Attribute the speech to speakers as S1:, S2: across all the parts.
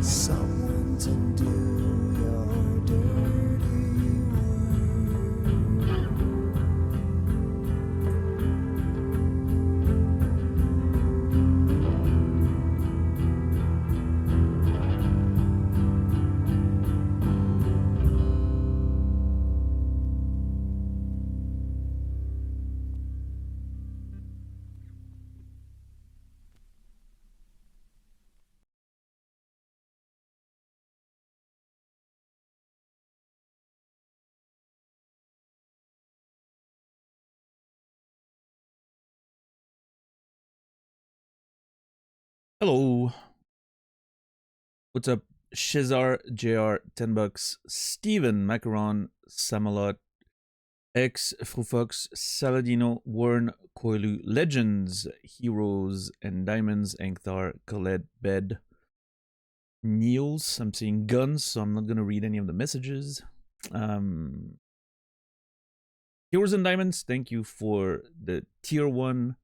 S1: someone to do your dirty work.
S2: Hello. What's up? Shizar, JR, 10 bucks. Steven, Macaron, Samalot, X, Frufox, Saladino, Warren, Koilu, Legends, Heroes, and Diamonds, Ankthar, Khaled, Bed, Niels. I'm seeing guns, so I'm not going to read any of the messages. Heroes and Diamonds, thank you for the tier 1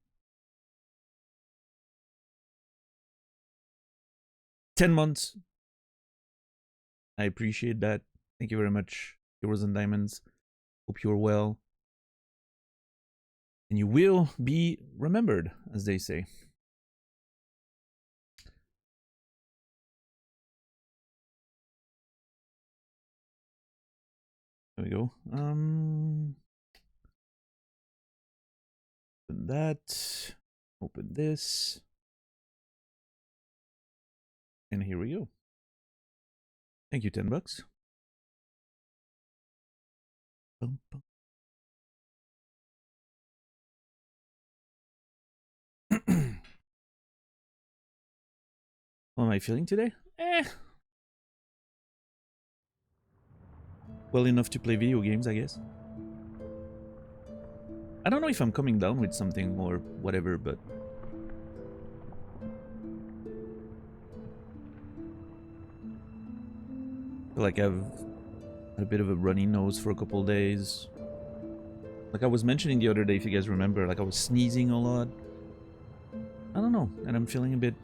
S2: 10 months. I appreciate that. Thank you very much, Heroes and Diamonds. Hope you're well. And you will be remembered, as they say. There we go. Open that. Open this. And here we go. Thank you, 10 bucks. Bum, bum. How am I feeling today? Well enough to play video games, I guess. I don't know if I'm coming down with something or whatever, but I feel like I've had a bit of a runny nose for a couple days. Like I was mentioning the other day, if you guys remember, like I was sneezing a lot. I don't know, and I'm feeling a bit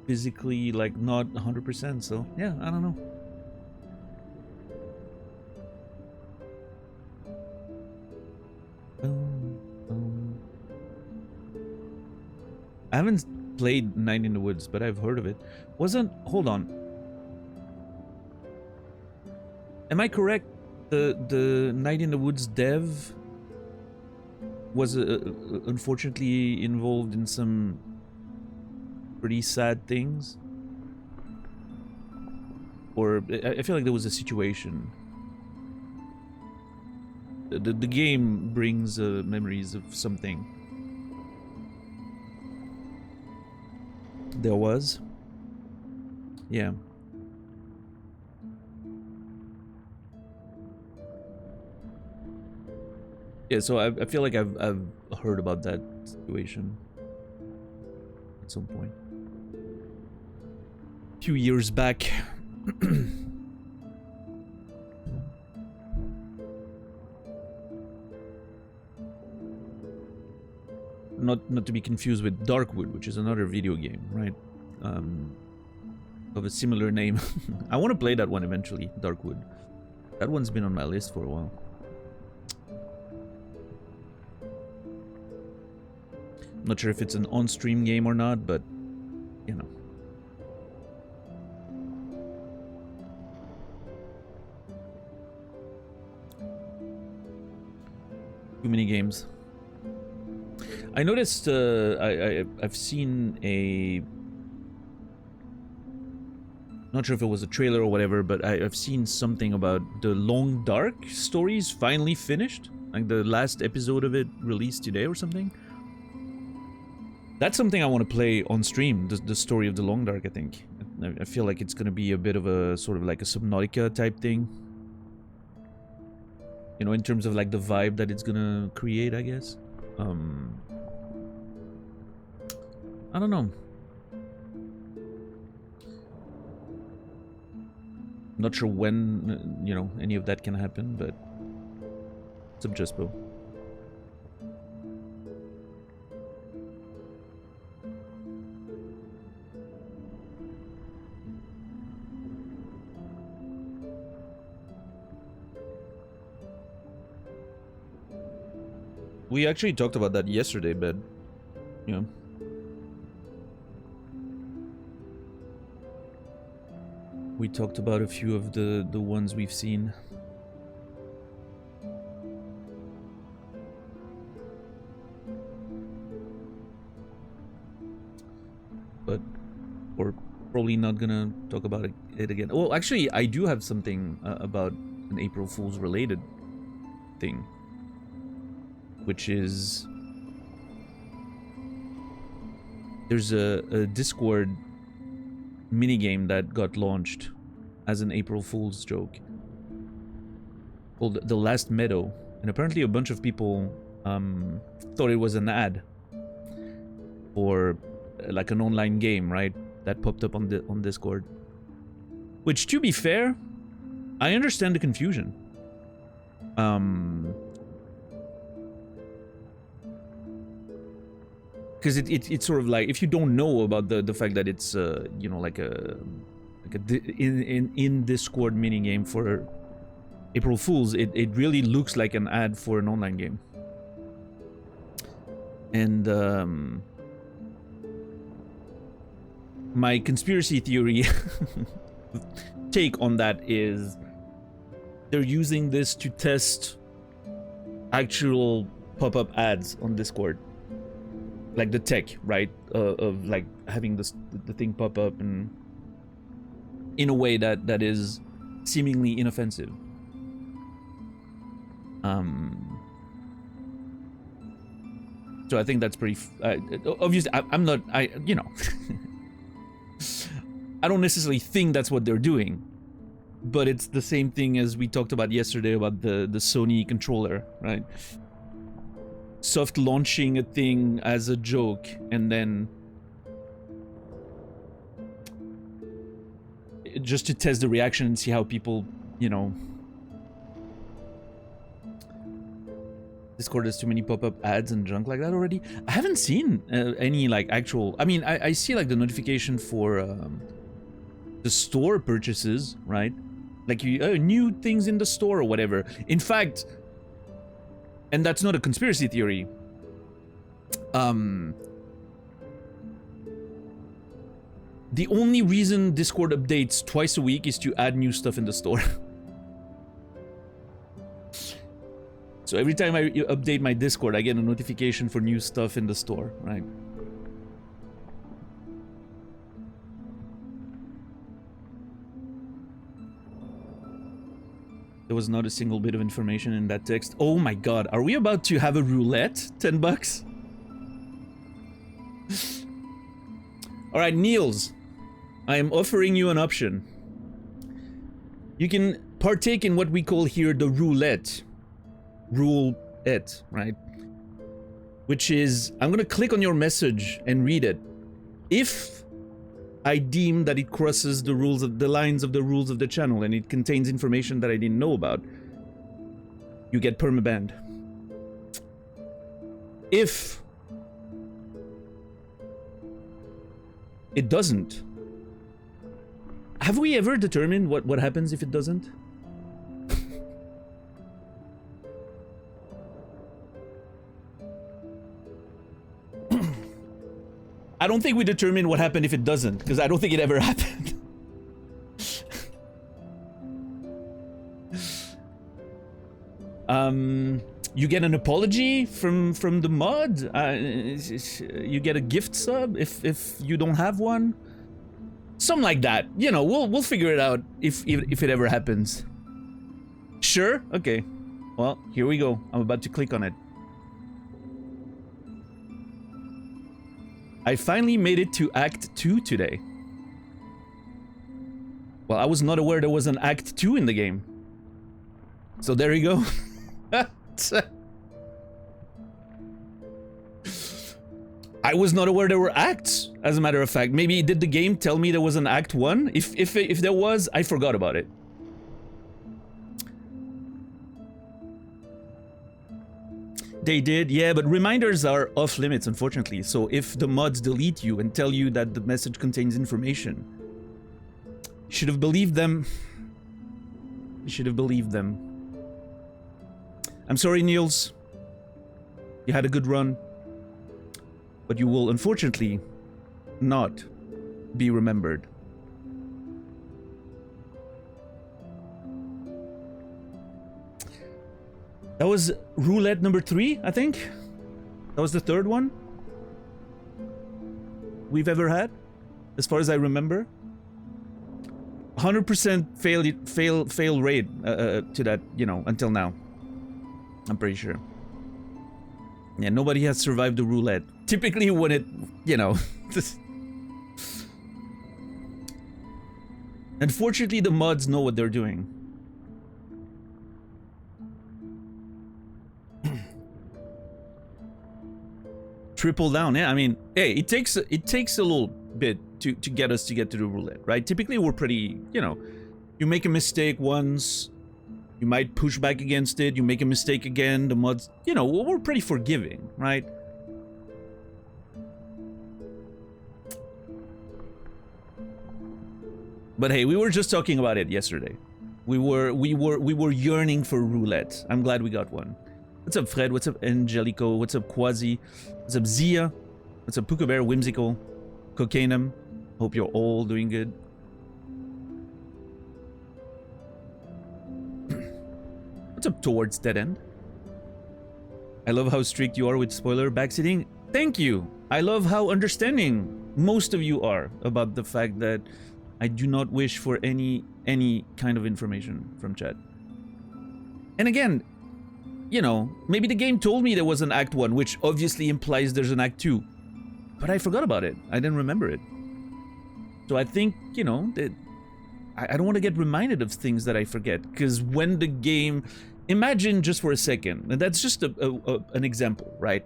S2: physically like not 100%, so yeah, I don't know. I haven't played Night in the Woods, but I've heard of it. Hold on. Am I correct? The Night in the Woods dev was unfortunately involved in some pretty sad things? Or I feel like there was a situation. The game brings memories of something. There was? Yeah. Yeah, so I feel like I've heard about that situation at some point. A few years back. Not to be confused with Darkwood, which is another video game, right? Of a similar name. I want to play that one eventually, Darkwood. That one's been on my list for a while. Not sure if it's an on-stream game or not, but, you know. Too many games. I noticed, I've seen a... Not sure if it was a trailer or whatever, but I've seen something about the Long Dark stories finally finished. Like the last episode of it released today or something. That's something I want to play on stream, the story of the Long Dark, I think. I feel like it's going to be a bit of a sort of like a Subnautica type thing. You know, in terms of like the vibe that it's going to create, I guess. I don't know. Not sure when, you know, any of that can happen, but Subjespo. We actually talked about that yesterday, but you know. We talked about a few of the ones we've seen. But we're probably not gonna talk about it again. Well, actually, I do have something about an April Fool's related thing, which is there's a Discord minigame that got launched as an April Fool's joke called The Last Meadow, and apparently a bunch of people thought it was an ad or like an online game, right? That popped up on Discord. Which, to be fair, I understand the confusion. Because it's sort of like, if you don't know about the fact that it's you know, like a in Discord minigame for April Fools, it really looks like an ad for an online game. And my conspiracy theory take on that is they're using this to test actual pop-up ads on Discord, like the tech, right, of like having the thing pop up and in a way that is seemingly inoffensive. So I think that's pretty obviously. I'm not, you know, I don't necessarily think that's what they're doing, but it's the same thing as we talked about yesterday about the Sony controller, right? Soft launching a thing as a joke and then just to test the reaction and see how people, you know. Discord has too many pop-up ads and junk like that already. I haven't seen any like actual. I mean, I see like the notification for the store purchases, right? Like you new things in the store or whatever. In fact, and that's not a conspiracy theory. The only reason Discord updates twice a week is to add new stuff in the store. So every time I update my Discord, I get a notification for new stuff in the store, right? There was not a single bit of information in that text. Oh my god, are we about to have a roulette? 10 bucks? Alright, Niels. I am offering you an option. You can partake in what we call here the roulette. Rule-et, right? Which is, I'm gonna click on your message and read it. If I deem that it crosses the rules of the lines of the rules of the channel and it contains information that I didn't know about, you get permabanned. If it doesn't, have we ever determined what happens if it doesn't? I don't think we determined what happened if it doesn't, because I don't think it ever happened. You get an apology from the mod. You get a gift sub if you don't have one. Something like that. You know, we'll figure it out if it ever happens. Sure? Okay. Well, here we go. I'm about to click on it. I finally made it to Act 2 today. Well, I was not aware there was an Act 2 in the game. So there you go. I was not aware there were acts, as a matter of fact. Maybe did the game tell me there was an Act 1? If there was, I forgot about it. They did, yeah, but reminders are off limits, unfortunately. So if the mods delete you and tell you that the message contains information, you should have believed them. You should have believed them. I'm sorry, Niels. You had a good run, but you will unfortunately not be remembered. That was roulette number 3, I think. That was the third one we've ever had, as far as I remember. 100% fail rate to that, you know, until now. I'm pretty sure. Yeah, nobody has survived the roulette. Typically when it, you know... Unfortunately, the mods know what they're doing. Triple down, yeah. I mean, hey, it takes a little bit to get us to get to the roulette, right? Typically, we're pretty, you know, you make a mistake once, you might push back against it, you make a mistake again, the mods, you know, we're pretty forgiving, right? But hey, we were just talking about it yesterday. We were yearning for roulette. I'm glad we got one. What's up, Fred? What's up, Angelico? What's up, Quasi? What's up, Zia? What's up, Puka Bear? Whimsical? Cocainum? Hope you're all doing good. What's up, Towards Dead End? I love how strict you are with spoiler backseating. Thank you. I love how understanding most of you are about the fact that I do not wish for any kind of information from chat. And again, you know, maybe the game told me there was an Act 1, which obviously implies there's an Act 2. But I forgot about it. I didn't remember it. So I think, you know, that I don't want to get reminded of things that I forget. Because when the game... Imagine just for a second, and that's just an example, right?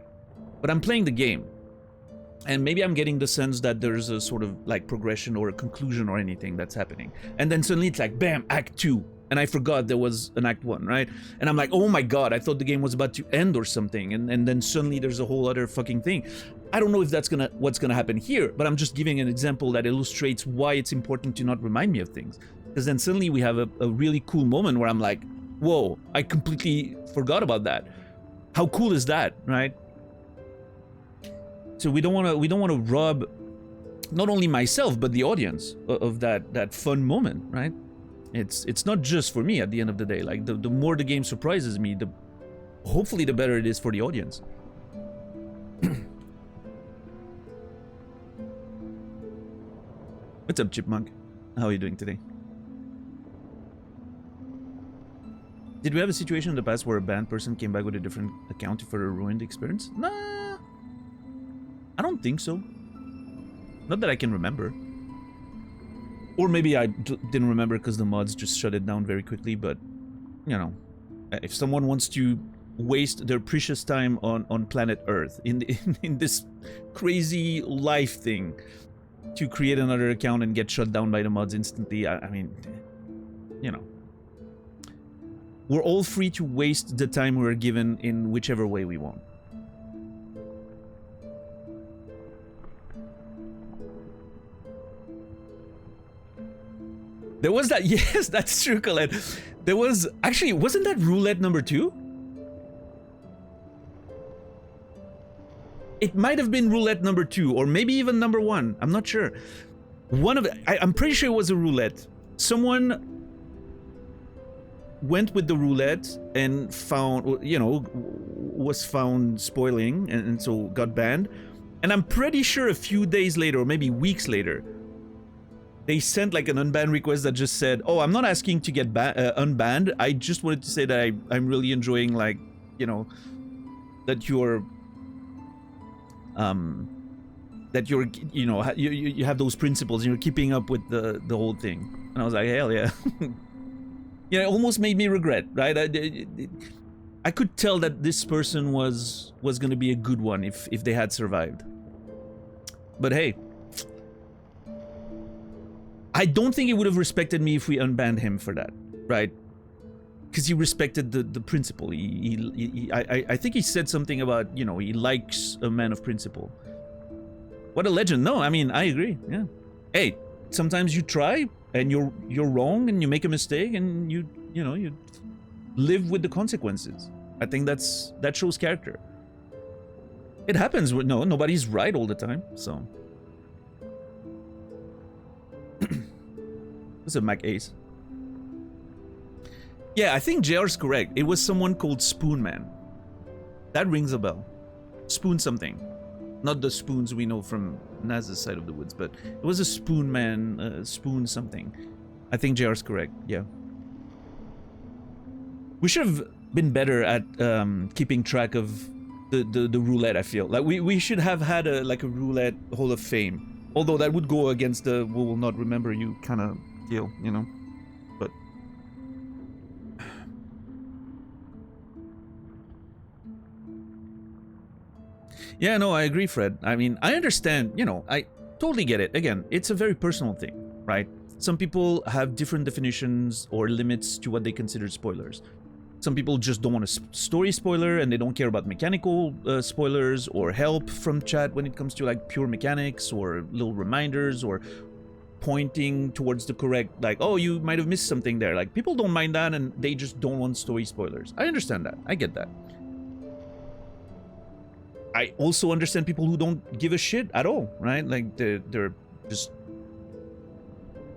S2: But I'm playing the game. And maybe I'm getting the sense that there's a sort of like progression or a conclusion or anything that's happening. And then suddenly it's like, bam, Act 2. And I forgot there was an Act 1, right? And I'm like, oh my god, I thought the game was about to end or something. And then suddenly there's a whole other fucking thing. I don't know if that's what's gonna happen here, but I'm just giving an example that illustrates why it's important to not remind me of things. Because then suddenly we have a really cool moment where I'm like, whoa, I completely forgot about that. How cool is that, right? So we don't want to rob not only myself but the audience of that fun moment, right? It's not just for me at the end of the day. Like the more the game surprises me, hopefully the better it is for the audience. What's up, Chipmunk? How are you doing today? Did we have a situation in the past where a banned person came back with a different account for a ruined experience? Nah, I don't think so. Not that I can remember. Or maybe I didn't remember because the mods just shut it down very quickly, but, you know, if someone wants to waste their precious time on planet Earth, in this crazy life thing, to create another account and get shut down by the mods instantly, I mean, you know. We're all free to waste the time we're given in whichever way we want. There was that, yes, that's true, Colette. There was, actually, wasn't that roulette number 2? It might have been roulette number 2, or maybe even number 1, I'm not sure. One of I'm pretty sure it was a roulette. Someone went with the roulette and found, you know, was found spoiling and so got banned. And I'm pretty sure a few days later, or maybe weeks later, they sent like an unban request that just said, oh, I'm not asking to get unbanned. I just wanted to say that I'm really enjoying, like, you know, that you're, you know, you have those principles and you're keeping up with the whole thing. And I was like, hell yeah. Yeah, it almost made me regret, right? I could tell that this person was going to be a good one if they had survived. But hey, I don't think he would have respected me if we unbanned him for that, right? Because he respected the principle. I think he said something about, you know, he likes a man of principle. What a legend. No, I mean, I agree, yeah. Hey, sometimes you try and you're wrong and you make a mistake and you know, you live with the consequences. I think that shows character. It happens. No, nobody's right all the time, so. What's up, Mac Ace? Yeah, I think JR's correct. It was someone called Spoonman. That rings a bell. Spoon something. Not the spoons we know from Naz's side of the woods, but it was a Spoonman, spoon something. I think JR's correct, yeah. We should have been better at keeping track of the roulette, I feel. Like, we should have had a roulette Hall of Fame. Although that would go against the we will not remember you kind of deal, you know? But... Yeah, no, I agree, Fred. I mean, I understand, you know, I totally get it. Again, it's a very personal thing, right? Some people have different definitions or limits to what they consider spoilers. Some people just don't want a story spoiler and they don't care about mechanical spoilers or help from chat when it comes to like pure mechanics or little reminders or pointing towards the correct, like, oh, you might have missed something there. Like, people don't mind that and they just don't want story spoilers. I understand that. I get that. I also understand people who don't give a shit at all, right? Like, they're just...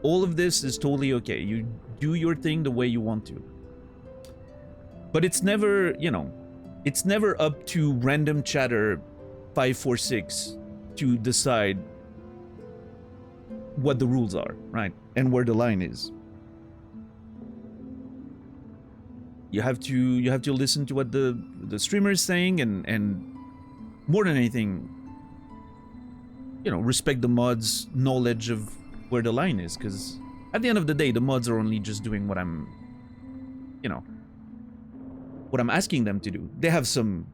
S2: All of this is totally okay. You do your thing the way you want to. But it's never, you know, it's never up to random chatter 546 to decide what the rules are, right? And where the line is. You have to listen to what the streamer is saying and more than anything, you know, respect the mod's knowledge of where the line is, because at the end of the day, the mods are only just doing what I'm, you know, what I'm asking them to do. They have some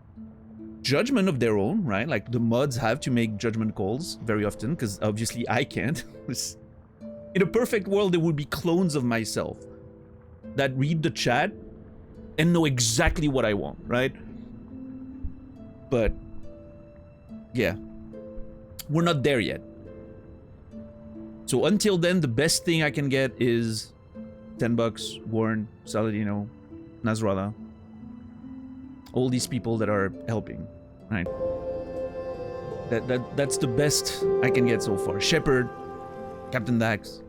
S2: judgment of their own, right? Like, the mods have to make judgment calls very often, because obviously I can't. In a perfect world, there would be clones of myself that read the chat and know exactly what I want, right? But yeah, we're not there yet. So until then, the best thing I can get is $10, Warren, Saladino, Nasrallah, all these people that are helping, right? That's the best I can get so far. Shepard, Captain Dax,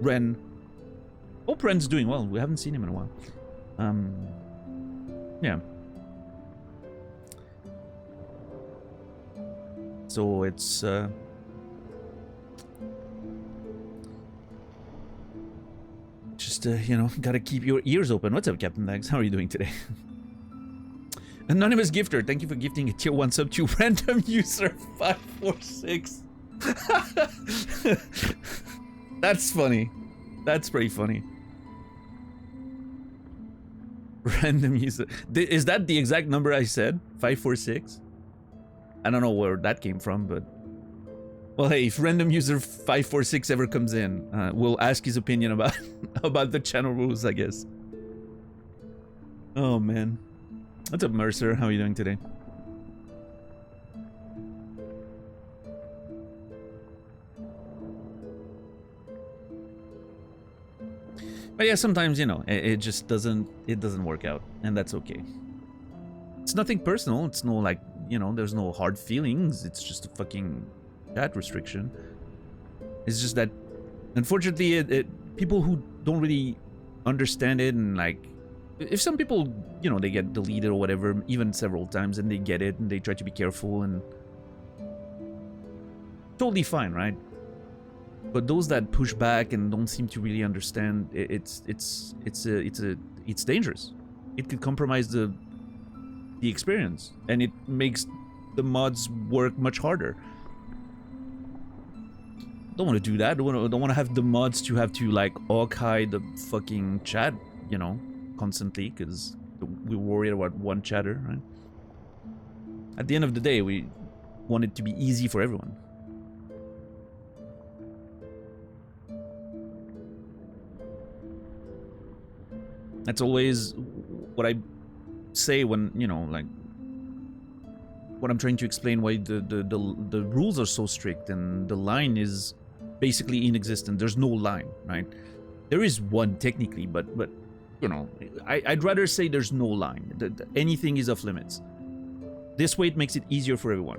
S2: Ren. Hope Ren's doing well. We haven't seen him in a while. Yeah. So it's just you know, gotta keep your ears open. What's up, Captain Dax? How are you doing today? Anonymous gifter, thank you for gifting a tier 1 sub to random user 546. That's funny. That's pretty funny. Random user. Is that the exact number I said? 546? I don't know where that came from, but... Well, hey, if random user 546 ever comes in, we'll ask his opinion about, about the channel rules, I guess. Oh, man. What's up, Mercer? How are you doing today? But yeah, sometimes, you know, it just doesn't work out, and that's okay. It's nothing personal. It's no, like, you know, there's no hard feelings. It's just a fucking chat restriction. It's just that, unfortunately, people who don't really understand it, and like, if some people, you know, they get deleted or whatever, even several times, and they get it, and they try to be careful, and totally fine, right? But those that push back and don't seem to really understand, it's dangerous. It could compromise the experience, and it makes the mods work much harder. Don't want to do that. Don't want to have the mods to have to like archive the fucking chat, you know, constantly, because we're worried about one chatter, right? At the end of the day, we want it to be easy for everyone. That's always what I say when, you know, like, when I'm trying to explain why the rules are so strict and the line is basically inexistent. There's no line, right? There is one technically, but you know, I'd rather say there's no line. Anything is off limits. This way it makes it easier for everyone.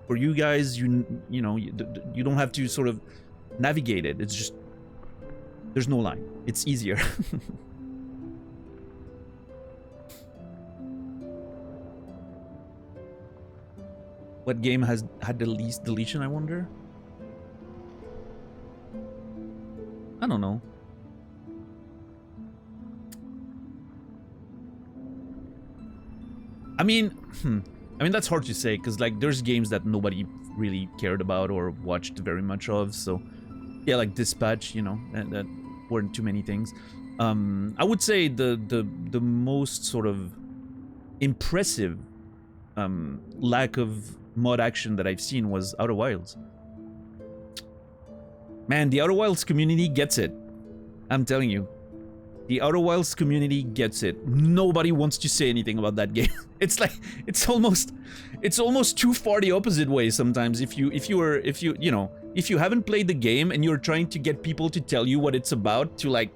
S2: For you guys, you know, you don't have to sort of navigate it. It's just, there's no line. It's easier. What game has had the least deletion, I wonder? I don't know. I mean, that's hard to say, because like there's games that nobody really cared about or watched very much of. So yeah, like Dispatch, you know, that weren't too many things. I would say the most sort of impressive lack of mod action that I've seen was Outer Wilds. Man, the Outer Wilds community gets it. I'm telling you. The Outer Wilds community gets it. Nobody wants to say anything about that game. It's like it's almost too far the opposite way sometimes. If you haven't played the game and you're trying to get people to tell you what it's about, to like,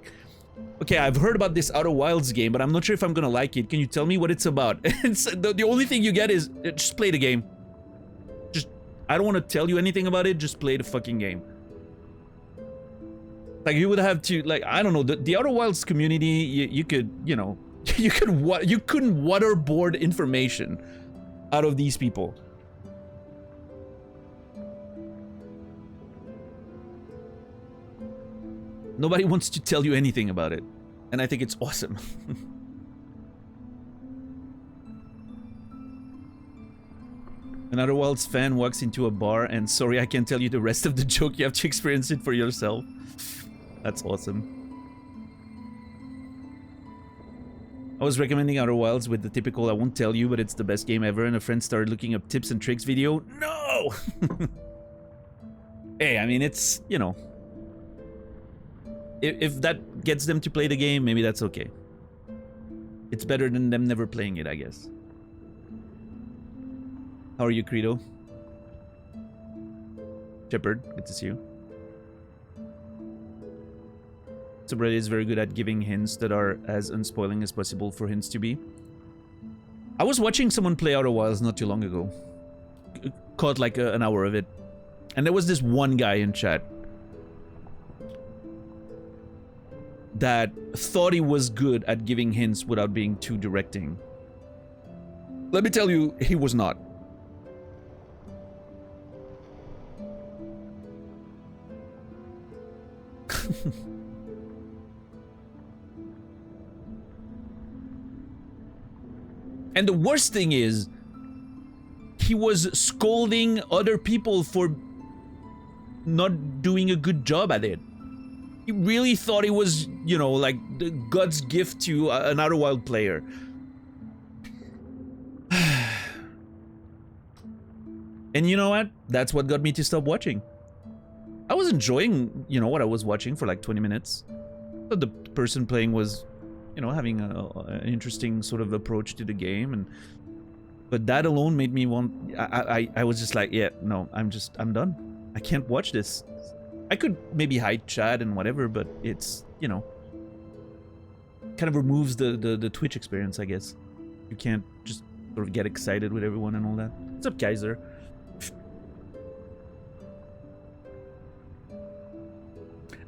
S2: okay, I've heard about this Outer Wilds game, but I'm not sure if I'm gonna like it. Can you tell me what it's about? It's, the only thing you get is just play the game. Just, I don't want to tell you anything about it. Just play the fucking game. Like, you would have to, like, I don't know, the Outer Wilds community, you could, you know, you couldn't waterboard information out of these people. Nobody wants to tell you anything about it, and I think it's awesome. An Outer Wilds fan walks into a bar and, sorry, I can't tell you the rest of the joke, you have to experience it for yourself. That's awesome. I was recommending Outer Wilds with the typical I won't tell you, but it's the best game ever, and a friend started looking up tips and tricks video. No! Hey, I mean, it's, you know, if that gets them to play the game, maybe that's okay. It's better than them never playing it, I guess. How are you, Credo? Shepard, good to see you. Subreddit is very good at giving hints that are as unspoiling as possible for hints to be. I was watching someone play Outer Wilds not too long ago. Caught like an hour of it. And there was this one guy in chat that thought he was good at giving hints without being too directing. Let me tell you, he was not. And the worst thing is, he was scolding other people for not doing a good job at it. He really thought he was, you know, like the God's gift to an Outer Wild player. And you know what? That's what got me to stop watching. I was enjoying, you know, what I was watching for like 20 minutes. But the person playing was, you know, having an interesting sort of approach to the game, but that alone made me want. I was just like, yeah, no, I'm done. I can't watch this. I could maybe hide chat and whatever, but it's, you know, kind of removes the Twitch experience, I guess. You can't just sort of get excited with everyone and all that. What's up, Kaiser?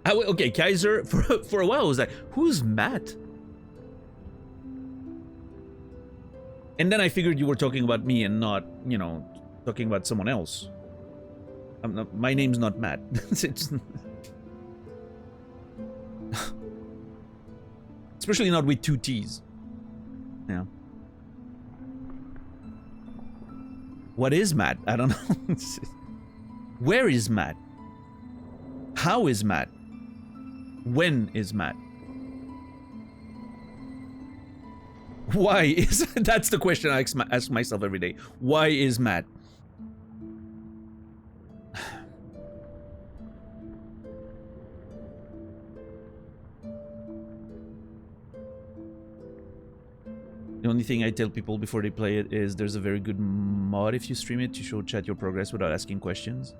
S2: Okay, Kaiser, for a while I was like, who's Matt? And then I figured you were talking about me and not, you know, talking about someone else. My name's not Matt. Especially not with 2 T's. Yeah. What is Matt? I don't know. Where is Matt? How is Matt? When is Matt? Why is... That's the question I ask myself every day. Why is Matt? The only thing I tell people before they play it is there's a very good mod if you stream it to show chat your progress without asking questions.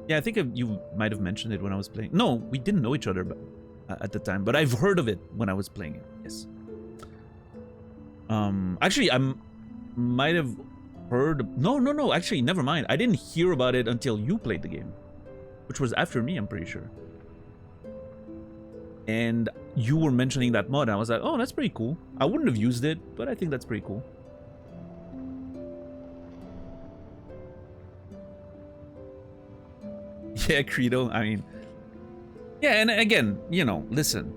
S2: Yeah, I think you might have mentioned it when I was playing. No, we didn't know each other at the time, but I've heard of it when I was playing it. Yes. Actually, might have heard. No. Actually, never mind. I didn't hear about it until you played the game, which was after me, I'm pretty sure. And you were mentioning that mod, and I was like, oh, that's pretty cool. I wouldn't have used it, but I think that's pretty cool. Yeah, Credo. I mean, yeah, and again, you know, listen,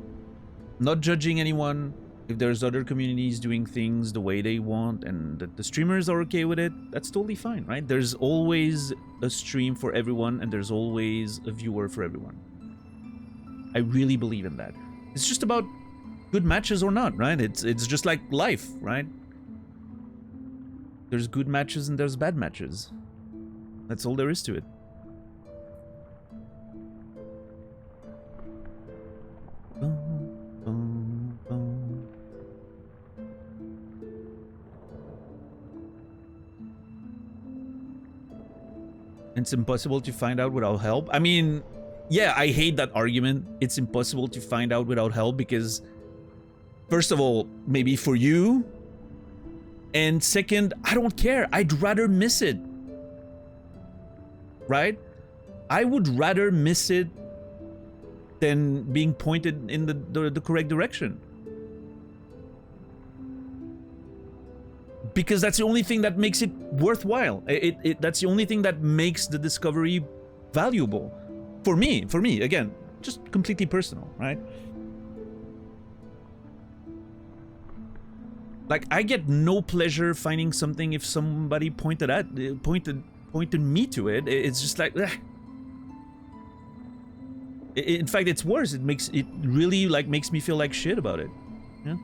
S2: not judging anyone. If there's other communities doing things the way they want and the streamers are okay with it, that's totally fine, right? There's always a stream for everyone and there's always a viewer for everyone. I really believe in that. It's just about good matches or not, right? It's just like life, right? There's good matches and there's bad matches. That's all there is to it. It's impossible to find out without help. I mean, yeah, I hate that argument. It's impossible to find out without help because, first of all, maybe for you, and second, I don't care. I'd rather miss it. Right? I would rather miss it than being pointed in the correct direction. Because that's the only thing that makes it worthwhile. That's the only thing that makes the discovery valuable. For me, again, just completely personal, right? Like, I get no pleasure finding something if somebody pointed me to it. It's just like, in fact, it's worse. It really like makes me feel like shit about it. Yeah.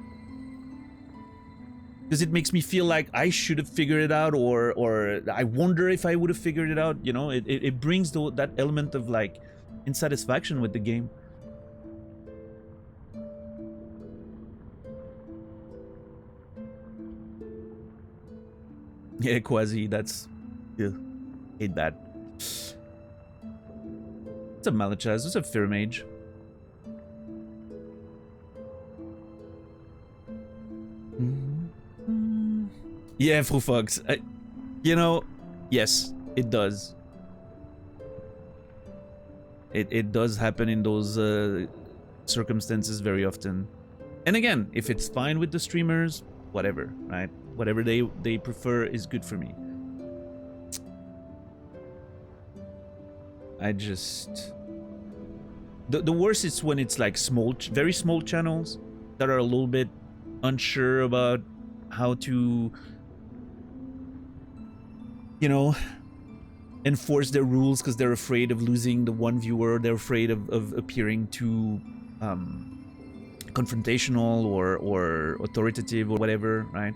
S2: Because it makes me feel like I should have figured it out, or I wonder if I would have figured it out. You know, it brings that element of like insatisfaction with the game. Yeah, Quasi, that's... Ugh, hate that. What's up, Malachaz? What's up, Fear Mage? Yeah, Frufox. You know, yes, it does. It does happen in those circumstances very often. And again, if it's fine with the streamers, whatever, right? Whatever they prefer is good for me. I just... The worst is when it's like very small channels that are a little bit unsure about how to, you know, enforce their rules because they're afraid of losing the one viewer. They're afraid of appearing too confrontational or authoritative or whatever, right?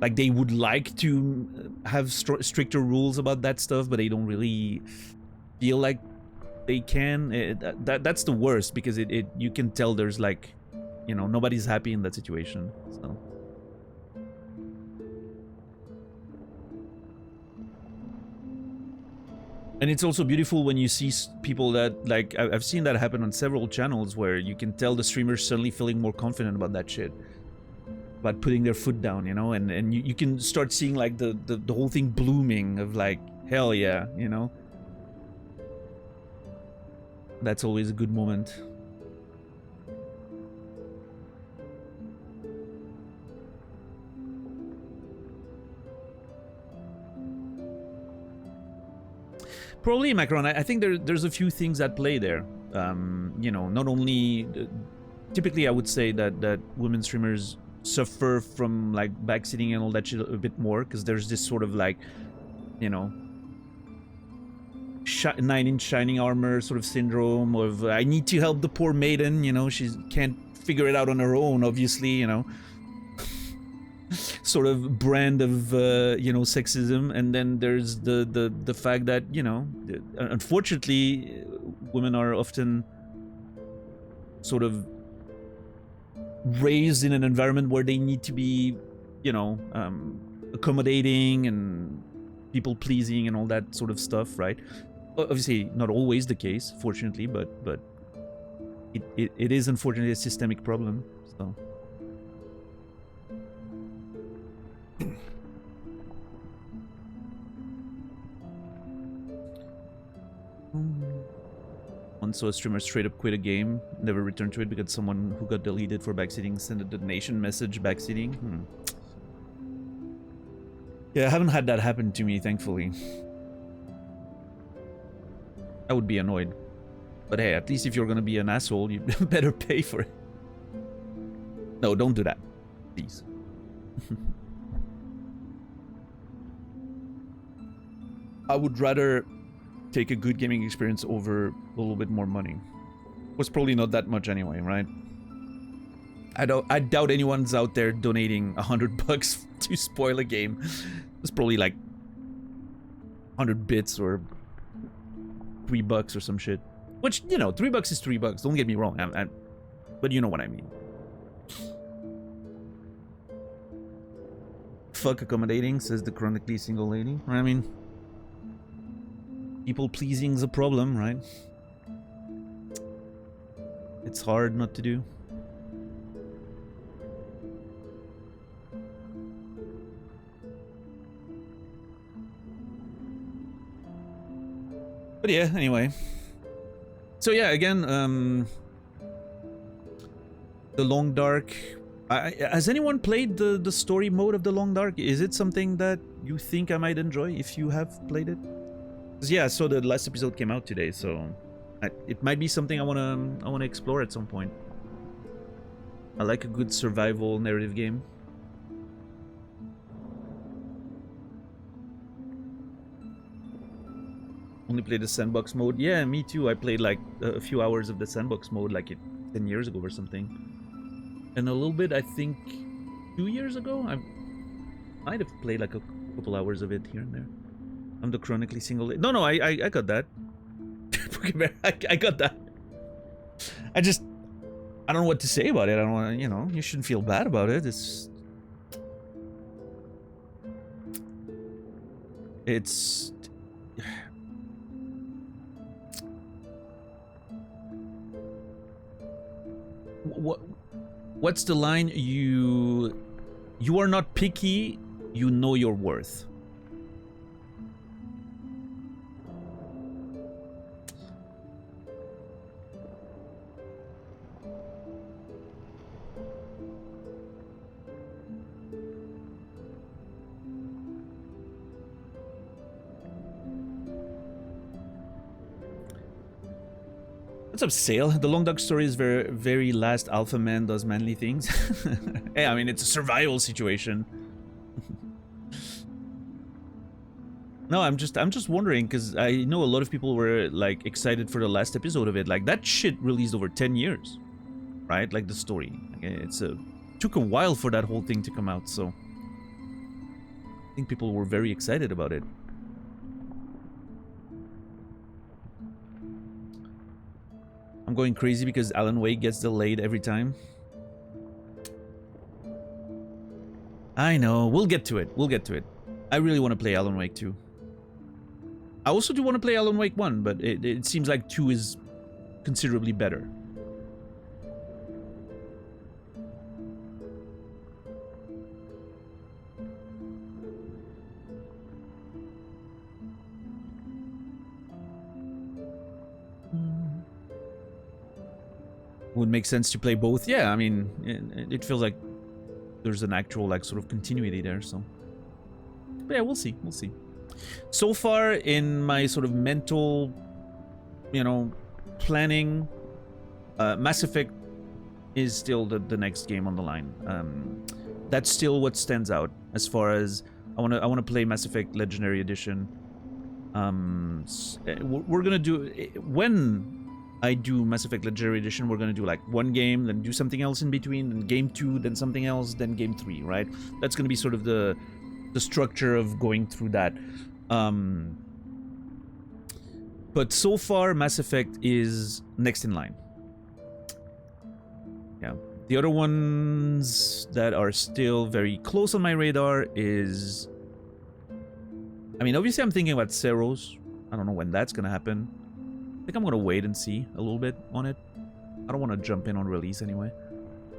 S2: Like, they would like to have stricter rules about that stuff, but they don't really feel like they can. That's the worst, because you can tell there's like, you know, nobody's happy in that situation. So and it's also beautiful when you see people that, like, I've seen that happen on several channels where you can tell the streamers suddenly feeling more confident about that shit, about putting their foot down, you know, and you can start seeing like the whole thing blooming of like, hell yeah, you know. That's always a good moment. Probably, Macron. I think there's a few things at play there. You know, not only... typically, I would say that women streamers suffer from, like, backseating and all that shit a bit more, because there's this sort of, like, you know, 9-inch shining armor sort of syndrome of, I need to help the poor maiden, you know, she can't figure it out on her own, obviously, you know. Sort of brand of you know, sexism. And then there's the fact that, you know, unfortunately women are often sort of raised in an environment where they need to be, you know, accommodating and people pleasing and all that sort of stuff, right? Obviously not always the case, fortunately, but it is unfortunately a systemic problem. So once saw a streamer straight up quit a game, never returned to it because someone who got deleted for backseating sent a donation message backseating. Yeah, I haven't had that happen to me, thankfully. I would be annoyed. But hey, at least if you're gonna be an asshole, you better pay for it. No, don't do that. Please. I would rather take a good gaming experience over a little bit more money. Was probably not that much anyway, right? I doubt anyone's out there donating $100 to spoil a game. It's probably like 100 bits or $3 or some shit. Which, you know, $3 is $3. Don't get me wrong. But you know what I mean. Fuck accommodating, says the chronically single lady. I mean, people pleasing's a problem, right? It's hard not to do. But yeah, anyway. So yeah, again, the Long Dark. Has anyone played the story mode of the Long Dark? Is it something that you think I might enjoy if you have played it? 'Cause yeah, so the last episode came out today, so it might be something I wanna explore at some point. I like a good survival narrative game. Only played the sandbox mode. Yeah, me too. I played like a few hours of the sandbox mode like 10 years ago or something. And a little bit, I think, 2 years ago, I might have played like a couple hours of it here and there. I'm the chronically single. No, I got that. I got that. I don't know what to say about it. I don't want to, you know, you shouldn't feel bad about it. It's what's the line? You are not picky, you know your worth. What's up, Sale? The Long Dark story is very last alpha man does manly things. Hey, I mean, it's a survival situation. No, I'm just wondering, because I know a lot of people were like excited for the last episode of it. Like, that shit released over 10 years, right? Like the story. Like, took a while for that whole thing to come out, so I think people were very excited about it. I'm going crazy because Alan Wake gets delayed every time. I know. We'll get to it. We'll get to it. I really want to play Alan Wake 2. I also do want to play Alan Wake 1, but it seems like 2 is considerably better. Would make sense to play both. Yeah, I mean, it feels like there's an actual like sort of continuity there, so but yeah, we'll see. So far in my sort of mental, you know, planning, Mass Effect is still the next game on the line. That's still what stands out as far as I want to play Mass Effect Legendary Edition. We're gonna do, when I do Mass Effect Legendary Edition, we're gonna do like one game, then do something else in between, then game 2, then something else, then game 3, right? That's gonna be sort of the structure of going through that. But so far, Mass Effect is next in line. Yeah. The other ones that are still very close on my radar is, I mean, obviously I'm thinking about Ceros. I don't know when that's gonna happen. I think I'm gonna wait and see a little bit on it. I don't want to jump in on release anyway.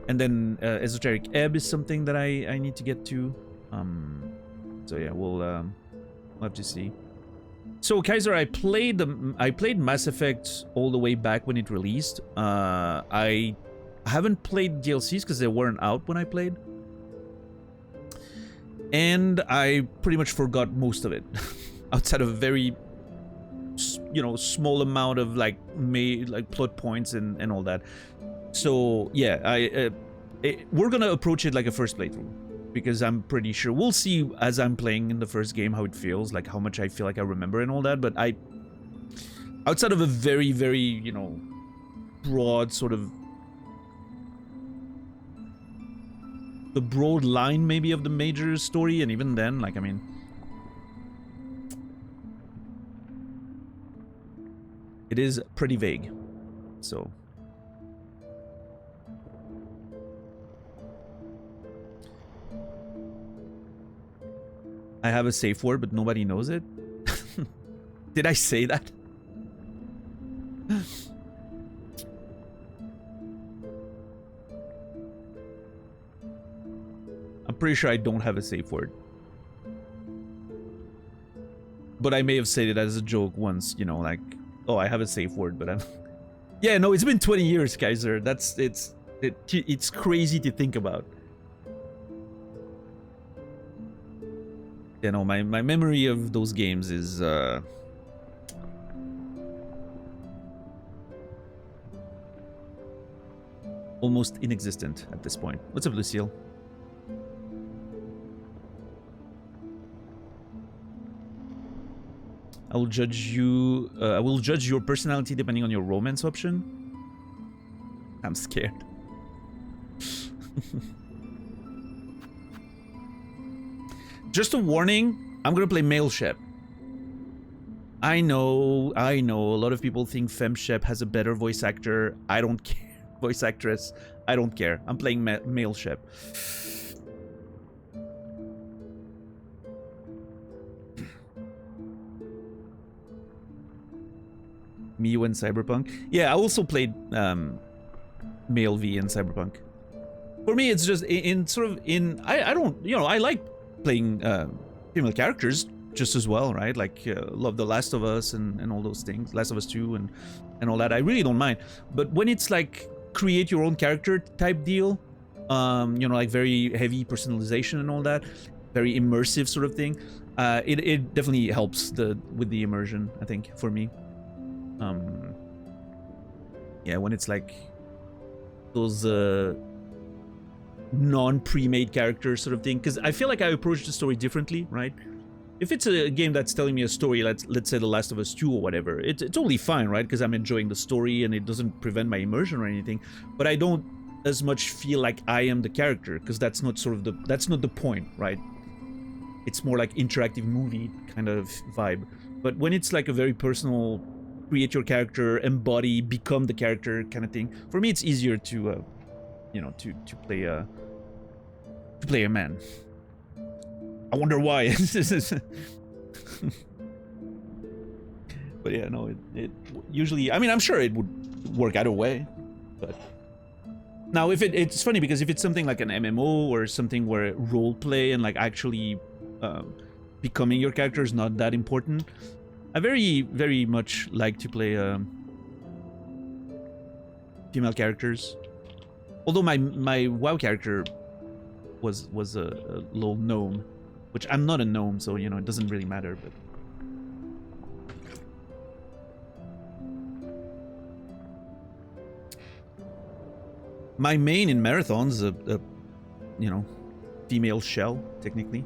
S2: And then Esoteric Ebb is something that I need to get to. So yeah, we'll have to see. So Kaiser, I played Mass Effect all the way back when it released. I haven't played DLCs because they weren't out when I played, and I pretty much forgot most of it, outside of a very, small amount of like plot points and all that. So yeah, we're gonna approach it like a first playthrough, because I'm pretty sure we'll see as I'm playing in the first game how it feels, like how much I feel like I remember and all that. But outside of a very, very, broad sort of the broad line maybe of the major story, and even then, like, I mean, it is pretty vague. So I have a safe word, but nobody knows it. Did I say that? I'm pretty sure I don't have a safe word. But I may have said it as a joke once, like, oh, I have a safe word, but I'm... Yeah, no, it's been 20 years, Kaiser. It's crazy to think about. My memory of those games is almost inexistent at this point. What's up, Lucille? I will judge you. I will judge your personality depending on your romance option. I'm scared. Just a warning, I'm gonna play male Shep. I know, a lot of people think Femme Shep has a better voice actor. I don't care. Voice actress, I don't care. I'm playing male Shep. Miyu in Cyberpunk. Yeah, I also played male V in Cyberpunk. For me, it's just I don't, I like playing female characters just as well, right? Like love The Last of Us and all those things, Last of Us 2 and all that. I really don't mind. But when it's like create your own character type deal, like very heavy personalization and all that, very immersive sort of thing, it definitely helps with the immersion, I think, for me. Yeah, when it's like those non-pre-made characters sort of thing, because I feel like I approach the story differently, right? If it's a game that's telling me a story, let's say The Last of Us 2 or whatever, it's totally fine, right? Because I'm enjoying the story and it doesn't prevent my immersion or anything. But I don't as much feel like I am the character, because that's not the point, right? It's more like interactive movie kind of vibe. But when it's like a very personal, create your character, embody, become the character kind of thing, for me it's easier to play a man. I wonder why. But yeah, no, it usually, I mean, I'm sure it would work either way, but now if it's funny, because if it's something like an MMO or something where role play and like actually becoming your character is not that important, I very, very much like to play female characters. Although my WoW character was a little gnome, which I'm not a gnome, so it doesn't really matter. But my main in marathons, a female Shell, technically.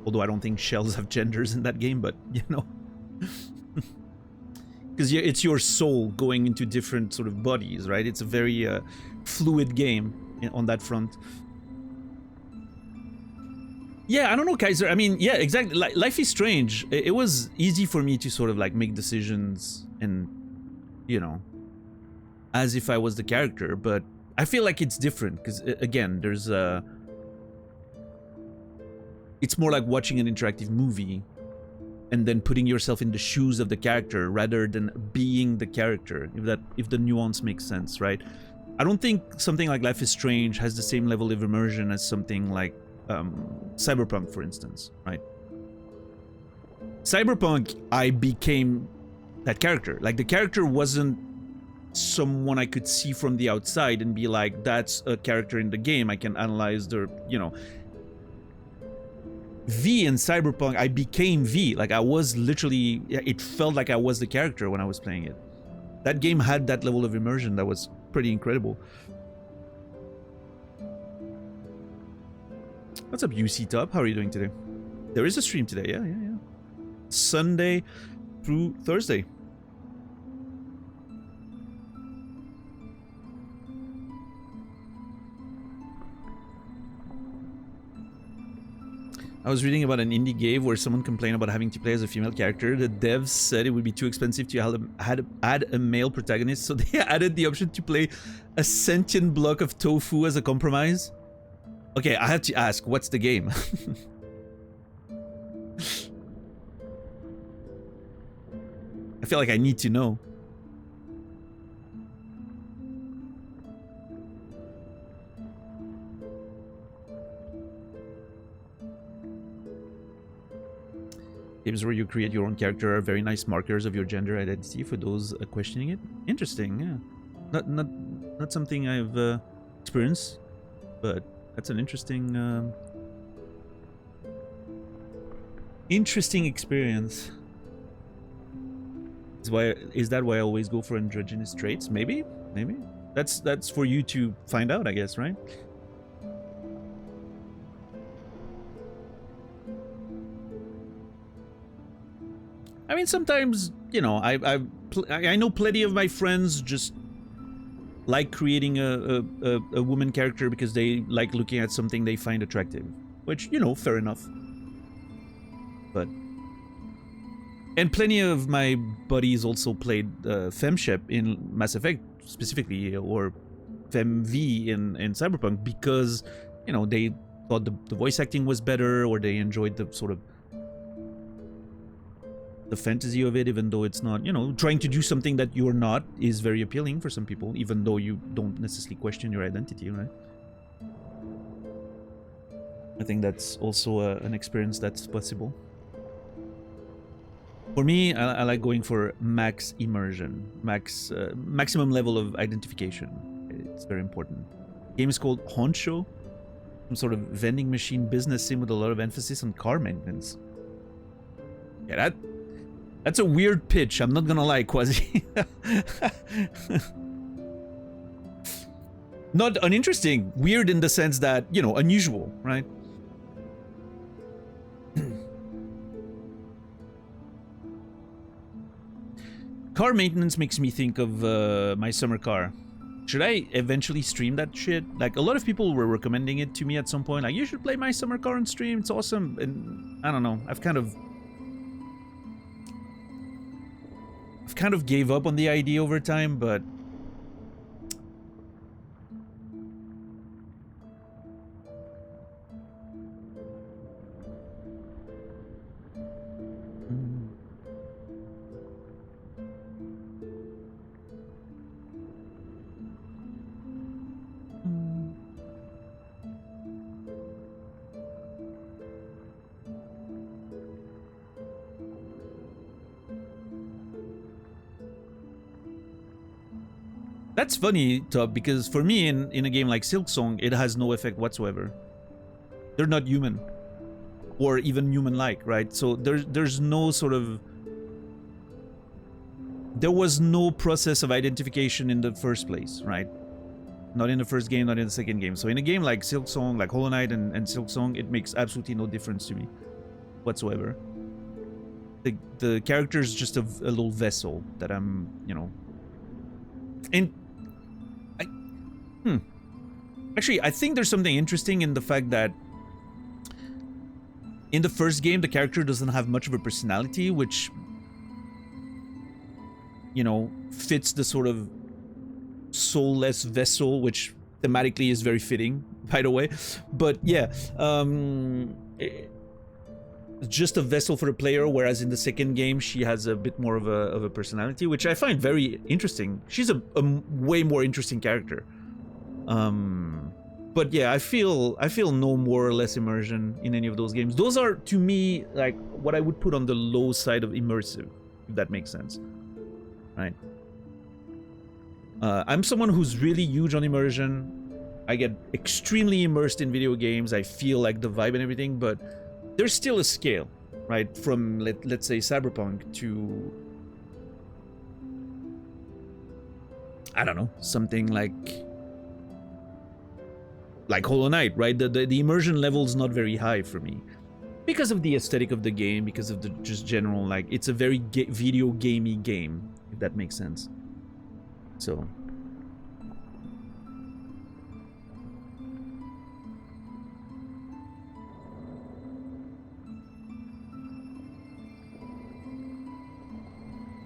S2: Although I don't think shells have genders in that game, but because it's your soul going into different sort of bodies, right? It's a very fluid game on that front. Yeah, I don't know, Kaiser. I mean, yeah, exactly. Life is Strange. It was easy for me to sort of like make decisions and, as if I was the character. But I feel like it's different because, again, there's it's more like watching an interactive movie and then putting yourself in the shoes of the character rather than being the character, if the nuance makes sense, right? I don't think something like Life is Strange has the same level of immersion as something like Cyberpunk, for instance, right? Cyberpunk, I became that character. Like, the character wasn't someone I could see from the outside and be like, that's a character in the game. I can analyze their, you know. V in Cyberpunk, I became V. Like, I was literally, it felt like I was the character when I was playing it. That game had that level of immersion that was pretty incredible. What's up, UC Top? How are you doing today? There is a stream today, yeah. Sunday through Thursday. I was reading about an indie game where someone complained about having to play as a female character. The devs said it would be too expensive to add a male protagonist, so they added the option to play a sentient block of tofu as a compromise. Okay, I have to ask, what's the game? I feel like I need to know. Games where you create your own character are very nice markers of your gender identity for those questioning it. Interesting, yeah. Not something I've experienced, but that's an interesting interesting experience. Is that why I always go for androgynous traits? Maybe. That's for you to find out, I guess, right? I mean, sometimes, you know, I know plenty of my friends just like creating a woman character because they like looking at something they find attractive, which, you know, fair enough. But and plenty of my buddies also played FemShep in Mass Effect specifically, or FemV in Cyberpunk, because, you know, they thought the voice acting was better, or they enjoyed the sort of the fantasy of it, even though it's not, you know, trying to do something that you're not is very appealing for some people, even though you don't necessarily question your identity, right? I think that's also an experience that's possible. For me, I like going for max immersion, maximum level of identification. It's very important. The game is called Honcho, some sort of vending machine business sim with a lot of emphasis on car maintenance. Yeah, that's a weird pitch, I'm not gonna lie, Quasi. Not uninteresting, weird in the sense that, you know, unusual, right? Car maintenance makes me think of my summer car. Should I eventually stream that shit? Like, a lot of people were recommending it to me at some point, like, you should play my summer car on stream, it's awesome. And I don't know, I've kind of gave up on the idea over time, but that's funny, Top, because for me, in a game like Silksong, it has no effect whatsoever. They're not human, or even human-like, right? So there's no sort of... There was no process of identification in the first place, right? Not in the first game, not in the second game. So in a game like Silksong, like Hollow Knight and Silksong, it makes absolutely no difference to me whatsoever. The character is just a little vessel that I'm, you know... And... Actually, I think there's something interesting in the fact that in the first game, the character doesn't have much of a personality, which, you know, fits the sort of soulless vessel, which thematically is very fitting, by the way. But yeah, just a vessel for the player, whereas in the second game, she has a bit more of a personality, which I find very interesting. She's a way more interesting character. But yeah, I feel no more or less immersion in any of those games. Those are, to me, like what I would put on the low side of immersive, if that makes sense, right? I'm someone who's really huge on immersion. I get extremely immersed in video games. I feel like the vibe and everything, but there's still a scale, right? From let's say Cyberpunk to, I don't know, something like Hollow Knight, right? The immersion level's not very high for me because of the aesthetic of the game, because of the just general, like, it's a very video gamey game, if that makes sense. So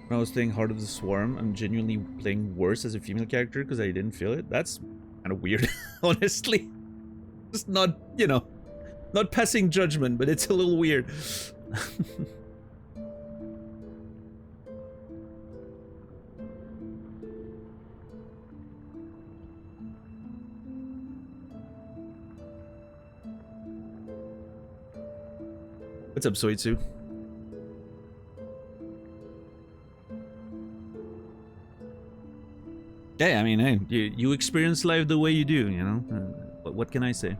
S2: when I was playing Heart of the Swarm, I'm genuinely playing worse as a female character because I didn't feel it. That's kind of weird, honestly. Just not, you know, not passing judgment, but it's a little weird. What's up, Soitsu? Yeah, I mean, hey, you experience life the way you do, you know? What can I say?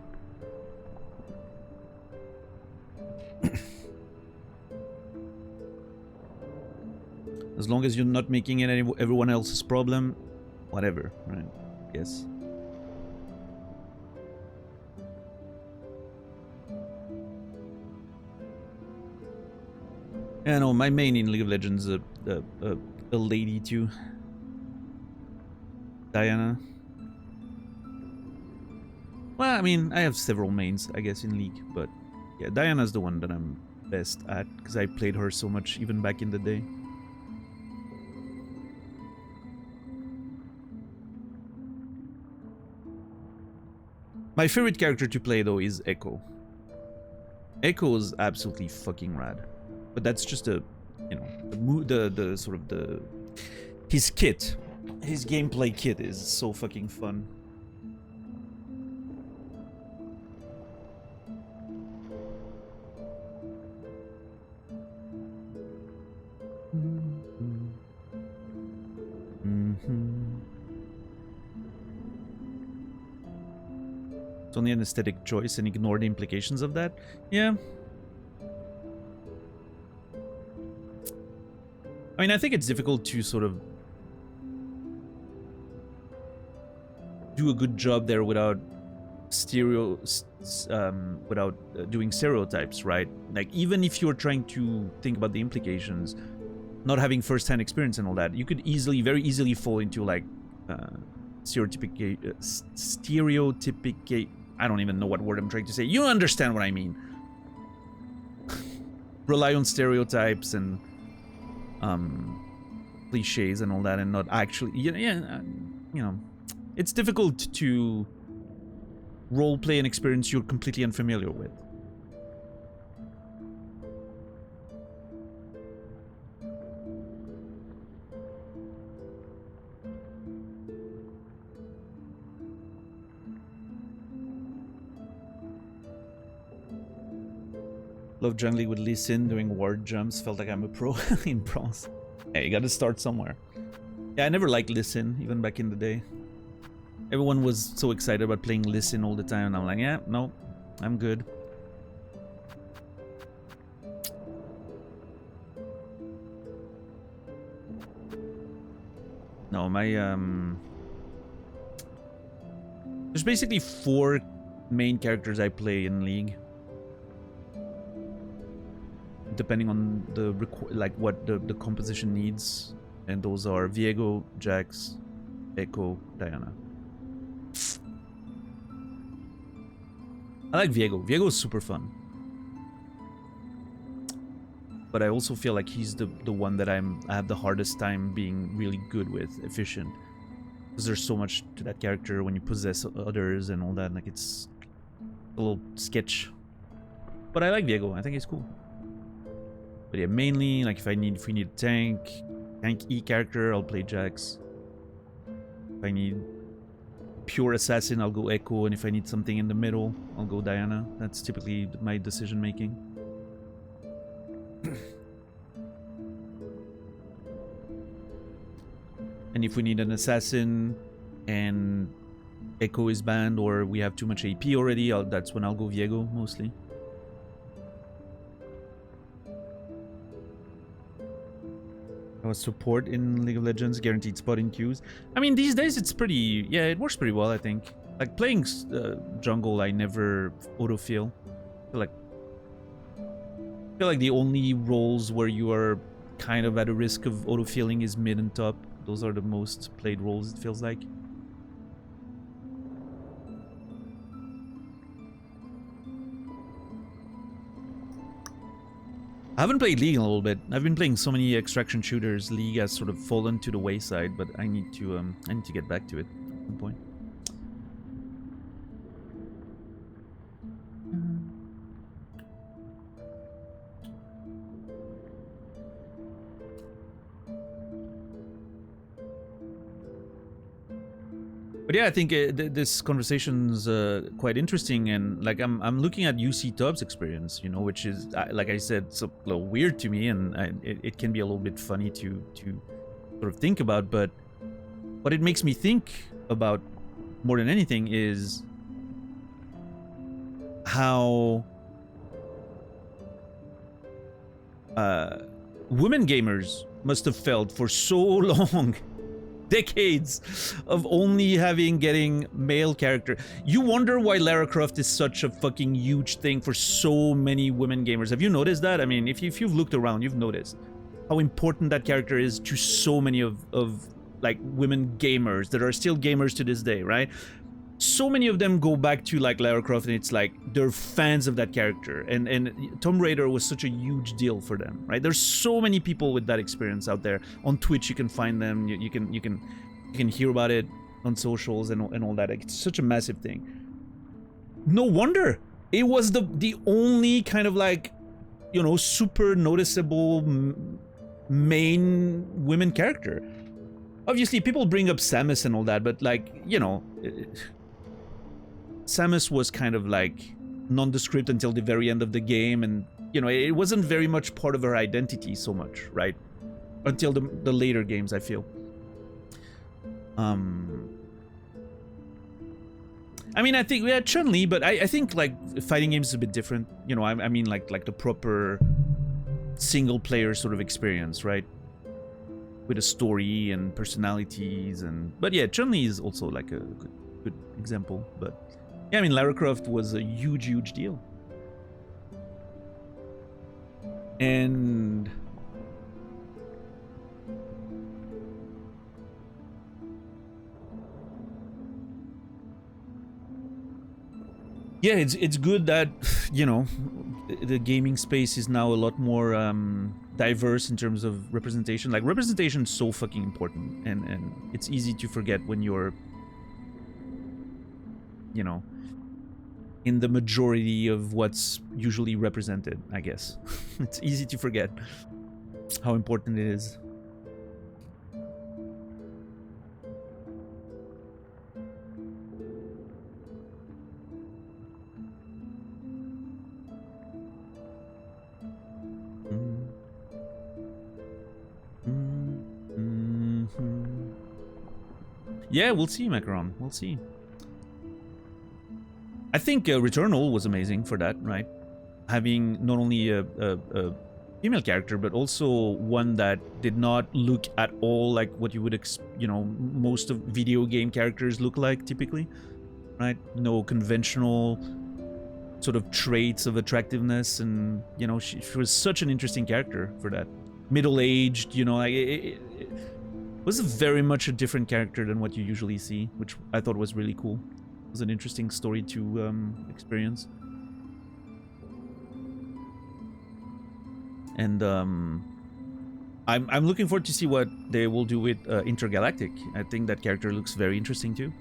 S2: As long as you're not making it everyone else's problem, whatever, right? Yes. Yeah, no, my main in League of Legends is a lady too. Diana. Well, I mean, I have several mains, I guess, in League, but yeah, Diana's the one that I'm best at, because I played her so much even back in the day. My favorite character to play, though, is Echo. Echo is absolutely fucking rad. But that's just a, you know, the sort of the... His kit. His gameplay kit is so fucking fun. It's only an aesthetic choice and ignore the implications of that. Yeah. I mean, I think it's difficult to sort of do a good job there without doing stereotypes, right? Like, even if you're trying to think about the implications, not having first-hand experience and all that, you could easily, very easily fall into like stereotypic. I don't even know what word I'm trying to say. You understand what I mean. Rely on stereotypes and cliches and all that, and not actually, you know, it's difficult to roleplay an experience you're completely unfamiliar with. Love jungling with Lee Sin doing ward jumps. Felt like I'm a pro in bronze. Yeah, you gotta start somewhere. Yeah, I never liked Lee Sin, even back in the day. Everyone was so excited about playing Lee Sin all the time, and I'm like, yeah, no, I'm good. No, my there's basically 4 main characters I play in League, depending on the what the composition needs, and those are Viego, Jax, Echo, Diana. I like Viego. Viego is super fun, but I also feel like he's the one that I have the hardest time being really good with, efficient, because there's so much to that character when you possess others and all that. Like, it's a little sketch, but I like Viego. I think he's cool. But yeah, mainly, like, if we need a tank E character, I'll play Jax. If I need pure assassin, I'll go Echo, and if I need something in the middle, I'll go Diana. That's typically my decision making. And if we need an assassin and Echo is banned, or we have too much AP already, that's when I'll go Viego mostly. Our support in League of Legends, guaranteed spot in queues. I mean, these days it's pretty, yeah, it works pretty well, I think. Like playing jungle, I never autofill. I feel like the only roles where you are kind of at a risk of autofilling is mid and top. Those are the most played roles, it feels like. I haven't played League in a little bit. I've been playing so many extraction shooters. League has sort of fallen to the wayside, but I need to get back to it at some point. But yeah, I think this conversation's quite interesting, and like I'm looking at UC Tubbs' experience, you know, which is like I said, it's a little weird to me, and it can be a little bit funny to sort of think about. But what it makes me think about more than anything is how women gamers must have felt for so long. Decades of only getting male character. You wonder why Lara Croft is such a fucking huge thing for so many women gamers. Have you noticed that? I mean, if you've looked around, you've noticed how important that character is to so many of like women gamers that are still gamers to this day, right? So many of them go back to like Lara Croft, and it's like they're fans of that character, and Tomb Raider was such a huge deal for them, right? There's so many people with that experience out there. On Twitch you can find them, you can hear about it on socials and all that. It's such a massive thing. No wonder it was the only kind of like, you know, super noticeable main women character. Obviously people bring up Samus and all that, but like, you know, Samus was kind of like nondescript until the very end of the game, and you know, it wasn't very much part of her identity so much, right? Until the later games, I feel. I mean, I think we had Chun-Li, but I think like fighting games is a bit different. You know, I mean like the proper single player sort of experience, right? With a story and personalities, but yeah, Chun-Li is also like a good example, but. Yeah, I mean, Lara Croft was a huge deal. And yeah, it's good that, you know, the gaming space is now a lot more diverse in terms of representation. Like, representation is so fucking important, and it's easy to forget when you're, you know, in the majority of what's usually represented, I guess. It's easy to forget how important it is. Yeah, we'll see, Macaron. We'll see. I think Returnal was amazing for that, right? Having not only a female character, but also one that did not look at all like what you would, you know, most of video game characters look like typically, right? No conventional sort of traits of attractiveness, and you know, she was such an interesting character for that. Middle-aged, you know, like it was very much a different character than what you usually see, which I thought was really cool. It was an interesting story to experience. And I'm looking forward to see what they will do with Intergalactic. I think that character looks very interesting too.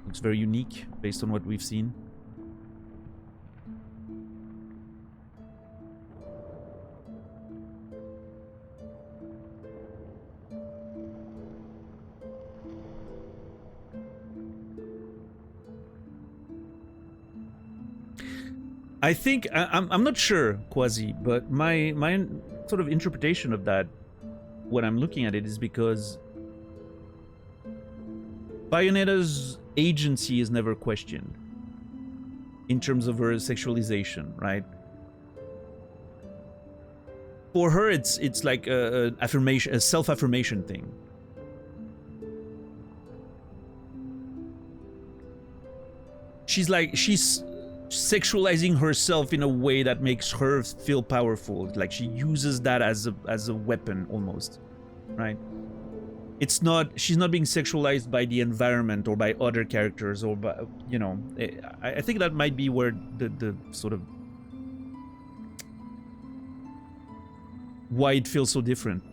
S2: Looks very unique based on what we've seen. I think I'm not sure, Quasi, but my sort of interpretation of that when I'm looking at it is because Bayonetta's agency is never questioned in terms of her sexualization, right? For her, it's like a affirmation, a self-affirmation thing. She's sexualizing herself in a way that makes her feel powerful. Like she uses that as a weapon almost, right? It's not, she's not being sexualized by the environment or by other characters or by, you know, I think that might be where the sort of why it feels so different.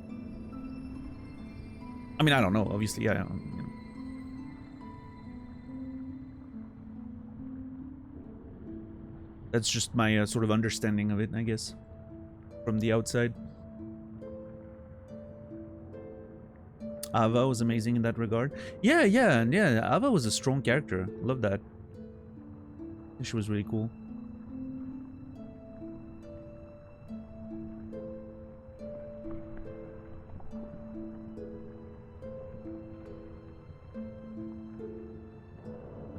S2: I mean, I don't know, obviously, I don't, you know. That's just my sort of understanding of it, I guess, from the outside. Ava was amazing in that regard. Yeah, Ava was a strong character. Love that. She was really cool.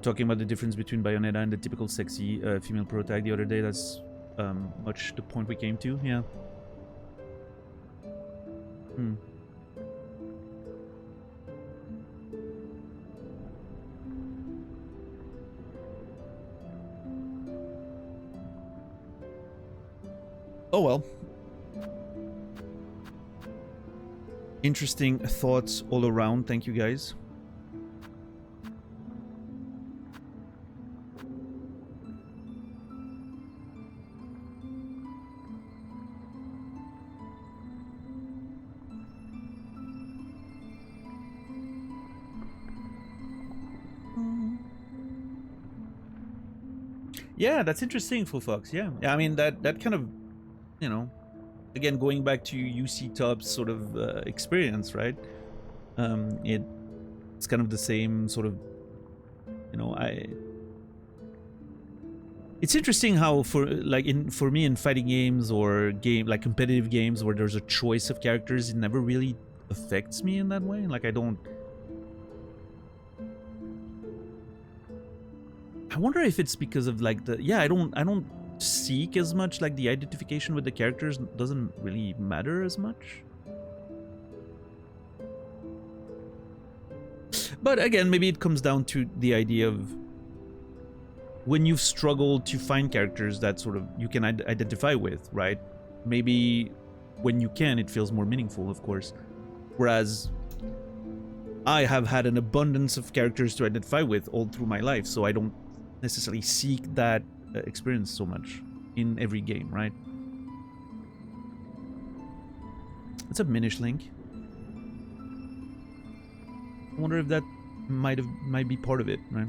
S2: Talking about the difference between Bayonetta and the typical sexy female protag the other day. That's much the point we came to. Yeah. Hmm. Oh well. Interesting thoughts all around. Thank you guys. Yeah, that's interesting, Full Fox. Yeah, I mean that kind of, you know, again going back to UC Top's sort of experience, right? It's kind of the same sort of, you know, it's interesting how for me in fighting games or like competitive games where there's a choice of characters, it never really affects me in that way. Like I wonder if it's because of like I don't seek as much, like the identification with the characters doesn't really matter as much. But again, maybe it comes down to the idea of when you've struggled to find characters that sort of you can identify with, right? Maybe when you can, it feels more meaningful, of course. Whereas I have had an abundance of characters to identify with all through my life, so I don't necessarily seek that experience so much in every game, right? It's a Minish Link. I wonder if that might be part of it, right?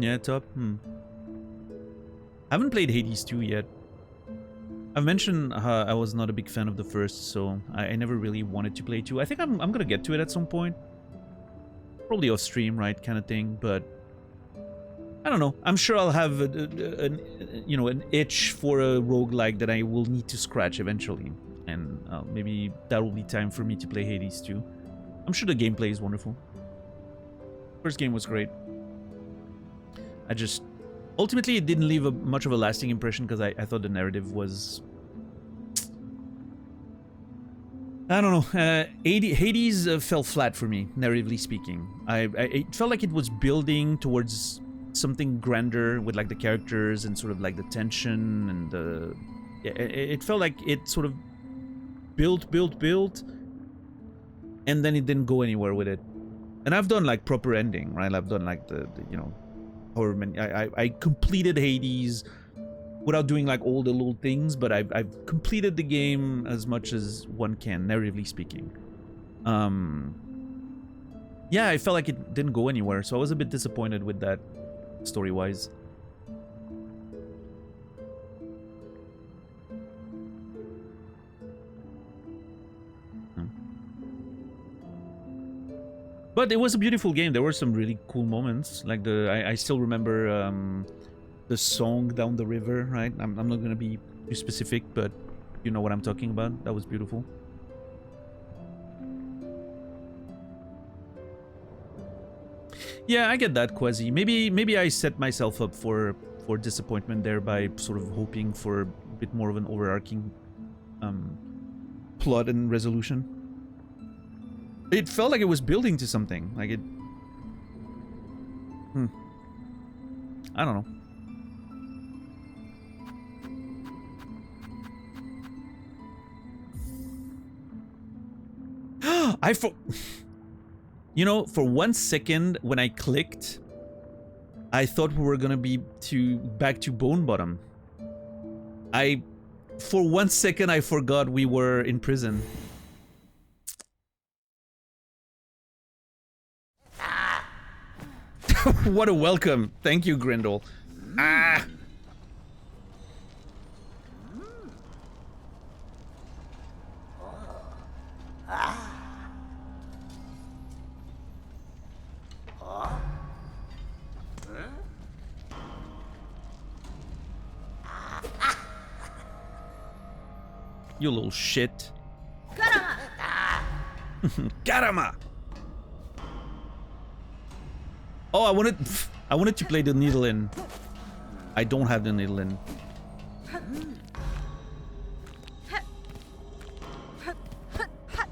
S2: Yeah, top. I haven't played Hades 2 yet. I've mentioned I was not a big fan of the first, so I never really wanted to play 2. I think I'm gonna get to it at some point. Probably off stream, right, kind of thing, but I don't know. I'm sure I'll have an itch for a roguelike that I will need to scratch eventually. And maybe that will be time for me to play Hades 2. I'm sure the gameplay is wonderful. First game was great. Ultimately, it didn't leave much of a lasting impression because I thought the narrative was... I don't know. Hades fell flat for me, narratively speaking. It felt like it was building towards something grander with like the characters and sort of like the tension and the... It felt like it sort of built, and then it didn't go anywhere with it. And I've done like proper ending, right? I've done like the you know... I completed Hades without doing like all the little things, but I've completed the game as much as one can, narratively speaking. Yeah, I felt like it didn't go anywhere, so I was a bit disappointed with that, story-wise. But it was a beautiful game. There were some really cool moments. Like I still remember the song down the river, right? I'm not gonna be too specific, but you know what I'm talking about. That was beautiful. Yeah, I get that, Quasi. Maybe I set myself up for disappointment there by sort of hoping for a bit more of an overarching plot and resolution. It felt like it was building to something. Like it... I don't know. You know, for 1 second when I clicked, I thought we were gonna be back to Bone Bottom. For 1 second I forgot we were in prison. What a welcome. Thank you, Grindel. Ah! You little shit. Karama! Oh, I wanted to play the needle in. I don't have the needle in.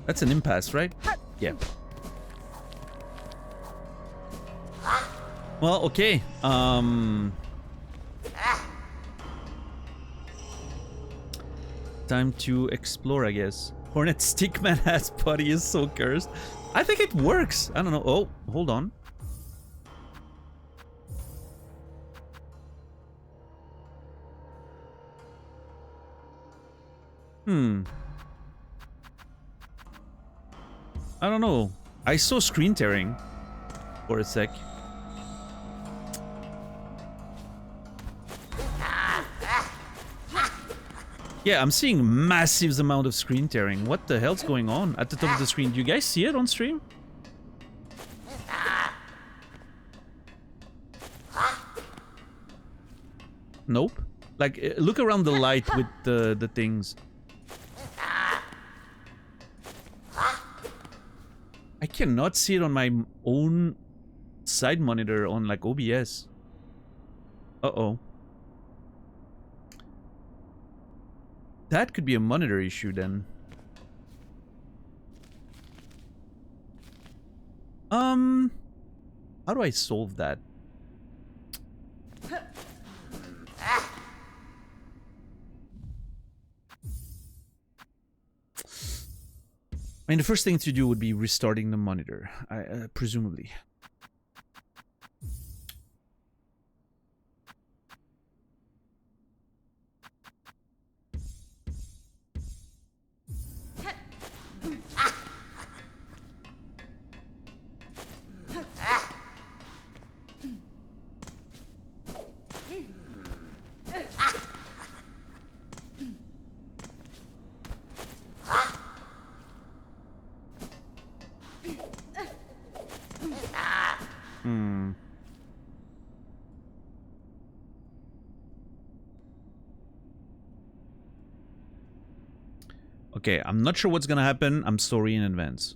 S2: That's an impasse, right? Yeah. Well, okay. Time to explore, I guess. Hornet Stickman ass body is so cursed. I think it works. I don't know. Oh, hold on. I don't know. I saw screen tearing for a sec. Yeah, I'm seeing massive amount of screen tearing. What the hell's going on at the top of the screen? Do you guys see it on stream? Nope. Like, look around the light with the things. I cannot see it on my own side monitor on, like, OBS. Uh-oh. That could be a monitor issue, then. How do I solve that? I mean, the first thing to do would be restarting the monitor, presumably. Okay, I'm not sure what's gonna happen. I'm sorry in advance.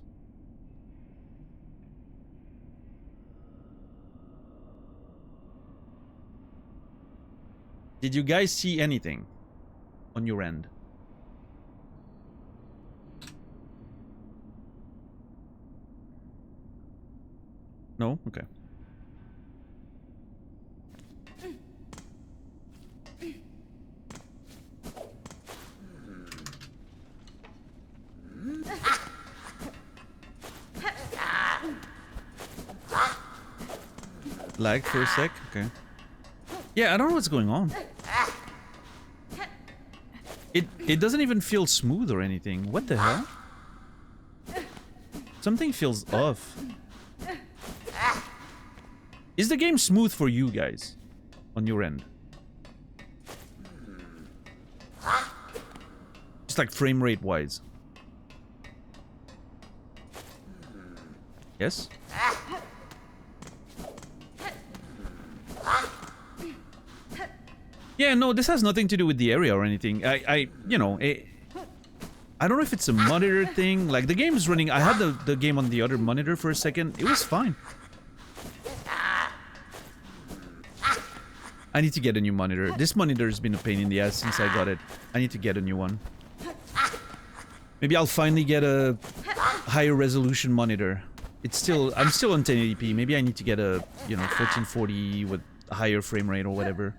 S2: Did you guys see anything on your end? No? Okay. Lag for a sec? Okay. Yeah, I don't know what's going on. It doesn't even feel smooth or anything. What the hell? Something feels off. Is the game smooth for you guys on your end? Just like frame rate wise. Yes? Yeah, no, this has nothing to do with the area or anything. You know, I don't know if it's a monitor thing. Like, the game's running. I had the game on the other monitor for a second. It was fine. I need to get a new monitor. This monitor has been a pain in the ass since I got it. I need to get a new one. Maybe I'll finally get a higher resolution monitor. I'm still on 1080p. Maybe I need to get a, you know, 1440 with a higher frame rate or whatever.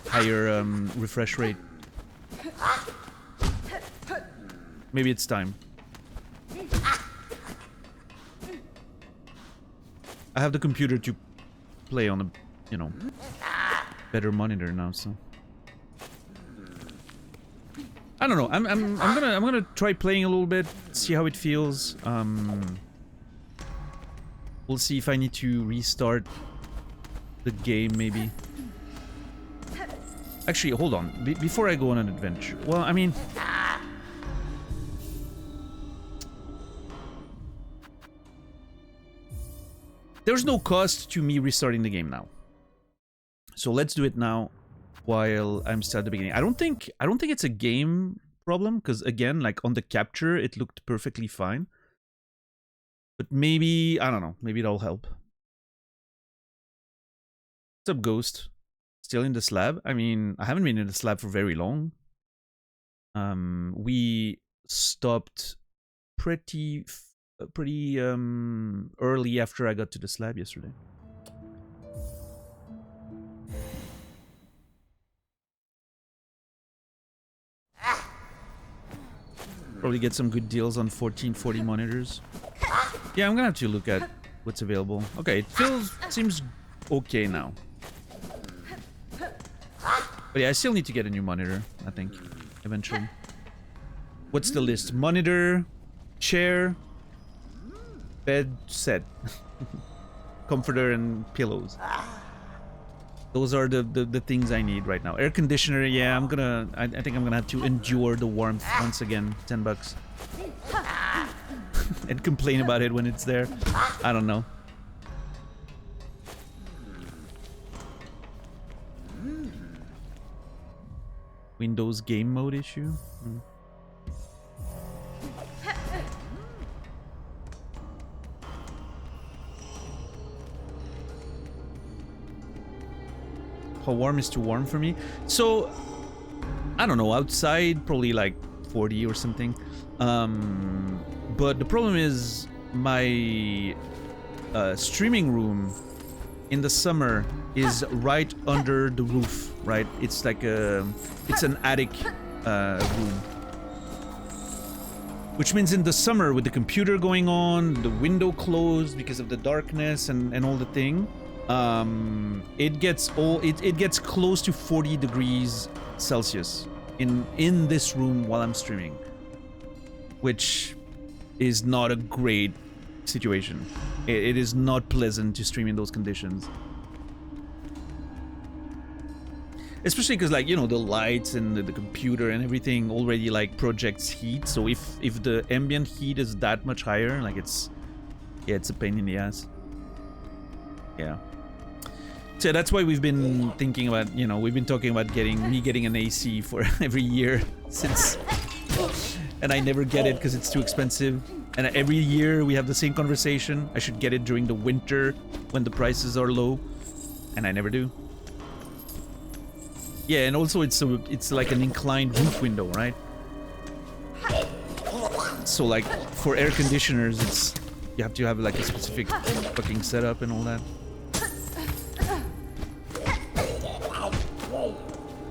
S2: Higher refresh rate. Maybe it's time. I have the computer to play on a, you know, better monitor now, so I don't know. I'm gonna try playing a little bit, see how it feels. We'll see if I need to restart the game, maybe. Actually, hold on. Before I go on an adventure, well, I mean, there's no cost to me restarting the game now. So let's do it now while I'm still at the beginning. I don't think it's a game problem, because again, like on the capture, it looked perfectly fine. But maybe, I don't know, maybe it'll help. What's up, Ghost? Still in the slab? I mean, I haven't been in the slab for very long. We stopped pretty early after I got to the slab yesterday. Probably get some good deals on 1440 monitors. Yeah, I'm gonna have to look at what's available. Okay, it seems okay now. But yeah, I still need to get a new monitor, I think, eventually. What's the list? Monitor, chair, bed set, comforter, and pillows. Those are the things I need right now. Air conditioner, yeah, I think I'm gonna have to endure the warmth once again. $10. And complain about it when it's there. I don't know. Windows game mode issue? How warm is too warm for me? So, I don't know, outside probably like 40 or something. But the problem is my streaming room in the summer is right under the roof, right? It's like it's an attic room. Which means in the summer, with the computer going on, the window closed because of the darkness and all the thing, it gets close to 40 degrees Celsius in this room while I'm streaming, which is not a great situation. It is not pleasant to stream in those conditions. Especially because, like, you know, the lights and the computer and everything already like projects heat. So if the ambient heat is that much higher, like it's a pain in the ass. Yeah. So that's why we've been thinking about, you know, we've been talking about getting an AC for every year since, and I never get it because it's too expensive. And every year we have the same conversation. I should get it during the winter when the prices are low, and I never do. Yeah, and also it's like an inclined roof window, right? So like for air conditioners, you have to have like a specific fucking setup and all that.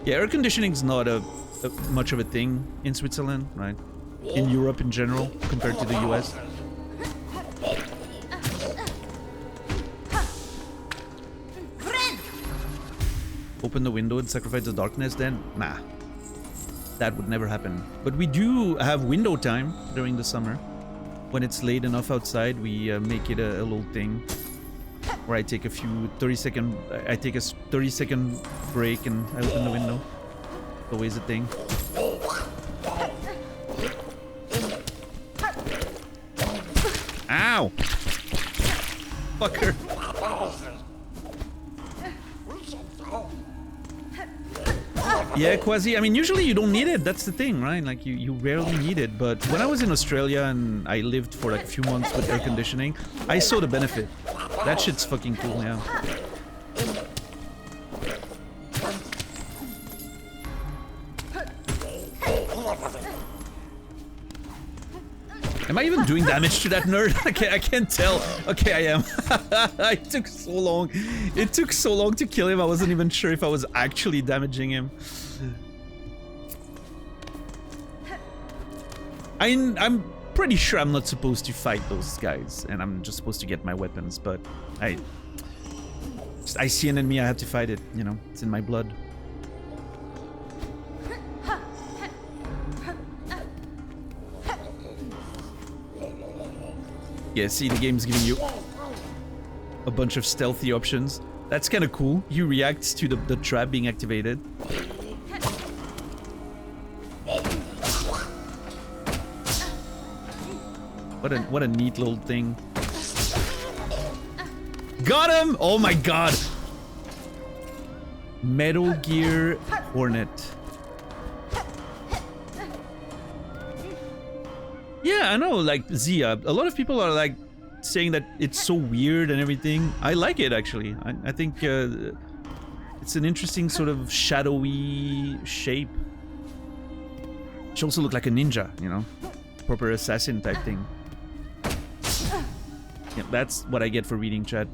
S2: Yeah, air conditioning is not a much of a thing in Switzerland, right? In Europe in general, compared to the US. Open the window and sacrifice the darkness then? Nah. That would never happen. But we do have window time during the summer. when it's late enough outside, we make it a little thing where I take a 30-second break and I open the window. Always a thing. Ow! Fucker. Yeah, Quasi. I mean, usually you don't need it. That's the thing, right? Like, you rarely need it. But when I was in Australia and I lived for like a few months with air conditioning, I saw the benefit. That shit's fucking cool, yeah. Am I even doing damage to that nerd? I can't tell. Okay, I am. It took so long. It took so long to kill him. I wasn't even sure if I was actually damaging him. I'm pretty sure I'm not supposed to fight those guys, and I'm just supposed to get my weapons, but I see an enemy, I have to fight it, you know, it's in my blood. Yeah, see, the game's giving you a bunch of stealthy options. That's kind of cool. You react to the trap being activated. What a neat little thing. Got him! Oh my god! Metal Gear Hornet. Yeah, I know, like, Zia, a lot of people are, like, saying that it's so weird and everything. I like it, actually. I think it's an interesting sort of shadowy shape. She also looked like a ninja, you know? Proper assassin type thing. Yeah, that's what I get for reading chat.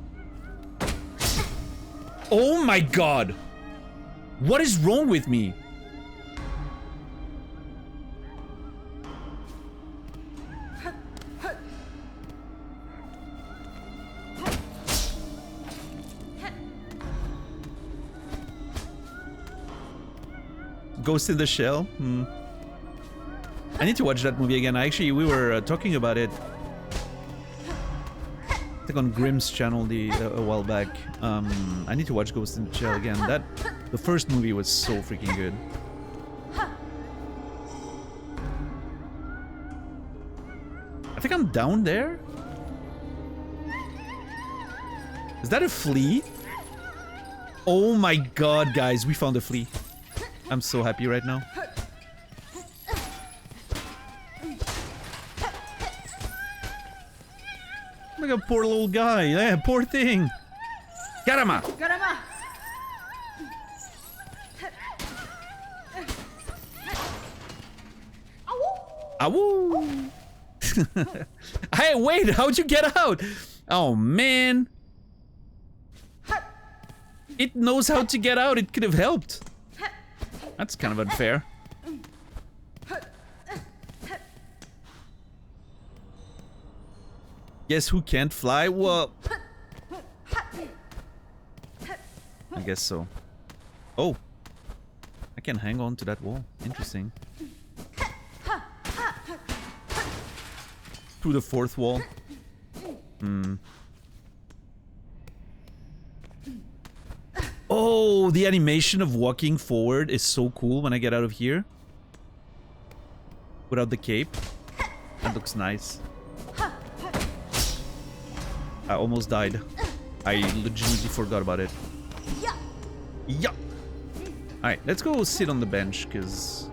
S2: Oh my god! What is wrong with me? Ghost in the Shell? I need to watch that movie again. Actually, we were talking about it, I think on Grimm's channel a while back. I need to watch Ghost in the Shell again. The first movie was so freaking good. I think I'm down there. Is that a flea? Oh my god, guys, we found a flea. I'm so happy right now. Like a poor little guy. Yeah, poor thing. Garama!
S3: Garama!
S2: Awoo! Hey, wait! How'd you get out? Oh, man. It knows how to get out. It could have helped. That's kind of unfair. Guess who can't fly? Well, I guess so. Oh, I can hang on to that wall. Interesting. Through the fourth wall. Oh, the animation of walking forward is so cool when I get out of here. Without the cape. That looks nice. I almost died. I legitimately forgot about it. Yeah. Alright, let's go sit on the bench, because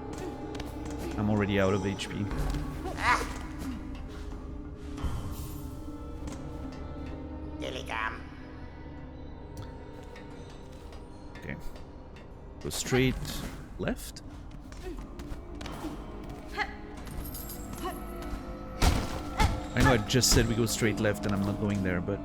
S2: I'm already out of HP. Okay. Go straight left. I know I just said we go straight left and I'm not going there, but...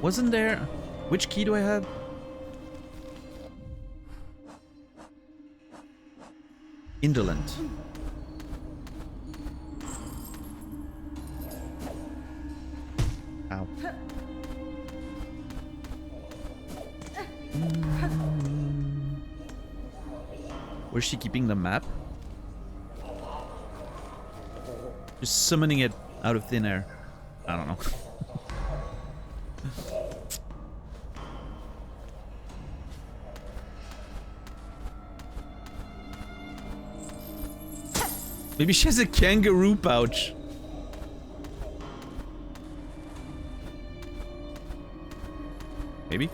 S2: Wasn't there... Which key do I have? Indolent. Ow. Where's she keeping the map? Just summoning it out of thin air. I don't know. Maybe she has a kangaroo pouch. Maybe.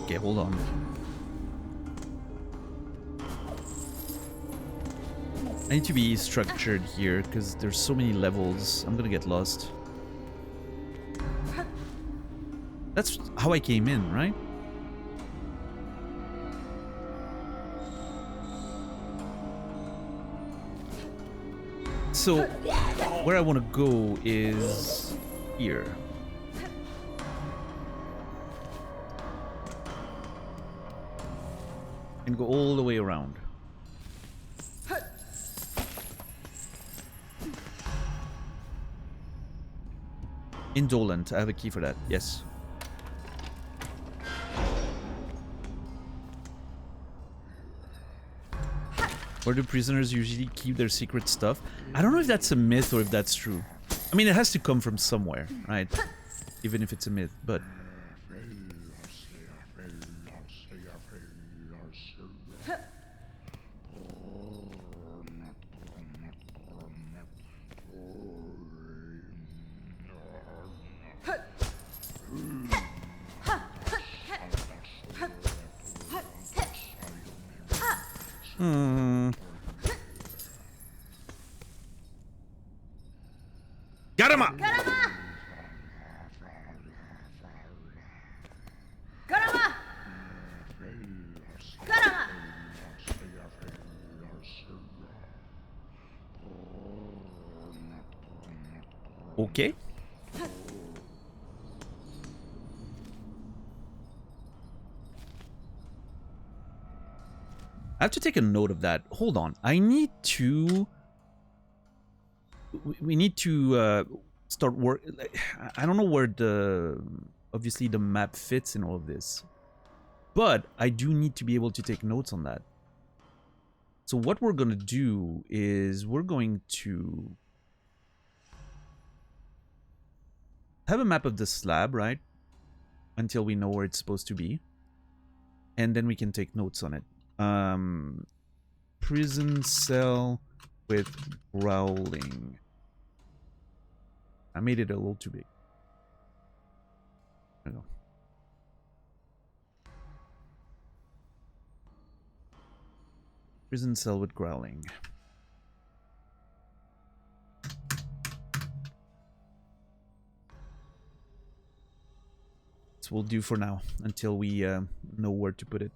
S2: Okay, hold on. I need to be structured here because there's so many levels. I'm gonna get lost. That's how I came in, right? So, where I want to go is here. And go all the way around. Indolent. I have a key for that. Yes. Where do prisoners usually keep their secret stuff? I don't know if that's a myth or if that's true. I mean, it has to come from somewhere, right? Even if it's a myth, but... Garama!
S3: Garama! Garama!
S2: Okay. I have to take a note of that. Hold on. I need to... We need to start work... I don't know where the... Obviously the map fits in all of this. But I do need to be able to take notes on that. So what we're going to do is we're going to... have a map of the slab, right? Until we know where it's supposed to be. And then we can take notes on it. Prison cell with growling. I made it a little too big. There we go. Prison cell with growling. This will do for now until we know where to put it.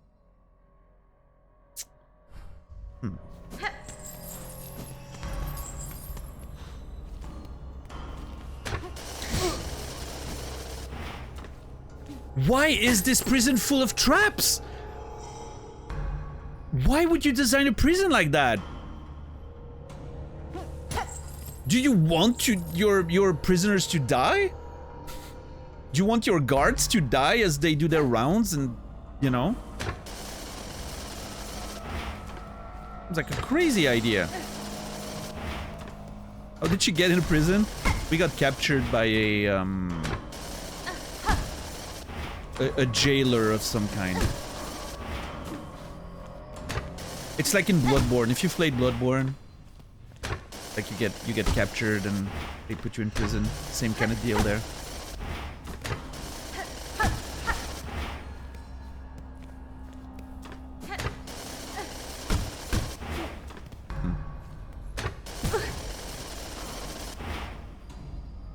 S2: Why is this prison full of traps? Why would you design a prison like that? Do you want your prisoners to die? Do you want your guards to die as they do their rounds and, you know? It's like a crazy idea. How did she get into prison? We got captured by a jailer of some kind. It's like in Bloodborne. If you played Bloodborne, like you get captured and they put you in prison. Same kind of deal there.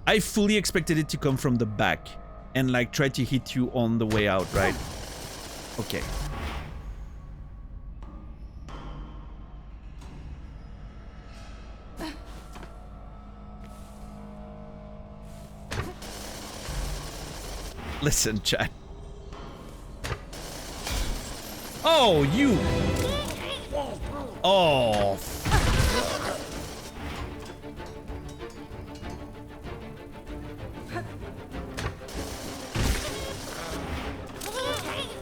S2: I fully expected it to come from the back and like try to hit you on the way out, right? Okay. Listen, chat. Oh, you Oh.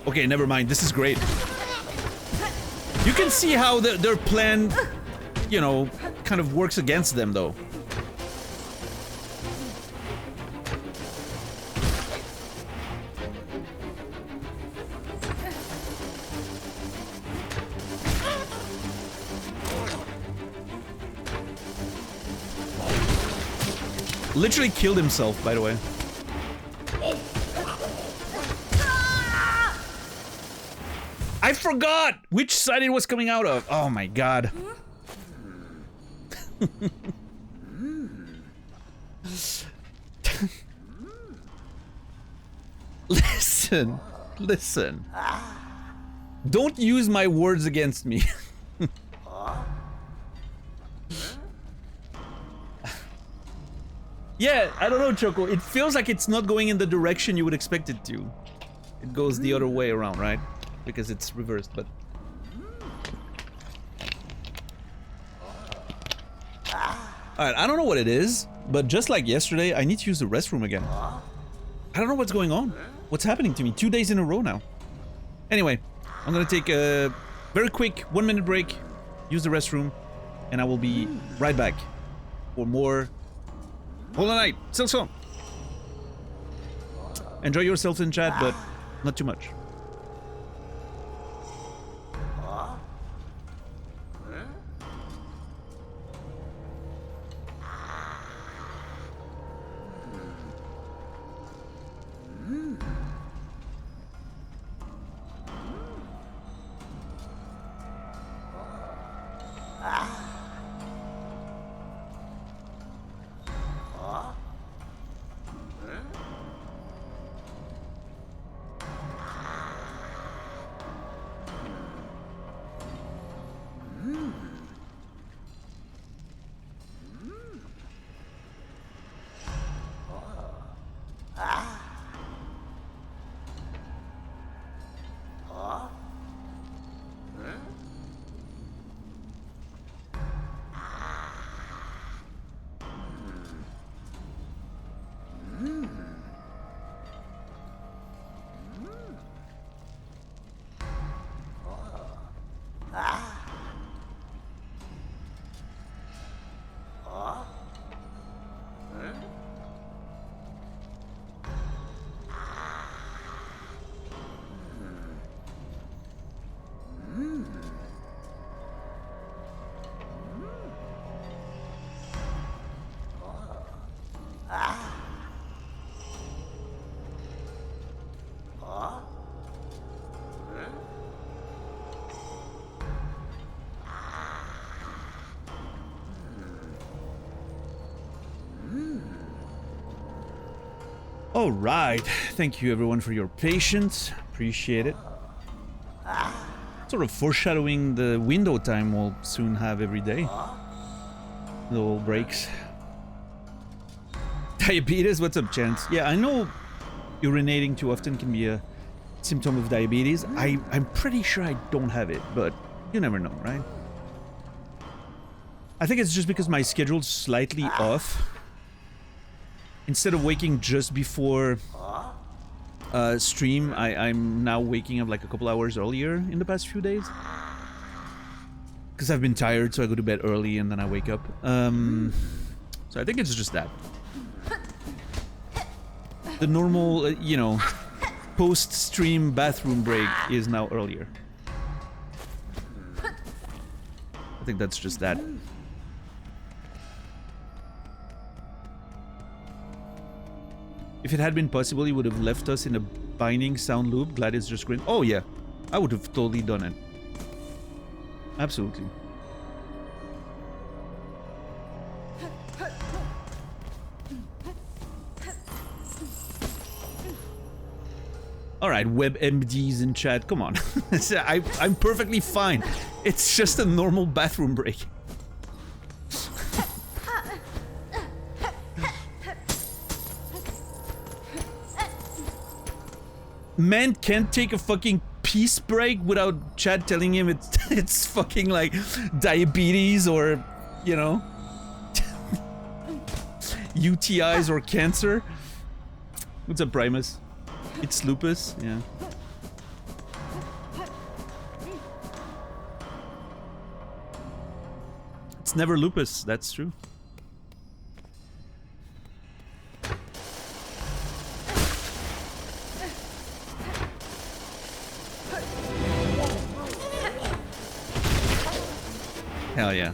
S2: Okay, never mind. This is great. You can see how their plan, you know, kind of works against them, though. Literally killed himself, by the way. I forgot which side it was coming out of. Oh my god. Listen. Don't use my words against me. Yeah, I don't know, Choco. It feels like it's not going in the direction you would expect it to. It goes the other way around, right? Because it's reversed, but... Alright, I don't know what it is, but just like yesterday, I need to use the restroom again. I don't know what's going on. What's happening to me? 2 days in a row now. Anyway, I'm gonna take a very quick 1-minute break, use the restroom, and I will be right back for more Hollow Knight, Silksong. Enjoy yourself in chat, but not too much. All right, thank you everyone for your patience. Appreciate it. Sort of foreshadowing the window time we'll soon have every day. Little breaks. Diabetes? What's up, Chance? Yeah, I know urinating too often can be a symptom of diabetes. I'm pretty sure I don't have it, but you never know, right? I think it's just because my schedule's slightly off. Instead of waking just before stream, I'm now waking up like a couple hours earlier in the past few days. Because I've been tired, so I go to bed early and then I wake up. So I think it's just that. The normal, you know, post-stream bathroom break is now earlier. I think that's just that. If it had been possible, he would have left us in a binding sound loop. Glad it's just green. Oh yeah, I would have totally done it. Absolutely. Alright, WebMDs in chat, come on. I'm perfectly fine. It's just a normal bathroom break. Man can't take a fucking peace break without Chad telling him it's fucking like diabetes or, you know, UTIs or cancer. What's up, Primus? It's lupus, yeah. It's never lupus, that's true. Hell yeah.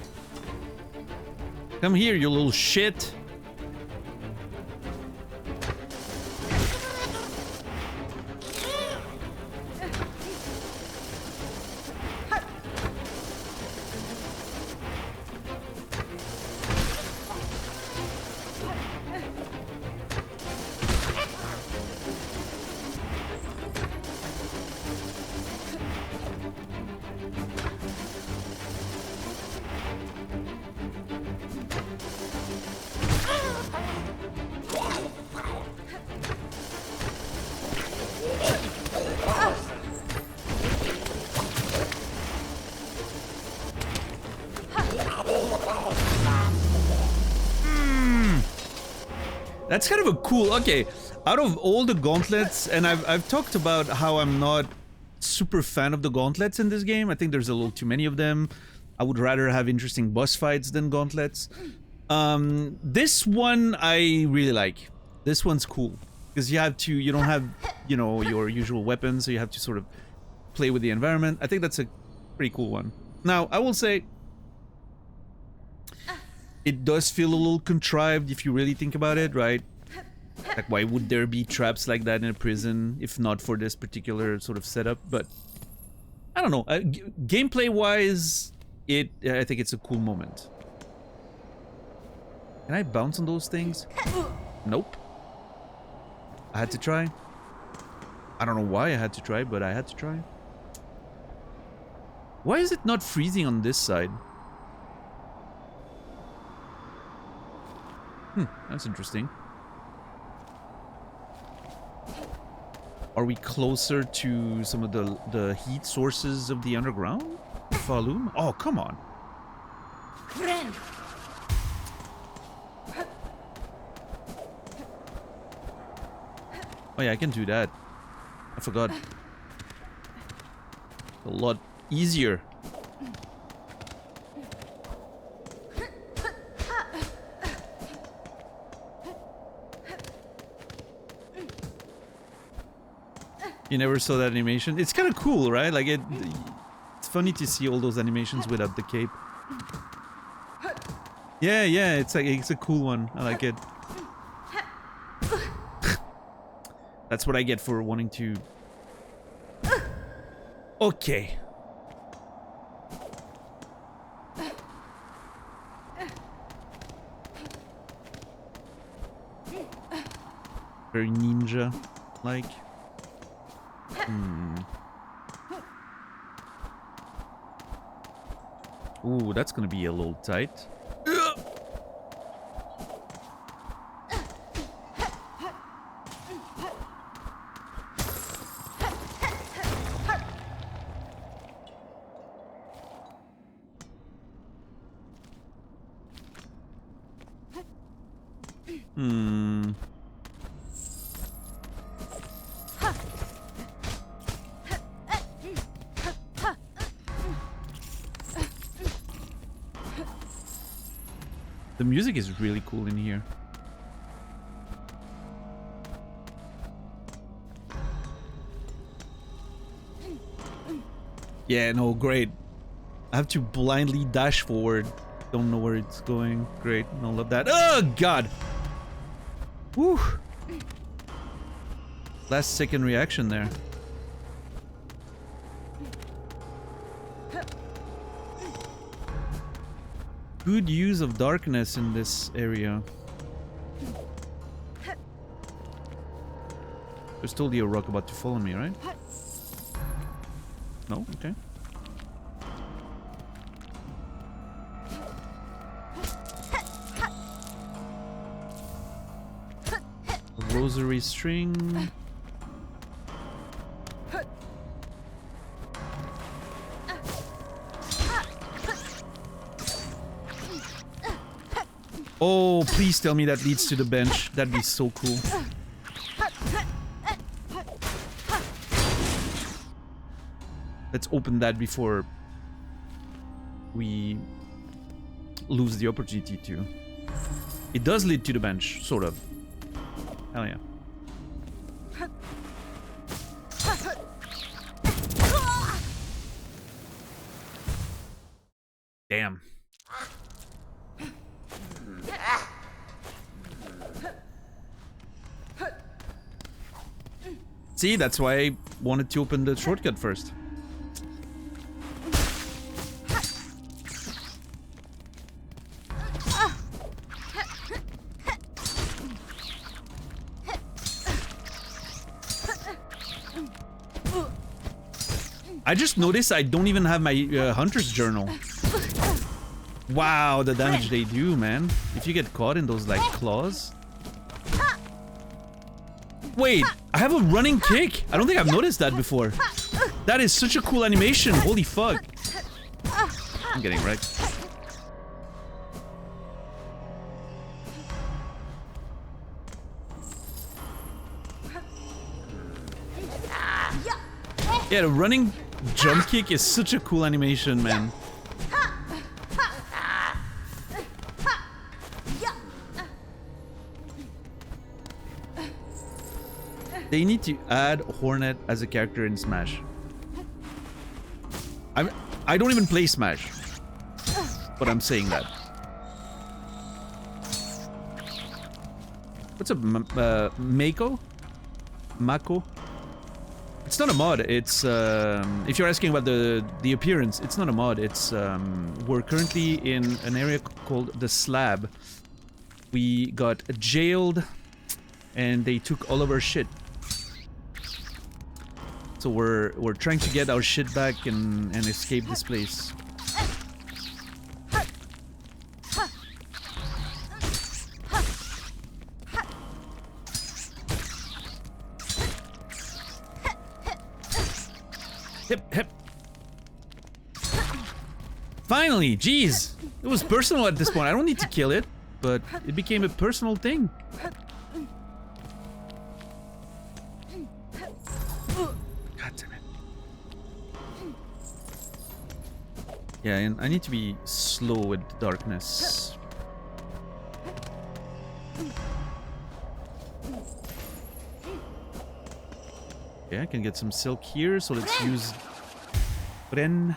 S2: Come here, you little shit. That's kind of a cool... Okay, out of all the gauntlets, and I've talked about how I'm not super fan of the gauntlets in this game. I think there's a little too many of them. I would rather have interesting boss fights than gauntlets. This one I really like. This one's cool. Because you don't have, you know, your usual weapons, so you have to sort of play with the environment. I think that's a pretty cool one. Now, I will say... It does feel a little contrived if you really think about it, right? Like, why would there be traps like that in a prison if not for this particular sort of setup? But I don't know. Gameplay-wise, I think it's a cool moment. Can I bounce on those things? Nope. I had to try. I don't know why I had to try, but I had to try. Why is it not freezing on this side? That's interesting. Are we closer to some of the heat sources of the underground? Falloon? Oh, come on. Oh yeah, I can do that. I forgot. A lot easier. You never saw that animation? It's kind of cool, right? Like it's funny to see all those animations without the cape. Yeah, yeah, it's a cool one. I like it. That's what I get for wanting to... Okay. Very ninja-like. Ooh, that's gonna be a little tight. The music is really cool in here. Yeah, no, great. I have to blindly dash forward. Don't know where it's going. Great, no, love that. Oh, God! Woo! Last second reaction there. Good use of darkness in this area. There's totally a rock about to follow me, right? No? Okay. A rosary string. Oh, please tell me that leads to the bench. That'd be so cool. Let's open that before we lose the opportunity to. It does lead to the bench, sort of. Hell yeah. Damn. See, that's why I wanted to open the shortcut first. I just noticed I don't even have my hunter's journal. Wow, the damage they do, man. If you get caught in those, like, claws. Wait, I have a running kick? I don't think I've noticed that before. That is such a cool animation. Holy fuck. I'm getting wrecked. Yeah, the running jump kick is such a cool animation, man. They need to add Hornet as a character in Smash. I don't even play Smash, but I'm saying that. What's up, Mako? Mako? It's not a mod. It's if you're asking about the appearance, it's not a mod. It's we're currently in an area called the Slab. We got jailed, and they took all of our shit. So we're trying to get our shit back and escape this place. Hip, hip. Finally, jeez. It was personal at this point. I don't need to kill it, but it became a personal thing. God damn it. Yeah, and I need to be slow with darkness. Yeah, I can get some silk here, so let's use Bren.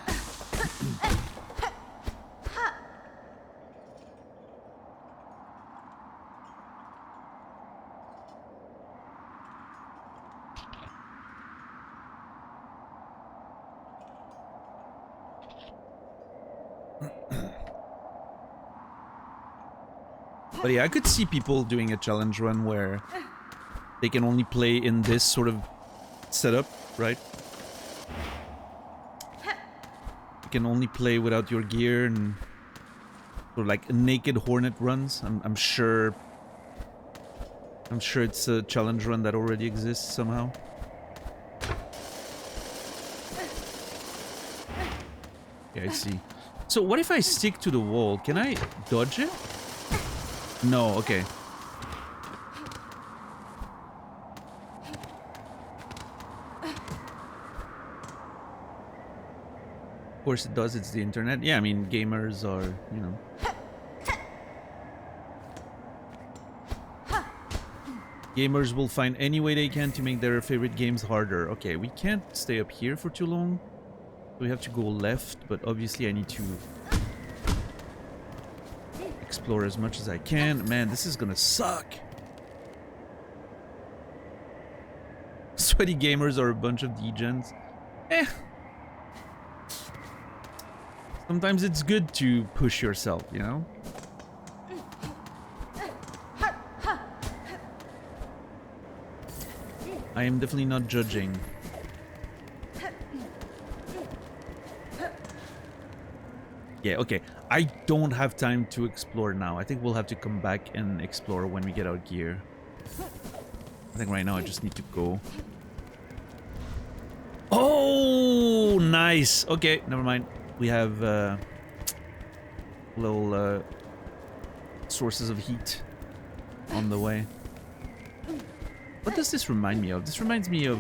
S2: But yeah, I could see people doing a challenge run where they can only play in this sort of setup, right? You can only play without your gear and sort of like naked Hornet runs. I'm sure it's a challenge run that already exists somehow. Yeah, I see. So what if I stick to the wall? Can I dodge it? No, okay. Of course it does, it's the internet. Yeah, I mean, gamers are, you know. Gamers will find any way they can to make their favorite games harder. Okay, we can't stay up here for too long. We have to go left, but obviously I need to explore as much as I can. Man, this is gonna suck. Sweaty gamers are a bunch of degens. Eh. Sometimes it's good to push yourself, you know? I am definitely not judging. Yeah, okay. I don't have time to explore now. I think we'll have to come back and explore when we get our gear. I think right now I just need to go. Oh, nice. Okay, never mind. We have little sources of heat on the way. What does this remind me of? This reminds me of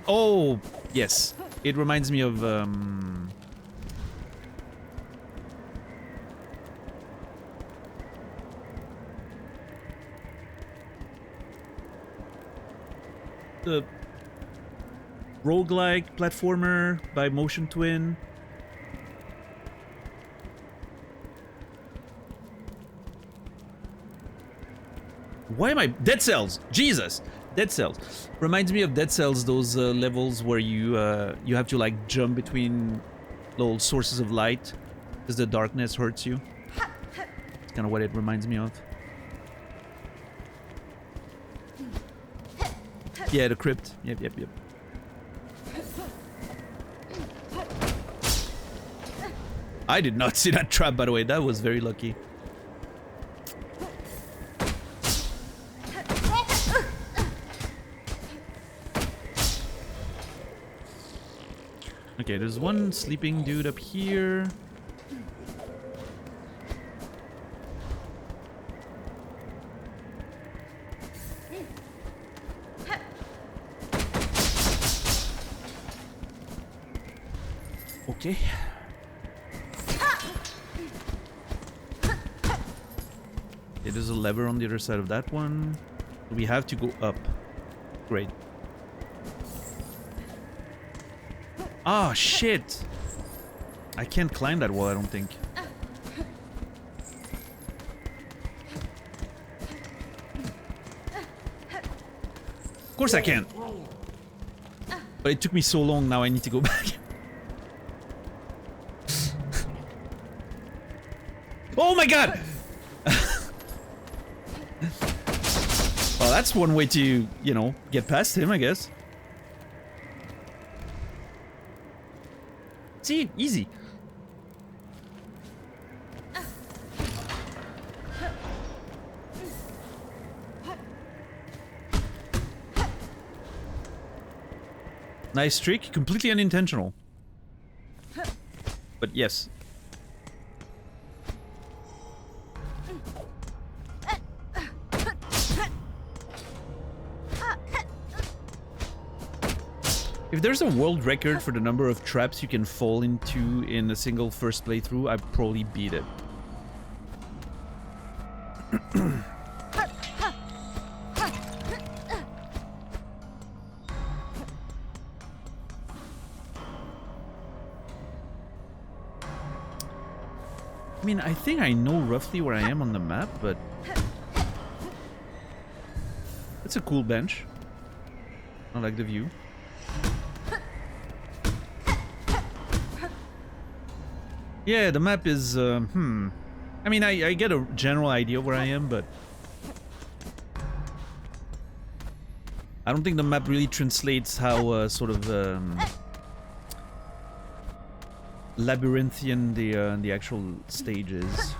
S2: oh yes, it reminds me of the roguelike platformer by Motion Twin. Why am I... Dead Cells! Jesus! Dead Cells. Reminds me of Dead Cells, those levels where you have to like jump between little sources of light because the darkness hurts you. It's kind of what it reminds me of. Yeah, the crypt. Yep. I did not see that trap, by the way. That was very lucky. Okay, there's one sleeping dude up here. Okay. Okay, there's a lever on the other side of that one. We have to go up. Great. Ah, shit! I can't climb that wall, I don't think. Of course I can! But it took me so long, now I need to go back. Oh my god! Well, that's one way to, you know, get past him, I guess. See? Easy. Nice trick. Completely unintentional. But yes. If there's a world record for the number of traps you can fall into in a single first playthrough, I'd probably beat it. I mean, I think I know roughly where I am on the map, but it's a cool bench. I like the view. Yeah, the map is, I mean, I get a general idea of where I am, but I don't think the map really translates how, sort of, labyrinthian the actual stage is.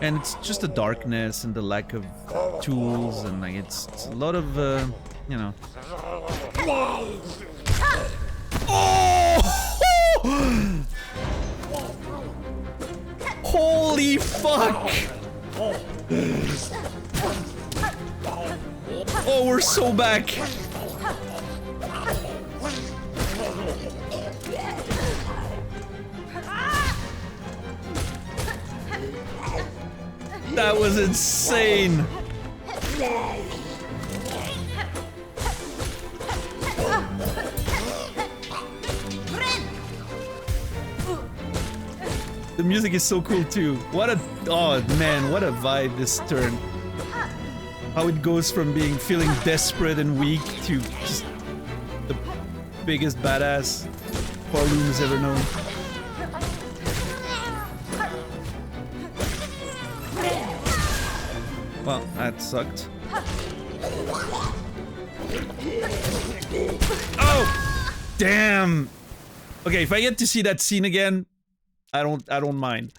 S2: And it's just the darkness and the lack of tools, and like it's a lot of, you know. Oh! Holy fuck! Oh, we're so back! That was insane! The music is so cool too. What a... oh man, what a vibe this turn. How it goes from feeling desperate and weak to just the biggest badass Kowloon's ever known. Well, that sucked. Oh! Damn! Okay, if I get to see that scene again, I don't mind.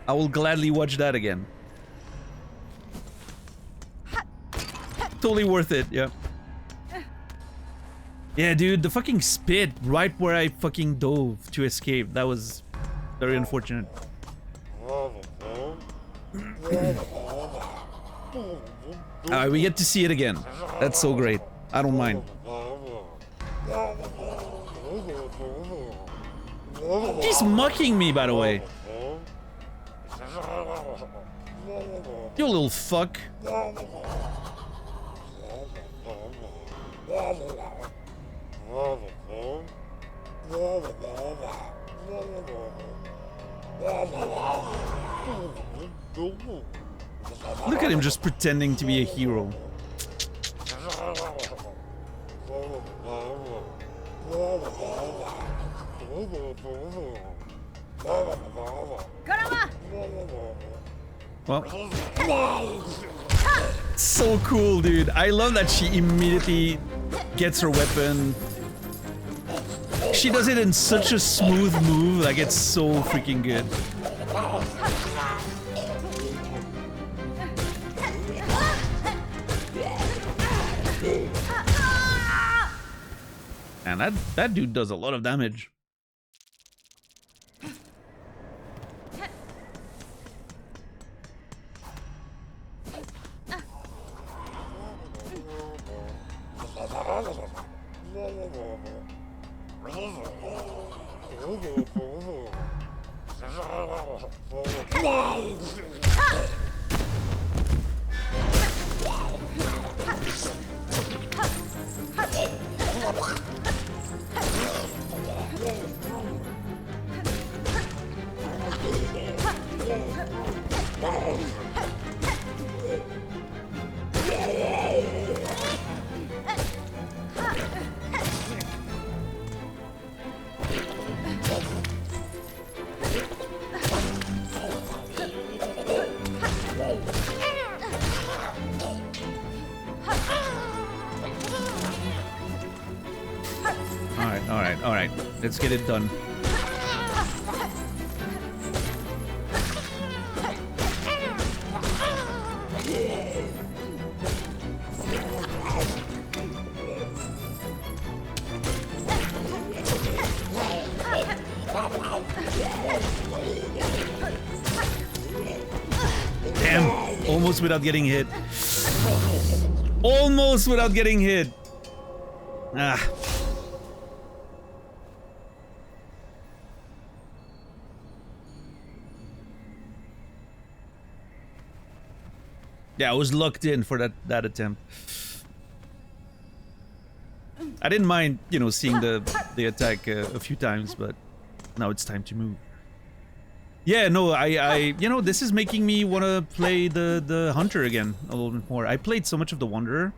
S2: I will gladly watch that again. Totally worth it, yeah. Yeah, dude, the fucking spit right where I fucking dove to escape. That was very unfortunate. Alright, we get to see it again. That's so great. I don't mind. She's mocking me, by the way. You little fuck. Look at him just pretending to be a hero. Well, so cool, dude. I love that she immediately gets her weapon. She does it in such a smooth move, like it's so freaking good. And that dude does a lot of damage. All right. Let's get it done. Damn, almost without getting hit. Almost without getting hit. Ah. Yeah, I was locked in for that attempt. I didn't mind, you know, seeing the attack a few times, but now it's time to move. Yeah, no, I you know, this is making me want to play the Hunter again a little bit more. I played so much of the Wanderer.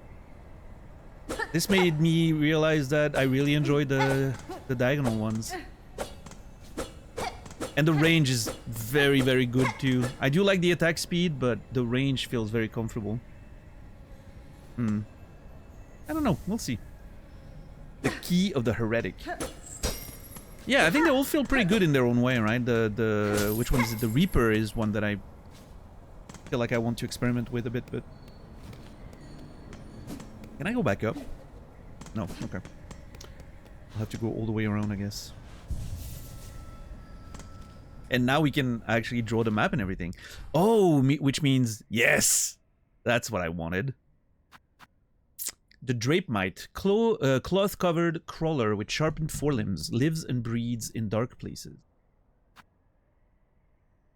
S2: This made me realize that I really enjoyed the diagonal ones. And the range is very, very good too. I do like the attack speed, but the range feels very comfortable. I don't know. We'll see. The Key of the Heretic. Yeah, I think they all feel pretty good in their own way, right? Which one is it? The Reaper is one that I feel like I want to experiment with a bit, but... Can I go back up? No, okay. I'll have to go all the way around, I guess. And now we can actually draw the map and everything. Oh, which means, yes! That's what I wanted. The Drape Mite, cloth-covered crawler with sharpened forelimbs, lives and breeds in dark places.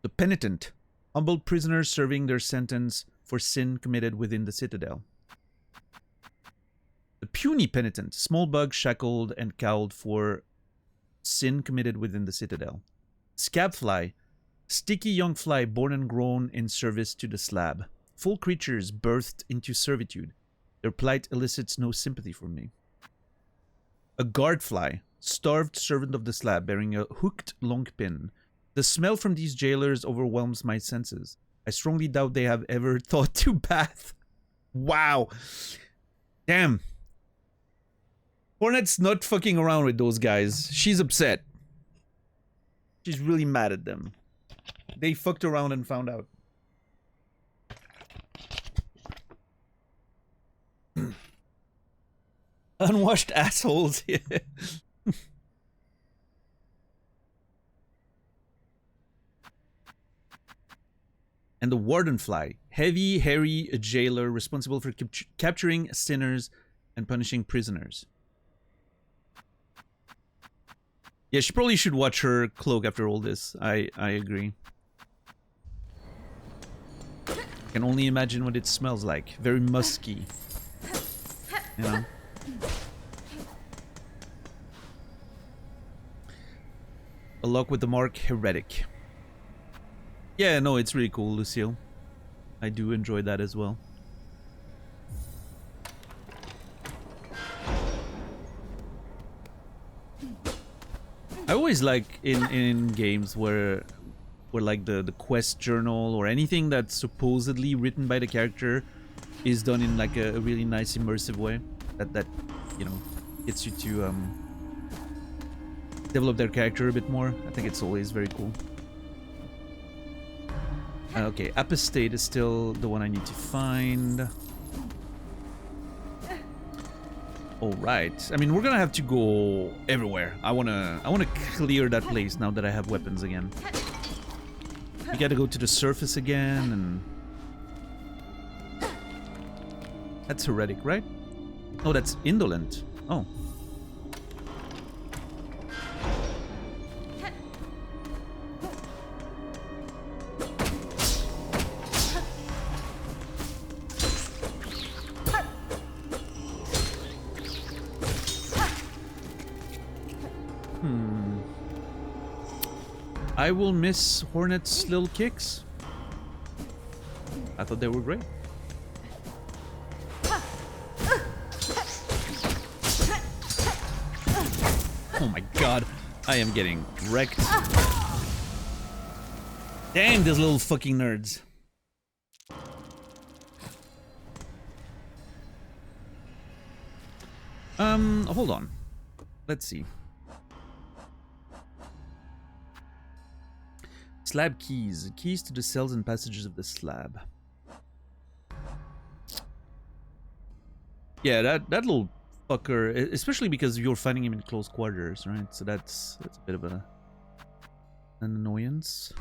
S2: The Penitent, humble prisoners serving their sentence for sin committed within the Citadel. The Puny Penitent, small bug shackled and cowled for sin committed within the Citadel. Scabfly, sticky young fly born and grown in service to the slab. Full creatures birthed into servitude. Their plight elicits no sympathy from me. A Guardfly, starved servant of the slab bearing a hooked long pin. The smell from these jailers overwhelms my senses. I strongly doubt they have ever thought to bath. Wow. Damn. Hornet's not fucking around with those guys. She's upset. She's really mad at them. They fucked around and found out. Unwashed assholes. Yeah. And the Wardenfly, heavy, hairy jailer responsible for capturing sinners and punishing prisoners. Yeah, she probably should watch her cloak after all this. I agree. I can only imagine what it smells like. Very musky. You know? A lock with the mark, heretic. Yeah, no, it's really cool, Lucille. I do enjoy that as well. I always like in games where like the quest journal or anything that's supposedly written by the character is done in like a really nice immersive way that you know gets you to develop their character a bit more. I think it's always very cool. Okay, Apostate is still the one I need to find. All right. I mean, we're gonna have to go everywhere. I wanna clear that place now that I have weapons again. We gotta go to the surface again, and that's heretic, right? Oh, that's indolent. Oh. I will miss Hornet's little kicks. I thought they were great. Oh my god, I am getting wrecked. Dang, those little fucking nerds. Hold on. Let's see. Slab keys. Keys to the cells and passages of the slab. Yeah, that little fucker, especially because you're finding him in close quarters, right? So that's a bit of an annoyance.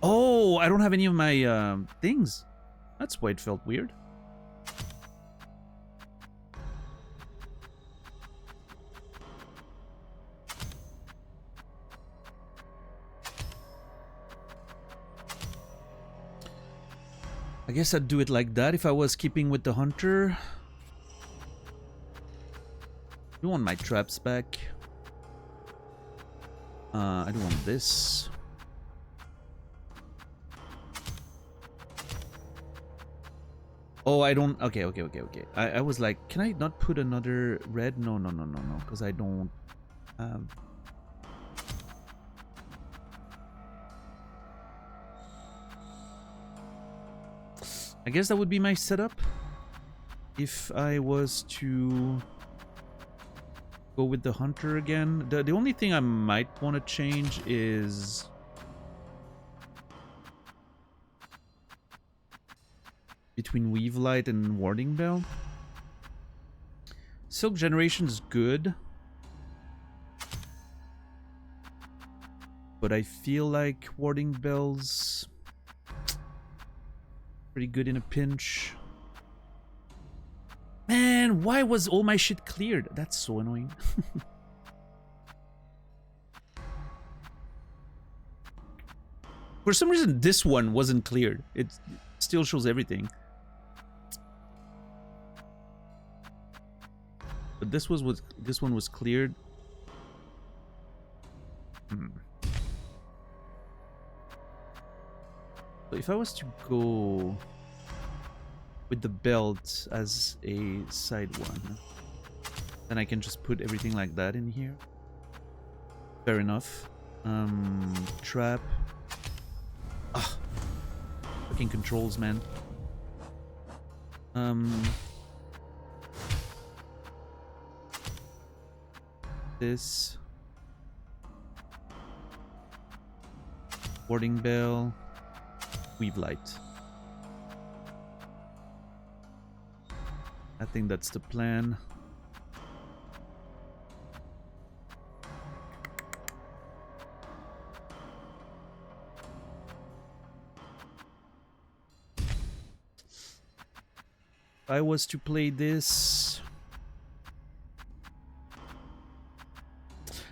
S2: Oh, I don't have any of my things. That's why it felt weird. I guess I'd do it like that if I was keeping with the hunter. I want my traps back. I don't want this. Oh, I don't. Okay. I was like, can I not put another red? No, because I don't have. I guess that would be my setup if I was to go with the hunter again. The only thing I might want to change is between Weave Light and Warding Bell. Silk Generation is good, but I feel like Warding Bell's pretty good in a pinch. Man, why was all my shit cleared? That's so annoying. For some reason, this one wasn't cleared. It still shows everything. But this one was cleared. So if I was to go with the belt as a side one, then I can just put everything like that in here. Fair enough. Trap. Ah, fucking controls, man. This. Warding Bell. Weave Light. I think that's the plan. If I was to play this,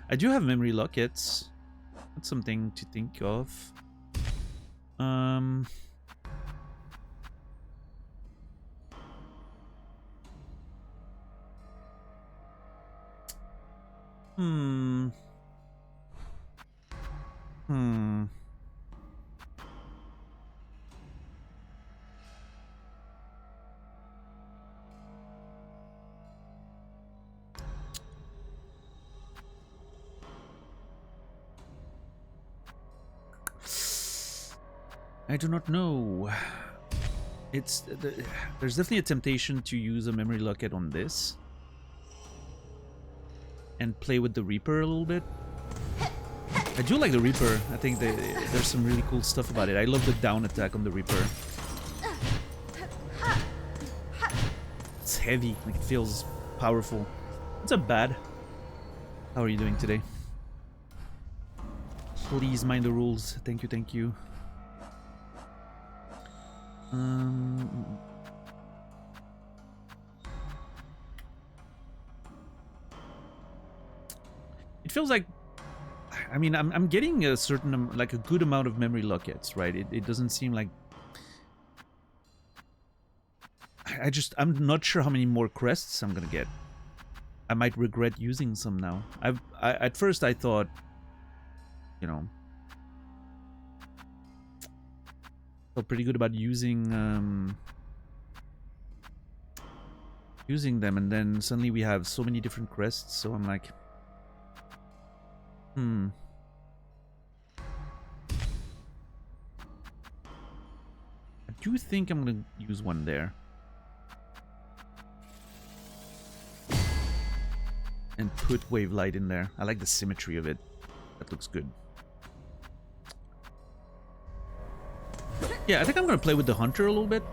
S2: I do have memory lockets. That's something to think of. I do not know. There's definitely a temptation to use a memory locket on this and play with the Reaper a little bit. I do like the Reaper. I think there's some really cool stuff about it. I love the down attack on the Reaper. It's heavy, like it feels powerful. It's not bad. How are you doing today? Please mind the rules. Thank you, thank you. It feels like, I mean, I'm getting a certain, like a good amount of memory lockets, right? It doesn't seem like, I'm not sure how many more crests I'm gonna get. I might regret using some now. At first I thought, you know, felt pretty good about using them, and then suddenly we have so many different crests, so I'm like, I do think I'm gonna use one there. And put Wave Light in there. I like the symmetry of it. That looks good. Yeah, I think I'm gonna play with the Hunter a little bit.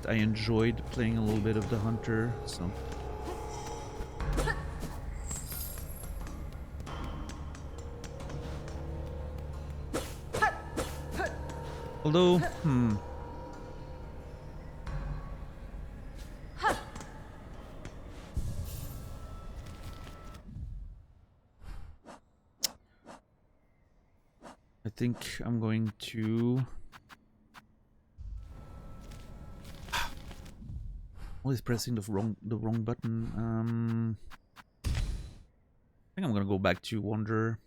S2: I enjoyed playing a little bit of the Hunter, so. Although, I think I'm going to always pressing the wrong button. I think I'm gonna go back to Wanderer.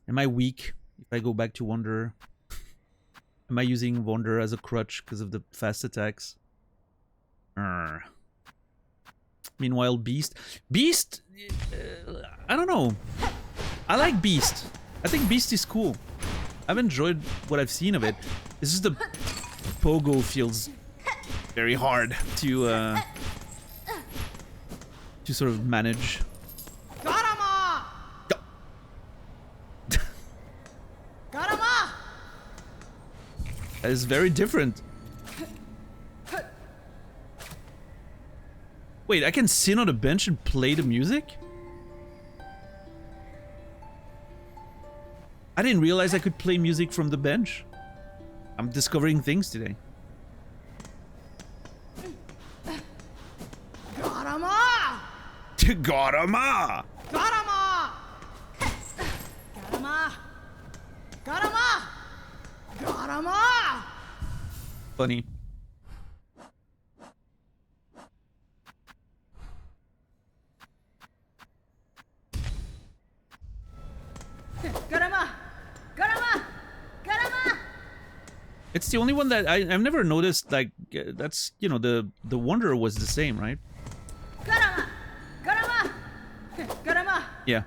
S2: Am I weak if I go back to Wanderer? Am I using Wanderer as a crutch because of the fast attacks? Meanwhile, Beast, I don't know. I like Beast. I think Beast is cool. I've enjoyed what I've seen of it. It's just the pogo feels very hard to sort of manage. That is very different. Wait, I can sit on a bench and play the music? I didn't realize I could play music from the bench. I'm discovering things today.
S3: Garama!
S2: Garama!
S3: Garama! Garama! Garama! Garama!
S2: Funny.
S3: Garama! Garama! Garama!
S2: It's the only one that I've never noticed, like, that's, you know, the Wanderer was the same, right?
S3: Garama! Garama! Garama!
S2: Yeah.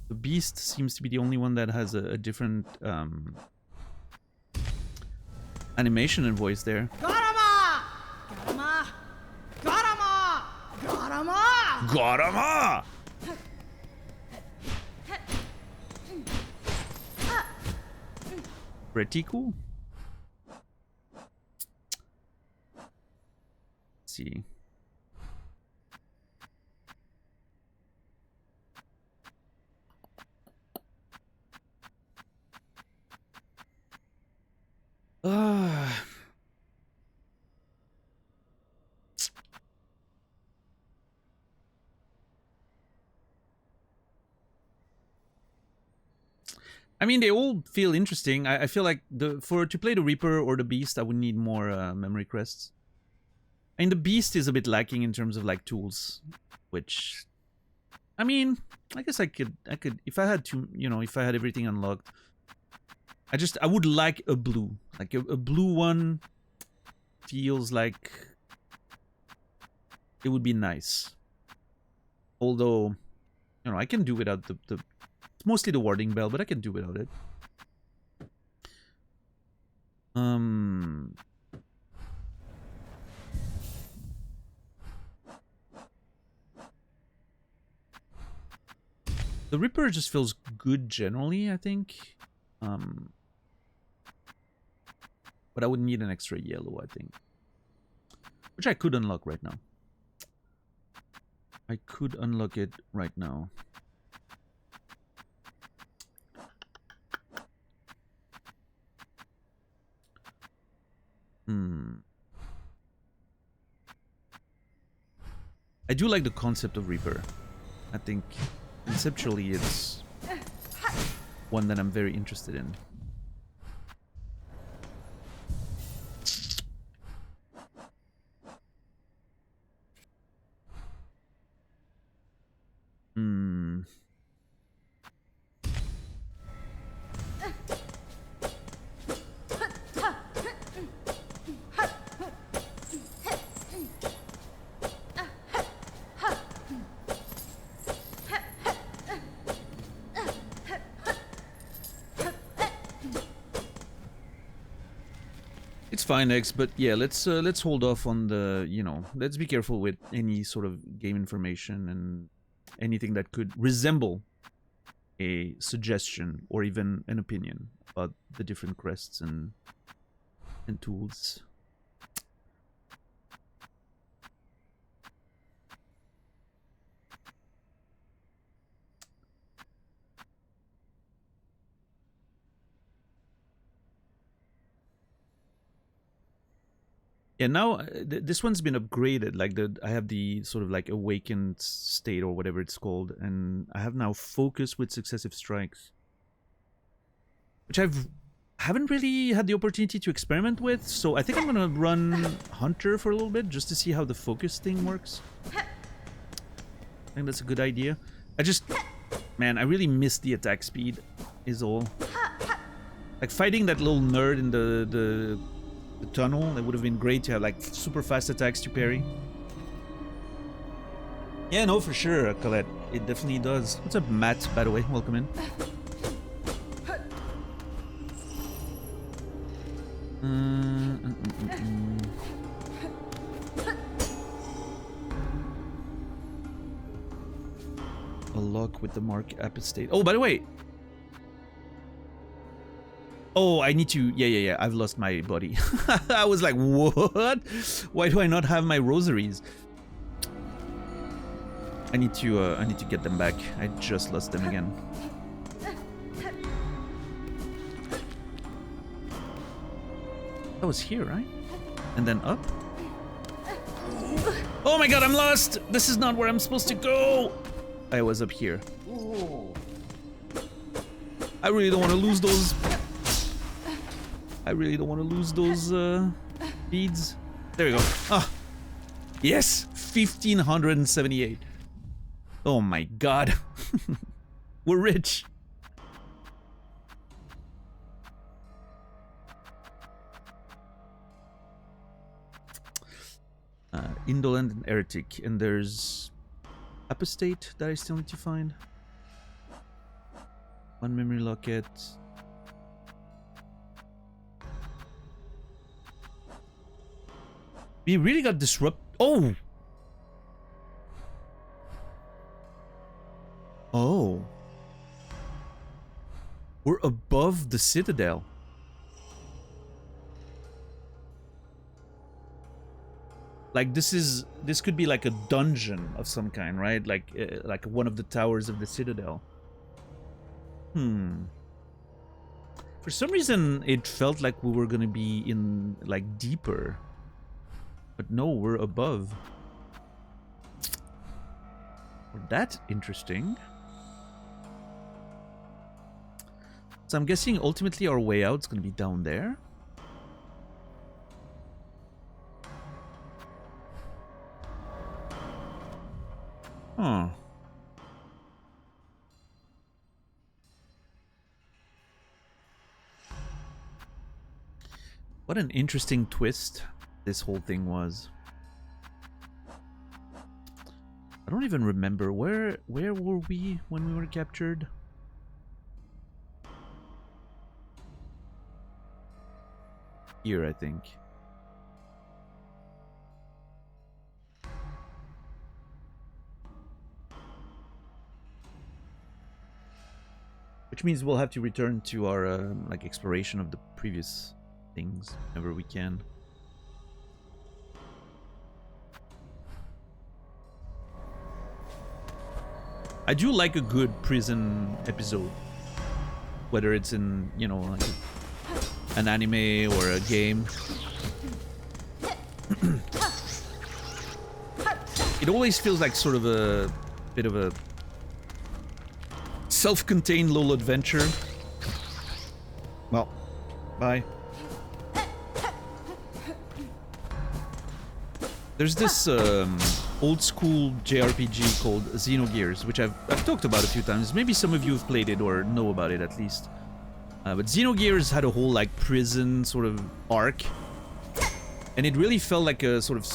S2: The Beast seems to be the only one that has a different animation and voice there.
S3: Garama! Garama! Garama! Garama!
S2: Garama! Pretty cool. Let's see. I mean, they all feel interesting. I feel like to play the Reaper or the Beast, I would need more memory crests. I mean, the Beast is a bit lacking in terms of like tools, which, I mean, I guess I could if I had to, you know, if I had everything unlocked. I would like a blue, like a blue one. Feels like it would be nice. Although, you know, I can do without the mostly the warding bell, but I can do without it. The Ripper just feels good generally, I think. But I would need an extra yellow, I think. Which I could unlock right now. I could unlock it right now. I do like the concept of Reaper. I think conceptually it's one that I'm very interested in. It's fine, X, but yeah, let's hold off on the, you know, let's be careful with any sort of game information and anything that could resemble a suggestion or even an opinion about the different crests and tools. Yeah, now this one's been upgraded. Like I have the sort of like awakened state or whatever it's called, and I have now focus with successive strikes, which haven't really had the opportunity to experiment with. So I think I'm gonna run Hunter for a little bit just to see how the focus thing works. I think that's a good idea. Man, I really miss the attack speed. Is all. Like fighting that little nerd in the tunnel, it would have been great to have like super fast attacks to parry. Yeah, no, for sure, Colette. It definitely does. What's up, Matt, by the way? Welcome in. A lock with the Mark Apostate. Oh, by the way. Oh, I need to... Yeah. I've lost my body. I was like, what? Why do I not have my rosaries? I need to get them back. I just lost them again. That was here, right? And then up? Oh my god, I'm lost! This is not where I'm supposed to go! I was up here. I really don't want to lose those... beads. There we go. Ah, yes, 1578. Oh my god, we're rich. Indolent and Heretic, and there's Apostate that I still need to find. One memory locket. We really got disrupt. Oh! Oh. We're above the Citadel. Like this could be like a dungeon of some kind, right? Like one of the towers of the Citadel. For some reason, it felt like we were gonna be in like deeper, but no, we're above. Well, that's interesting. So I'm guessing ultimately our way out is gonna be down there. Huh. What an interesting twist this whole thing was. I don't even remember where were we when we were captured? Here, I think. Which means we'll have to return to our like exploration of the previous things whenever we can. I do like a good prison episode, whether it's in, you know, like an anime or a game. It always feels like sort of a bit of a self-contained little adventure. Well, bye. There's this old school JRPG called Xenogears, which I've talked about a few times. Maybe some of you have played it or know about it at least. But Xenogears had a whole like prison sort of arc, and it really felt like a sort of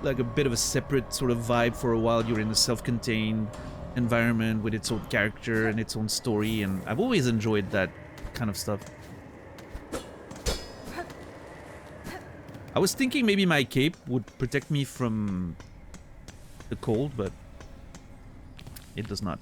S2: like a bit of a separate sort of vibe for a while. You're in a self-contained environment with its own character and its own story, and I've always enjoyed that kind of stuff. I was thinking maybe my cape would protect me from the cold, but it does not.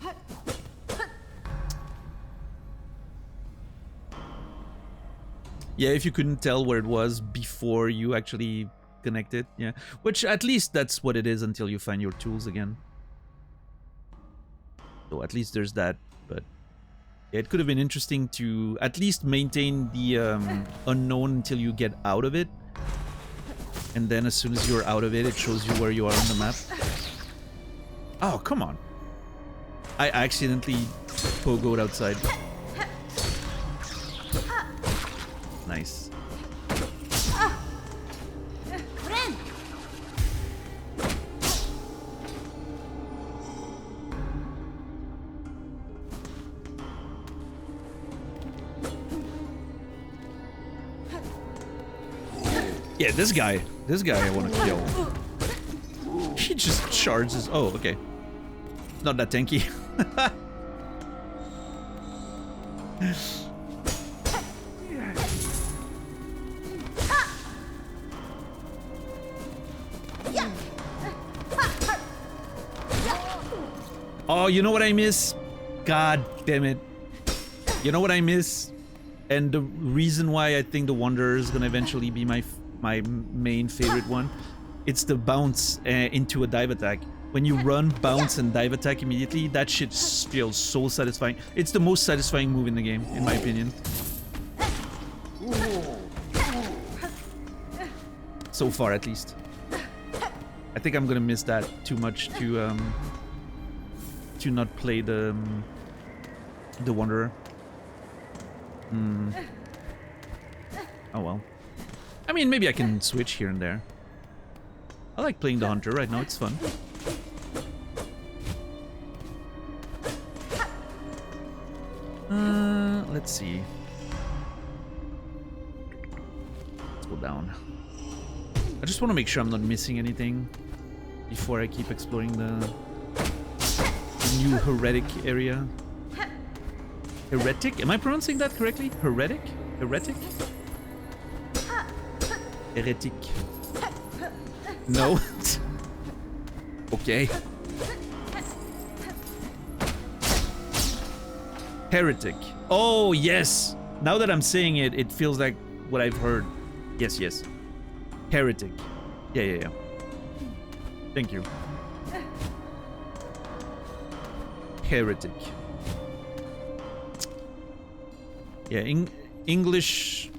S2: Yeah, if you couldn't tell where it was before you actually connected, yeah. Which, at least that's what it is until you find your tools again. So at least there's that, but yeah, it could have been interesting to at least maintain the unknown until you get out of it. And then as soon as you're out of it, it shows you where you are on the map. Oh, come on. I accidentally pogoed outside. Nice. Yeah, this guy I want to kill. He just charges. Oh, okay. Not that tanky. Oh, you know what I miss? God damn it. You know what I miss? And the reason why I think the Wanderer is gonna eventually be my main favorite one, it's the bounce into a dive attack. When you run, bounce, and dive attack immediately, that shit feels so satisfying. It's the most satisfying move in the game, in my opinion. So far, at least. I think I'm gonna miss that too much to not play the Wanderer. Oh well. I mean, maybe I can switch here and there. I like playing the Hunter right now, it's fun. Let's see. Let's go down. I just want to make sure I'm not missing anything before I keep exploring the new heretic area. Heretic? Am I pronouncing that correctly? Heretic? Heretic? Heretic. No? Okay. Heretic. Oh, yes! Now that I'm saying it, it feels like what I've heard. Yes, yes. Heretic. Yeah, yeah, yeah. Thank you. Heretic. Yeah, English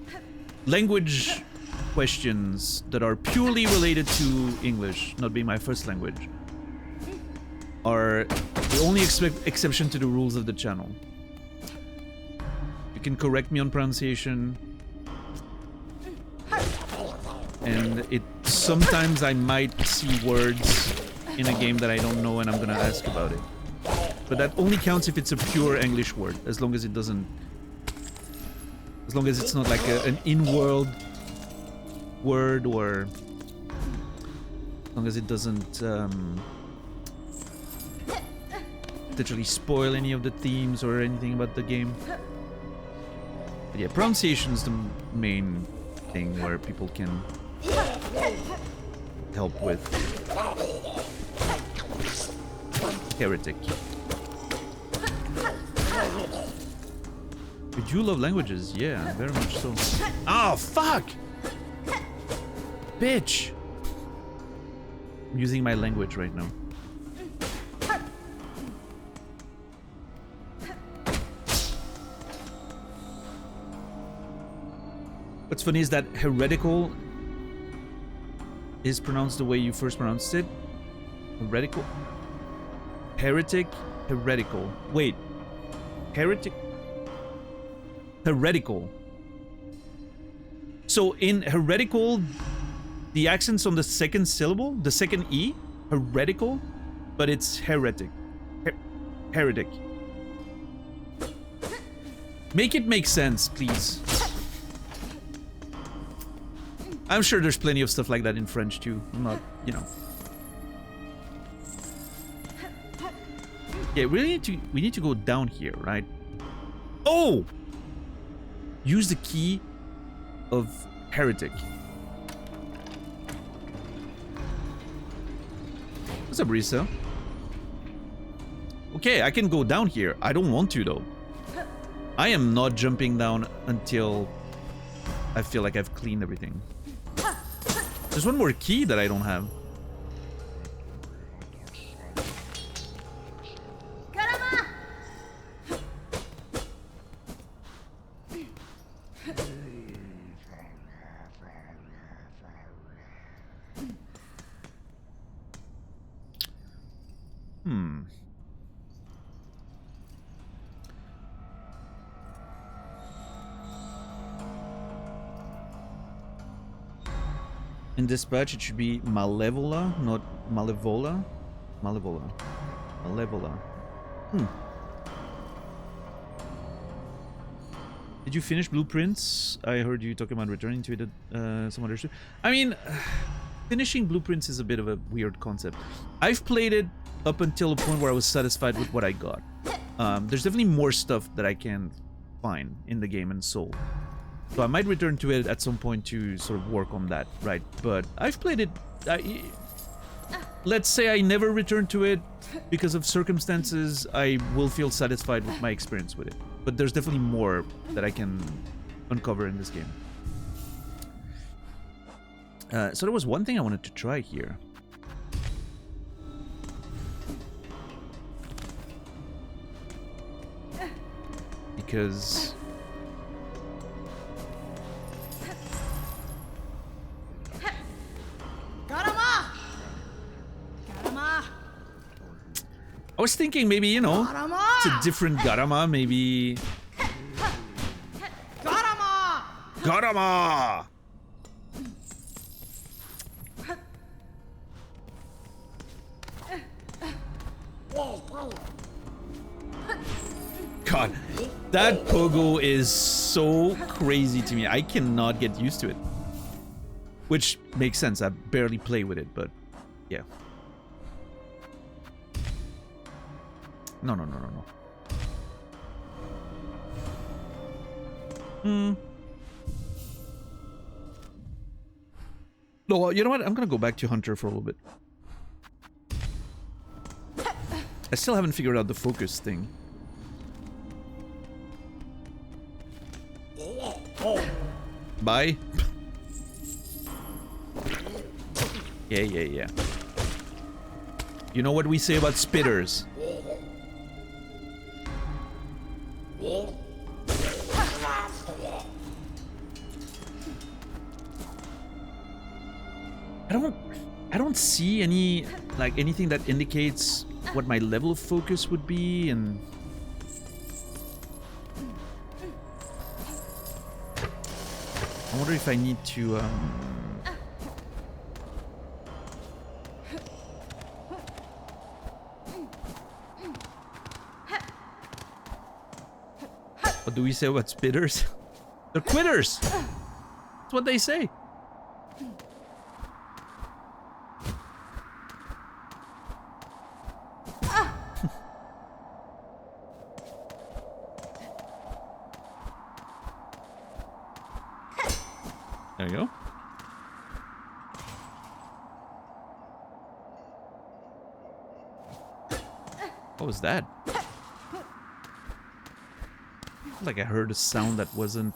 S2: language questions that are purely related to English, not being my first language, are the only exception to the rules of the channel. You can correct me on pronunciation, and sometimes I might see words in a game that I don't know and I'm gonna ask about it. But that only counts if it's a pure English word, as long as it doesn't... As long as it's not like an in-world word, or... As long as it doesn't literally spoil any of the themes or anything about the game. But yeah, pronunciation is the main thing where people can help with. Heretic. You do love languages? Yeah, very much so. Oh, fuck! Bitch! I'm using my language right now. What's funny is that heretical is pronounced the way you first pronounced it. Heretical? Heretic? Heretical. Wait. Heretic? Heretical. So in heretical, the accent's on the second syllable, the second E, heretical, but it's heretic. Heretic. Make it make sense, please. I'm sure there's plenty of stuff like that in French too. I'm not, you know. Yeah, we need to go down here, right? Oh! Use the key of heretic. What's up, Risa? Okay, I can go down here. I don't want to, though. I am not jumping down until I feel like I've cleaned everything. There's one more key that I don't have. In dispatch, it should be Malevola, not Malevola. Malevola. Malevola. Did you finish Blueprints? I heard you talking about returning to it at some others too. I mean, finishing Blueprints is a bit of a weird concept. I've played it up until a point where I was satisfied with what I got. There's definitely more stuff that I can find in the game and solve. So I might return to it at some point to sort of work on that, right? But I've played it... let's say I never return to it because of circumstances, I will feel satisfied with my experience with it. But there's definitely more that I can uncover in this game. So there was one thing I wanted to try here. Because... I was thinking maybe, you know, it's a different Garama, maybe...
S3: Garama!
S2: Garama! God, that pogo is so crazy to me. I cannot get used to it. Which makes sense, I barely play with it, but yeah. No. No, you know what? I'm gonna go back to Hunter for a little bit. I still haven't figured out the focus thing. Bye. Yeah. You know what we say about spitters? I don't see any, like, anything that indicates what my level of focus would be, and I wonder if I need to what do we say about spitters? They're quitters! That's what they say. There you go. What was that? Like I heard a sound that wasn't...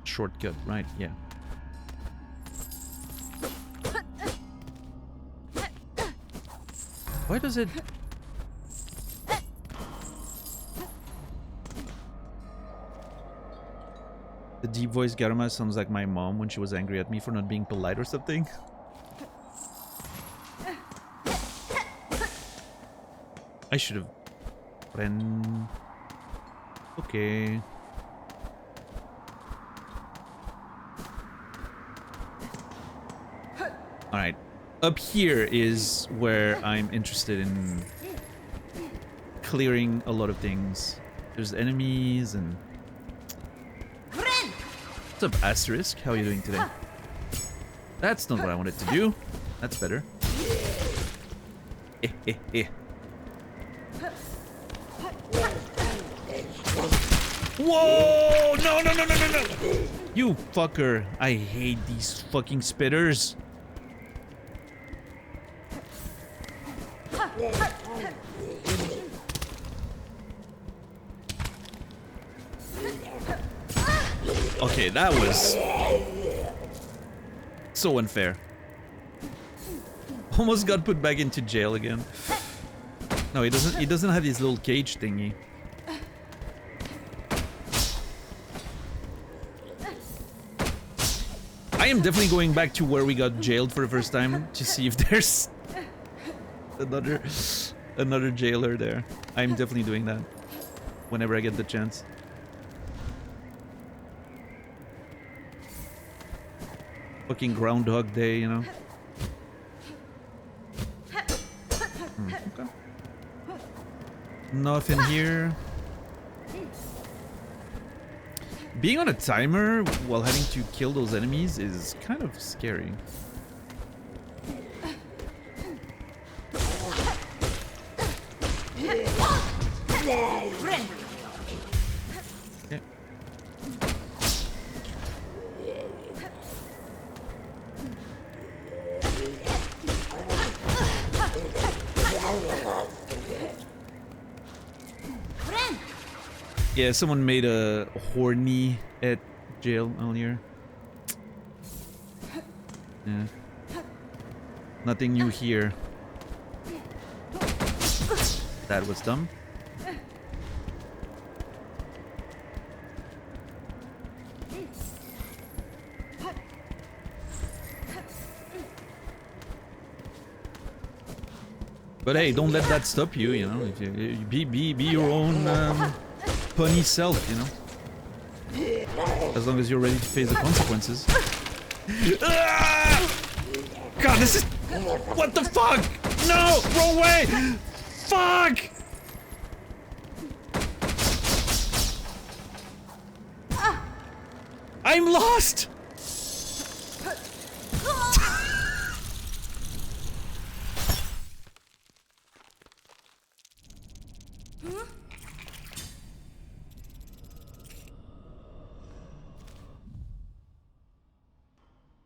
S2: Shortcut, right? Yeah. Why does it... The deep voice Garuma sounds like my mom when she was angry at me for not being polite or something. I should have... Friend... Okay. Alright. Up here is where I'm interested in clearing a lot of things. There's enemies and... What's up, Asterisk? How are you doing today? That's not what I wanted to do. That's better. Whoa! No, no, no, no, no, no! You fucker. I hate these fucking spitters. Okay, that was so unfair. Almost got put back into jail again. No, he doesn't. He doesn't have his little cage thingy. I am definitely going back to where we got jailed for the first time to see if there's another jailer there. I'm definitely doing that whenever I get the chance. Fucking Groundhog Day, you know. Okay. Nothing here. Being on a timer while having to kill those enemies is kind of scary. Okay. Yeah, someone made a horny at jail earlier. Yeah. Nothing new here. That was dumb. But hey, don't let that stop you, you know. If you be your own punny self, you know. As long as you're ready to face the consequences. God, this is... What the fuck? No! Wrong way! Fuck! I'm lost!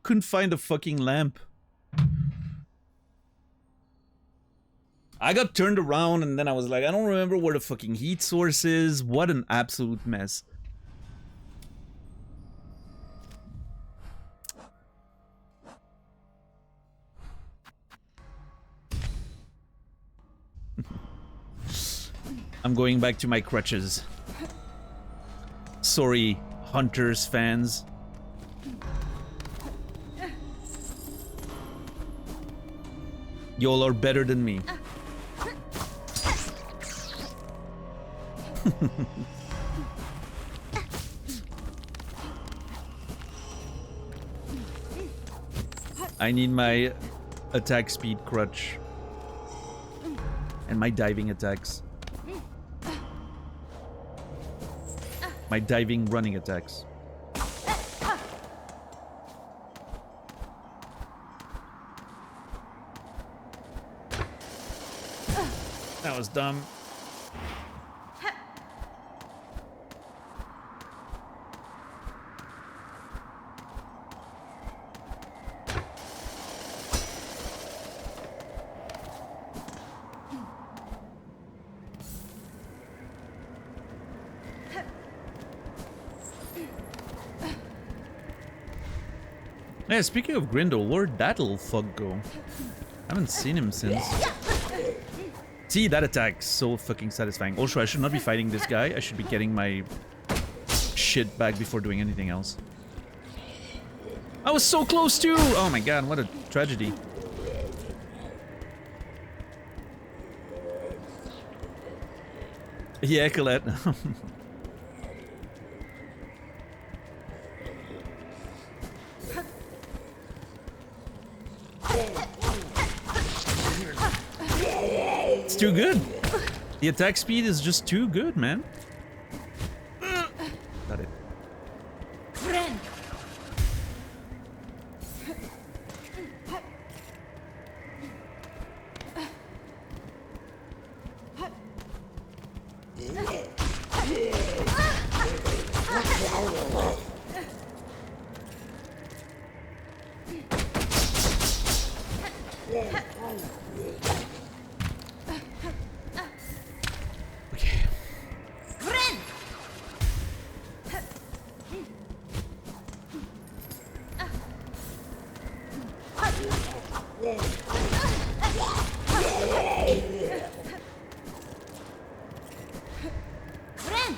S2: Couldn't find a fucking lamp. I got turned around and then I was like, I don't remember where the fucking heat source is. What an absolute mess. I'm going back to my crutches. Sorry, Hunters fans. Y'all are better than me. I need my attack speed crutch. And my diving attacks. My diving running attacks. That was dumb. Yeah, speaking of Grindel, where'd that little fuck go? I haven't seen him since. See, that attack's so fucking satisfying. Also, I should not be fighting this guy. I should be getting my shit back before doing anything else. I was so close too! Oh my god, what a tragedy. Yeah, Colette. It's too good. The attack speed is just too good, man. Got it.
S3: Friend.
S2: Okay.
S3: Friend. Friend.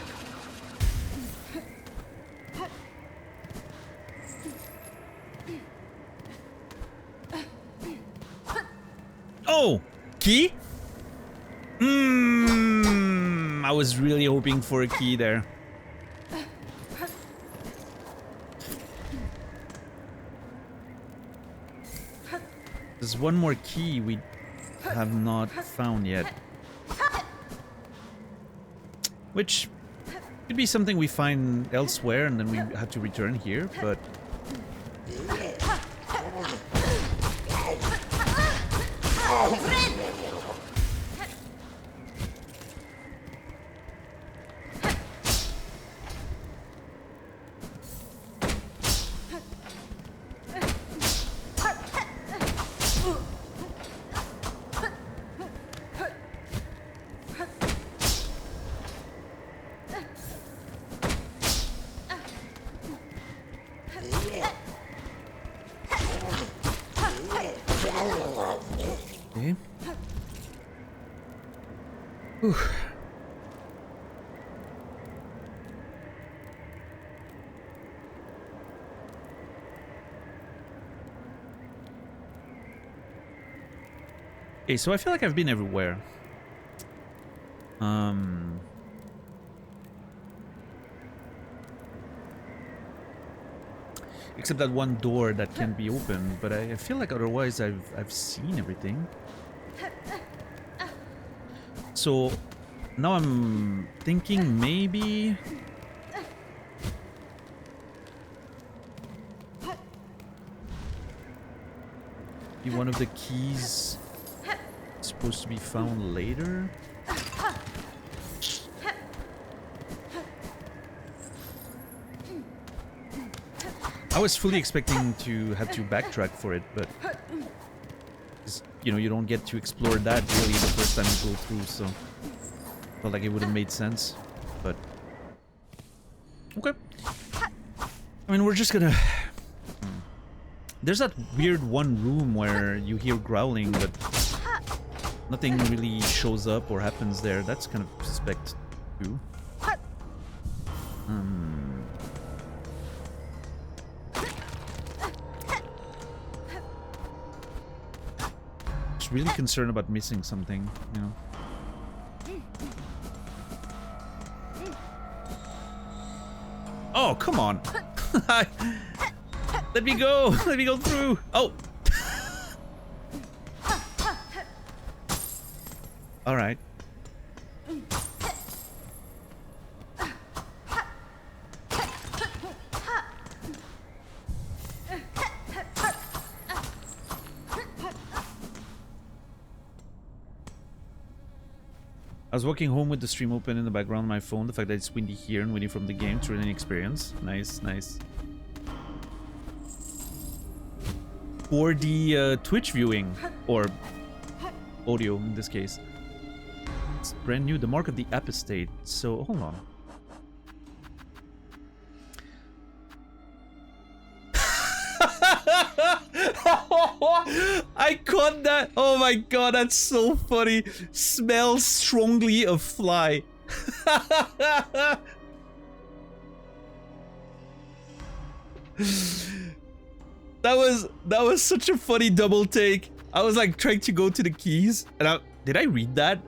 S2: Oh! Key? I was really hoping for a key there. There's one more key we have not found yet. Which could be something we find elsewhere and then we have to return here, but... Okay. Whew. Okay, so I feel like I've been everywhere. Except that one door that can be opened, but I feel like otherwise I've seen everything. So now I'm thinking maybe one of the keys is supposed to be found later. I was fully expecting to have to backtrack for it, but you know, you don't get to explore that really the first time you go through, so felt like it would have made sense, but okay. I mean, we're just gonna... There's that weird one room where you hear growling, but Nothing really shows up or happens there. That's kind of suspect too. Just really concerned about missing something, you know. Oh, come on. Let me go. Let me go through. Oh. All right. I was walking home with the stream open in the background on my phone. The fact that it's windy here and windy from the game, it's really an experience. Nice, nice. For the Twitch viewing, or audio in this case, it's brand new. The mark of the apostate. So hold on. I caught that. Oh my god, that's so funny. Smells strongly of fly. That was such a funny double take. I was like trying to go to the keys, and did I read that?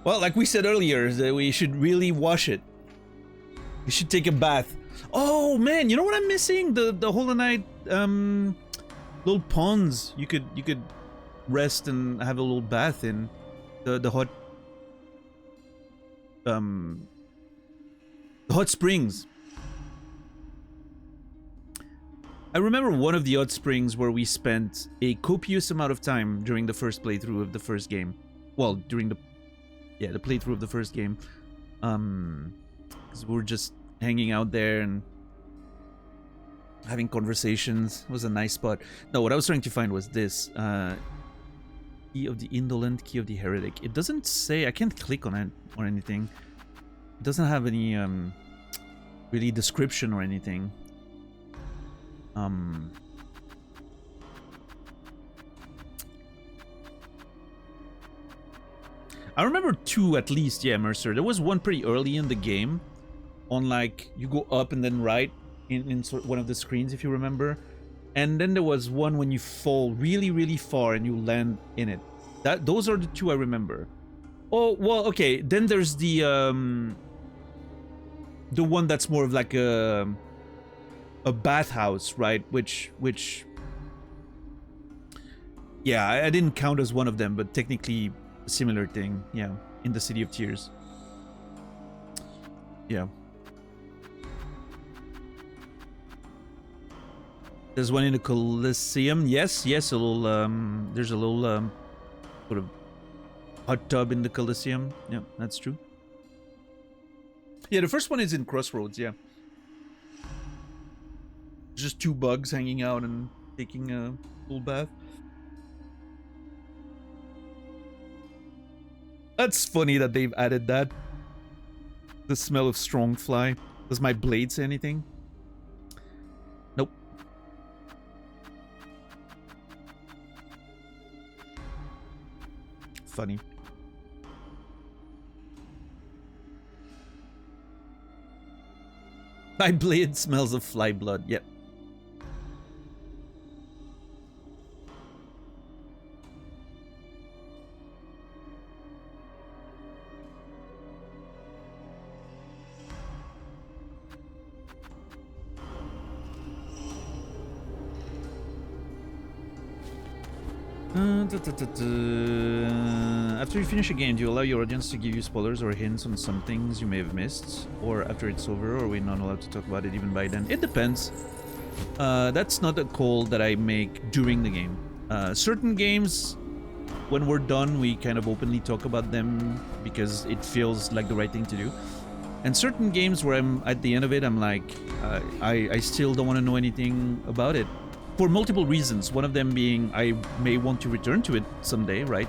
S2: Well, like we said earlier, is that we should really wash it. We should take a bath. Oh man, you know what I'm missing? The Hollow Knight little ponds. You could rest and have a little bath in the hot springs. I remember one of the hot springs where we spent a copious amount of time during the first playthrough of the first game. Well, during the playthrough of the first game. Because we were just hanging out there and having conversations. It was a nice spot. No, what I was trying to find was this. Key of the Indolent, Key of the Heretic. It doesn't say, I can't click on it or anything. It doesn't have any really description or anything. I remember two at least, yeah, Mercer. There was one pretty early in the game, on like you go up and then right in one of the screens, if you remember. And then there was one when you fall really, really far and you land in it. Those are the two I remember. Oh well, okay. Then there's the one that's more of like a bathhouse, right? Which yeah, I didn't count as one of them, but technically a similar thing, yeah, in the City of Tears. Yeah. There's one in the Colosseum. Yes, a little there's a little sort of hot tub in the Colosseum. Yeah, that's true. Yeah, the first one is in Crossroads, yeah. Just two bugs hanging out and taking a full bath. That's funny that they've added that. The smell of strong fly. Does my blade say anything? Nope. Funny. My blade smells of fly blood. Yep. After you finish a game, do you allow your audience to give you spoilers or hints on some things you may have missed? Or after it's over, or are we not allowed to talk about it even by then? It depends. That's not a call that I make during the game. Certain games, when we're done, we kind of openly talk about them because it feels like the right thing to do. And certain games where I'm at the end of it, I'm like, I still don't want to know anything about it. for multiple reasons. One of them being I may want to return to it someday, right?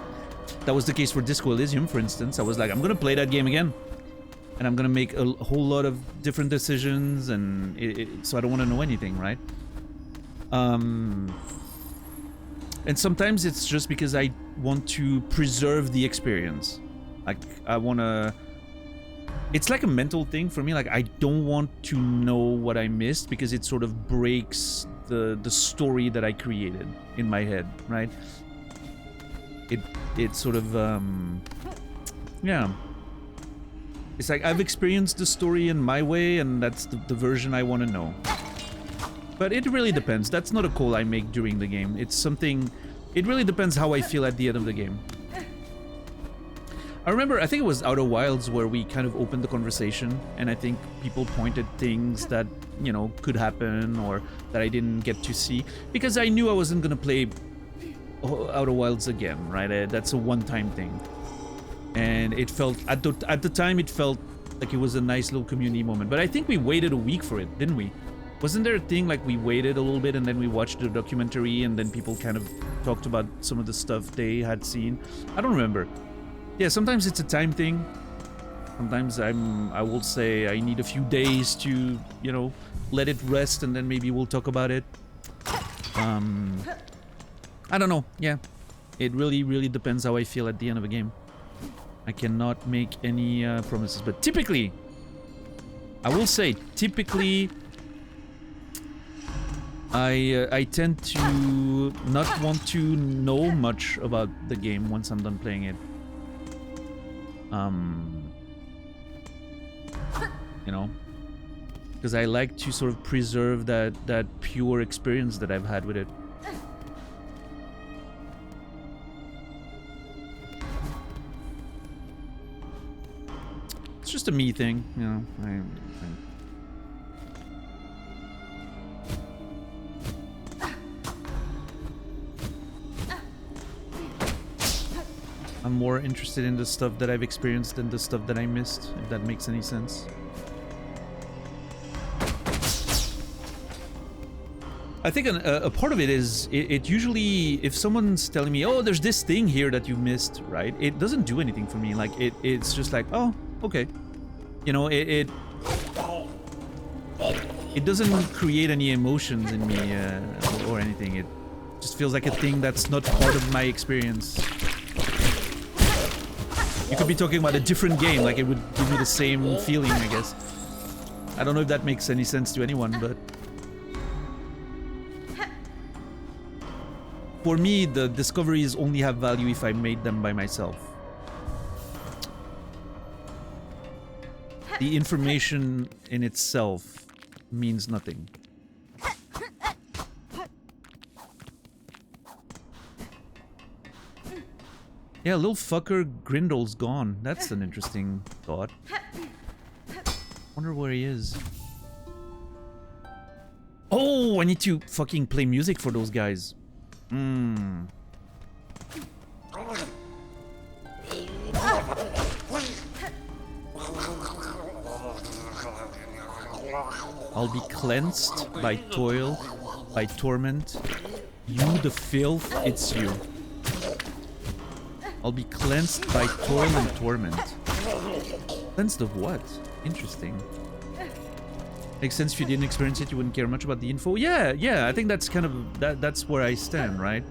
S2: That was the case for Disco Elysium, for instance. I was like, I'm gonna play that game again, and I'm gonna make a whole lot of different decisions, and so I don't want to know anything, right? And sometimes it's just because I want to preserve the experience. Like, I want to... It's like a mental thing for me. Like, I don't want to know what I missed because it sort of breaks the story that I created in my head, right? It sort of... yeah. It's like I've experienced the story in my way, and that's the version I want to know. But it really depends. That's not a call I make during the game. It's something... It really depends how I feel at the end of the game. I remember, I think it was Outer Wilds where we kind of opened the conversation, and I think people pointed things that, you know, could happen or that I didn't get to see. Because I knew I wasn't going to play Outer Wilds again, right? That's a one-time thing. And it felt... At the time, it felt like it was a nice little community moment. But I think we waited a week for it, didn't we? Wasn't there a thing like we waited a little bit and then we watched the documentary and then people kind of talked about some of the stuff they had seen? I don't remember. Yeah, sometimes it's a time thing. Sometimes I will say I need a few days to, you know, let it rest and then maybe we'll talk about it. I don't know. Yeah. It really depends how I feel at the end of a game. I cannot make any promises, but typically, I will say, typically, I tend to not want to know much about the game once I'm done playing it. You know, because I like to sort of preserve that pure experience that I've had with it. It's just a me thing, you know. I'm more interested in the stuff that I've experienced than the stuff that I missed, if that makes any sense. I think a part of it is, it usually, if someone's telling me, oh, there's this thing here that you missed, right? It doesn't do anything for me. Like, it's just like, oh, okay. You know, it doesn't create any emotions in me or anything. It just feels like a thing that's not part of my experience. You could be talking about a different game, like it would give me the same feeling, I guess. I don't know if that makes any sense to anyone, but... For me, the discoveries only have value if I made them by myself. The information in itself means nothing. Yeah, little fucker Grindel's gone. That's an interesting thought. Wonder where he is. Oh, I need to fucking play music for those guys. I'll be cleansed by toil, by torment. You, the filth, it's you. I'll be cleansed by toil and torment. Cleansed of what? Interesting. Makes sense if you didn't experience it, you wouldn't care much about the info. Yeah, I think that's kind of... That's where I stand, right?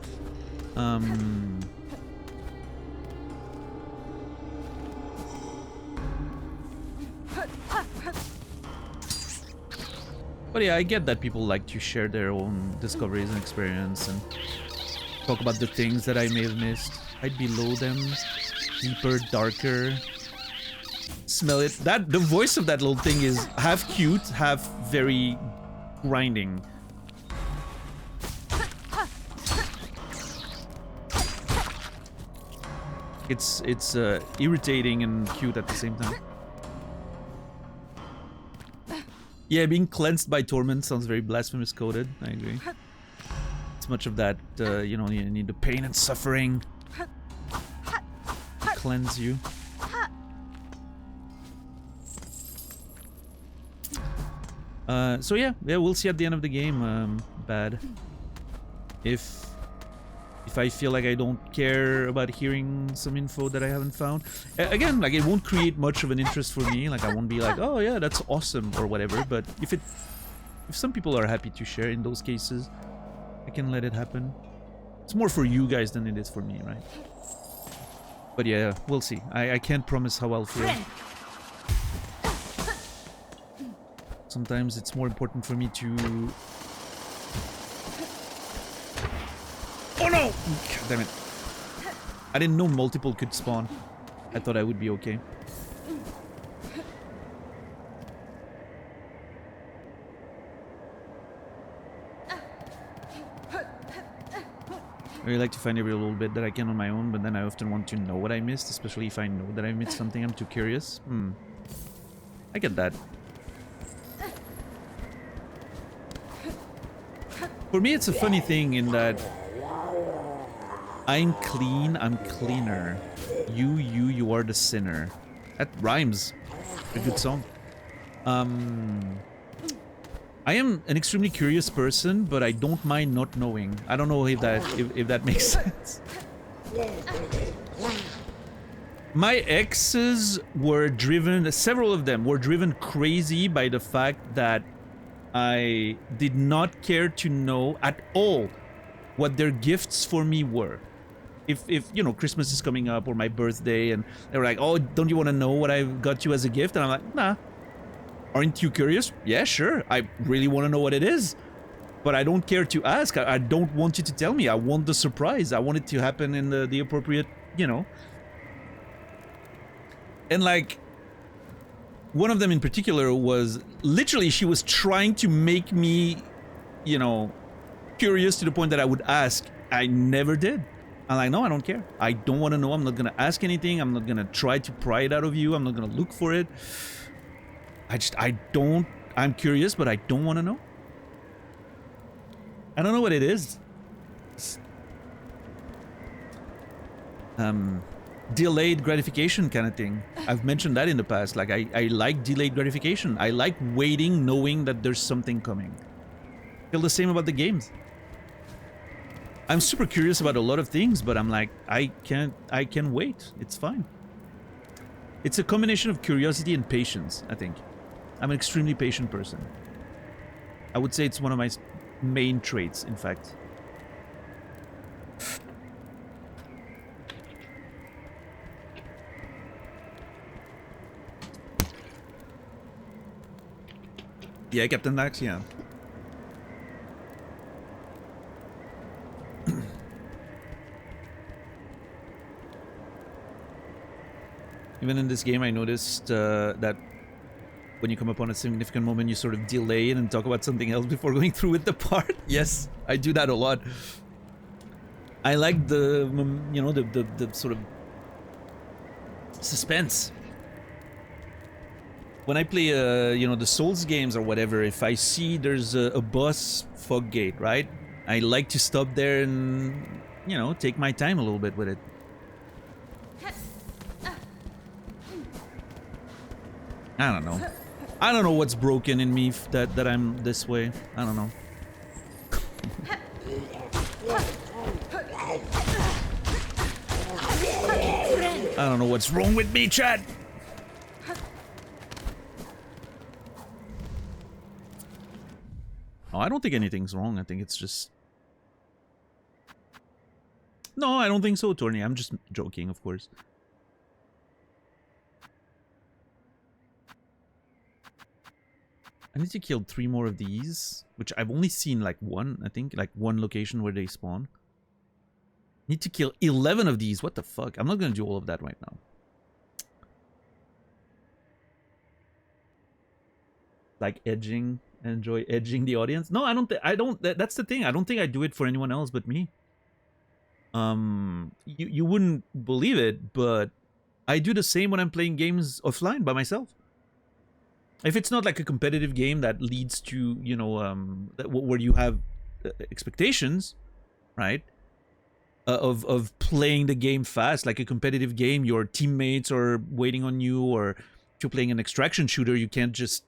S2: But yeah, I get that people like to share their own discoveries and experience and talk about the things that I may have missed. Hide below them, deeper, darker. Smell it. The voice of that little thing is half cute, half very grinding. It's irritating and cute at the same time. Yeah, being cleansed by torment sounds very blasphemous coded. I agree. It's much of that, you know, you need the pain and suffering to cleanse you. So yeah, we'll see at the end of the game. Bad. if I feel like I don't care about hearing some info that I haven't found. Again, like it won't create much of an interest for me. Like I won't be like, oh yeah, that's awesome or whatever. But if some people are happy to share in those cases, I can let it happen. It's more for you guys than it is for me, right? But yeah, we'll see. I can't promise how I'll feel.
S3: Friend.
S2: Sometimes it's more important for me to... Oh no! God damn it. I didn't know multiple could spawn. I thought I would be okay. I really like to find every little bit that I can on my own, but then I often want to know what I missed, especially if I know that I missed something. I'm too curious. I get that. For me, it's a funny thing in that I'm clean, I'm cleaner. You are the sinner. That rhymes. A good song. I am an extremely curious person, but I don't mind not knowing. I don't know if that makes sense. My exes were driven, several of them were driven crazy by the fact that I did not care to know at all what their gifts for me were. If you know, Christmas is coming up or my birthday and they're like, oh, don't you want to know what I got you as a gift? And I'm like, nah. Aren't you curious? Yeah, sure. I really want to know what it is. But I don't care to ask. I don't want you to tell me. I want the surprise. I want it to happen in the appropriate, you know. And like, one of them in particular was literally, she was trying to make me, you know, curious to the point that I would ask. I never did. I'm like, no, I don't care. I don't want to know. I'm not going to ask anything. I'm not going to try to pry it out of you. I'm not going to look for it. I'm curious, but I don't want to know. I don't know what it is. Delayed gratification kind of thing. I've mentioned that in the past. Like, I like delayed gratification. I like waiting, knowing that there's something coming. I feel the same about the games. I'm super curious about a lot of things, but I'm like, I can wait. It's fine. It's a combination of curiosity and patience, I think. I'm an extremely patient person. I would say it's one of my main traits, in fact. Yeah, Captain Dax, yeah. Even in this game, I noticed that when you come upon a significant moment, you sort of delay it and talk about something else before going through with the part. Yes, I do that a lot. I like the, you know, the sort of suspense. When I play, you know, the Souls games or whatever, if I see there's a boss fog gate, right? I like to stop there and, you know, take my time a little bit with it. I don't know. I don't know what's broken in me that I'm this way. I don't know. I don't know what's wrong with me, chat. Oh, I don't think anything's wrong. I think it's just... No, I don't think so, Tony. I'm just joking, of course. I need to kill 3 more of these, which I've only seen like one, I think, like one location where they spawn. Need to kill 11 of these. What the fuck? I'm not gonna do all of that right now. Like edging, enjoy edging the audience. No, I don't. That's the thing. I don't think I do it for anyone else but me. You wouldn't believe it, but I do the same when I'm playing games offline by myself. If it's not like a competitive game that leads to, you know, where you have expectations, right? Of playing the game fast, like a competitive game, your teammates are waiting on you, or if you're playing an extraction shooter, you can't just,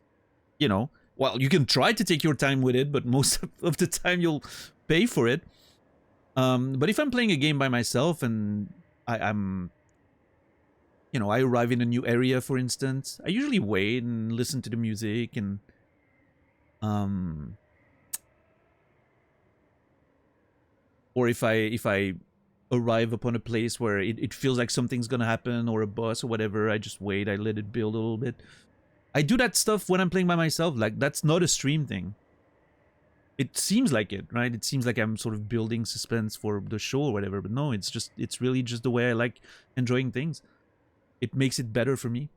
S2: you know, well, you can try to take your time with it, but most of the time you'll pay for it. But if I'm playing a game by myself and I'm, you know, I arrive in a new area, for instance, I usually wait and listen to the music and, or if I arrive upon a place where it feels like something's gonna happen or a boss or whatever, I just wait, I let it build a little bit. I do that stuff when I'm playing by myself. Like, that's not a stream thing. It seems like it, right? It seems like I'm sort of building suspense for the show or whatever, but no, it's really just the way I like enjoying things. It makes it better for me.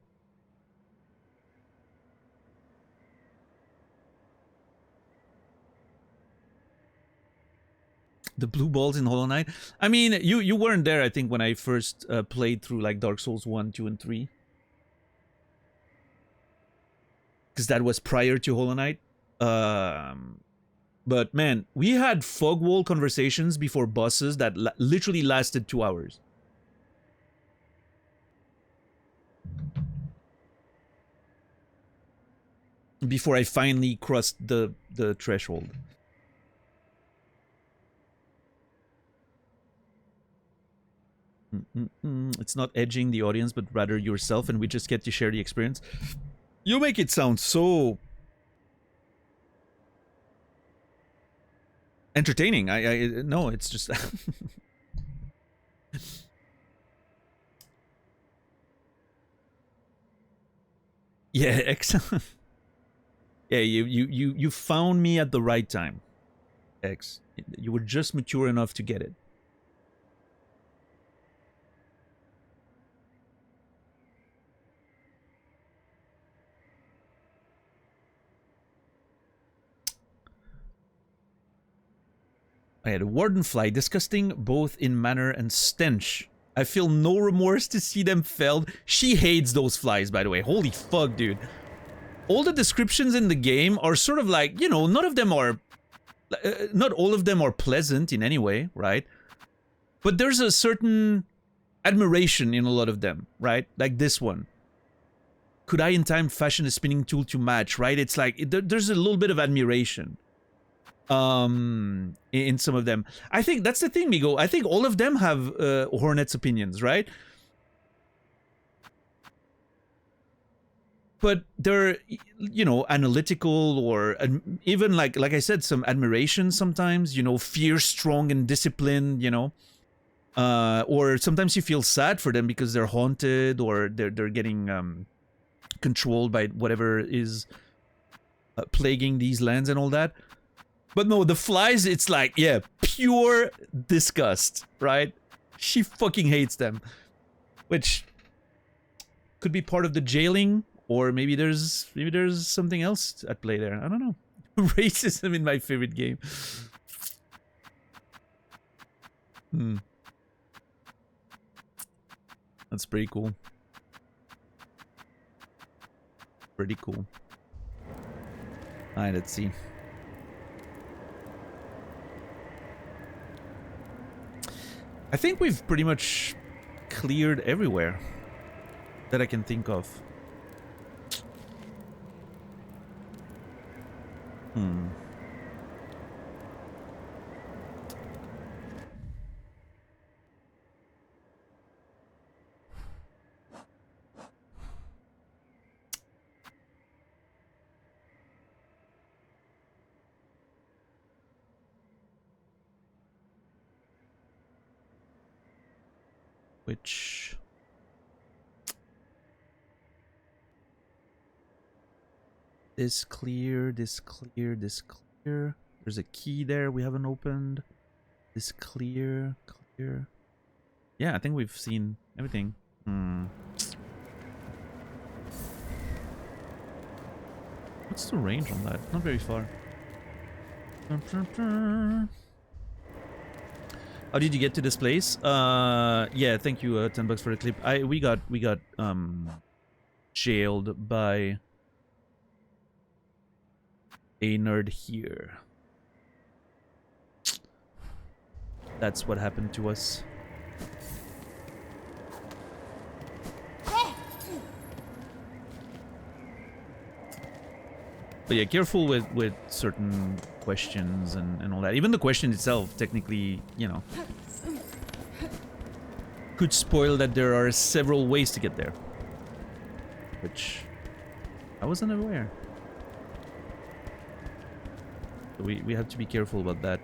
S2: The blue balls in Hollow Knight. I mean, you weren't there, I think, when I first played through like Dark Souls 1, 2, and 3. Because that was prior to Hollow Knight. But man, we had fog wall conversations before bosses that literally lasted 2 hours. Before I finally crossed the threshold. It's not edging the audience, but rather yourself, and we just get to share the experience. You make it sound so entertaining. I no, it's just yeah, excellent. Yeah, you found me at the right time, X. You were just mature enough to get it. I had a wardenfly, disgusting both in manner and stench. I feel no remorse to see them felled. She hates those flies, by the way. Holy fuck, dude. All the descriptions in the game are sort of like, you know, none of them are... not all of them are pleasant in any way, right? But there's a certain admiration in a lot of them, right? Like this one. Could I in time fashion a spinning tool to match, right? It's like, there's a little bit of admiration. In some of them. I think that's the thing, Migo. I think all of them have Hornet's opinions, right? But they're, you know, analytical or even like I said, some admiration sometimes, you know, fierce, strong, and disciplined, you know. Or sometimes you feel sad for them because they're haunted or they're getting controlled by whatever is plaguing these lands and all that. But no, the flies, it's like, yeah, pure disgust, right? She fucking hates them. Which could be part of the jailing, or maybe there's something else at play there. I don't know. Racism in my favorite game. That's pretty cool. Pretty cool. Alright, let's see. I think we've pretty much cleared everywhere that I can think of. Which... This clear, this clear, this clear. There's a key there we haven't opened. This clear, clear. Yeah, I think we've seen everything. What's the range on that? Not very far. How did you get to this place? Yeah, thank you, $10 for the clip. We got jailed by a nerd here. That's what happened to us. But yeah, careful with certain questions and all that. Even the question itself, technically, you know, could spoil that there are several ways to get there. Which I wasn't aware. So we have to be careful about that.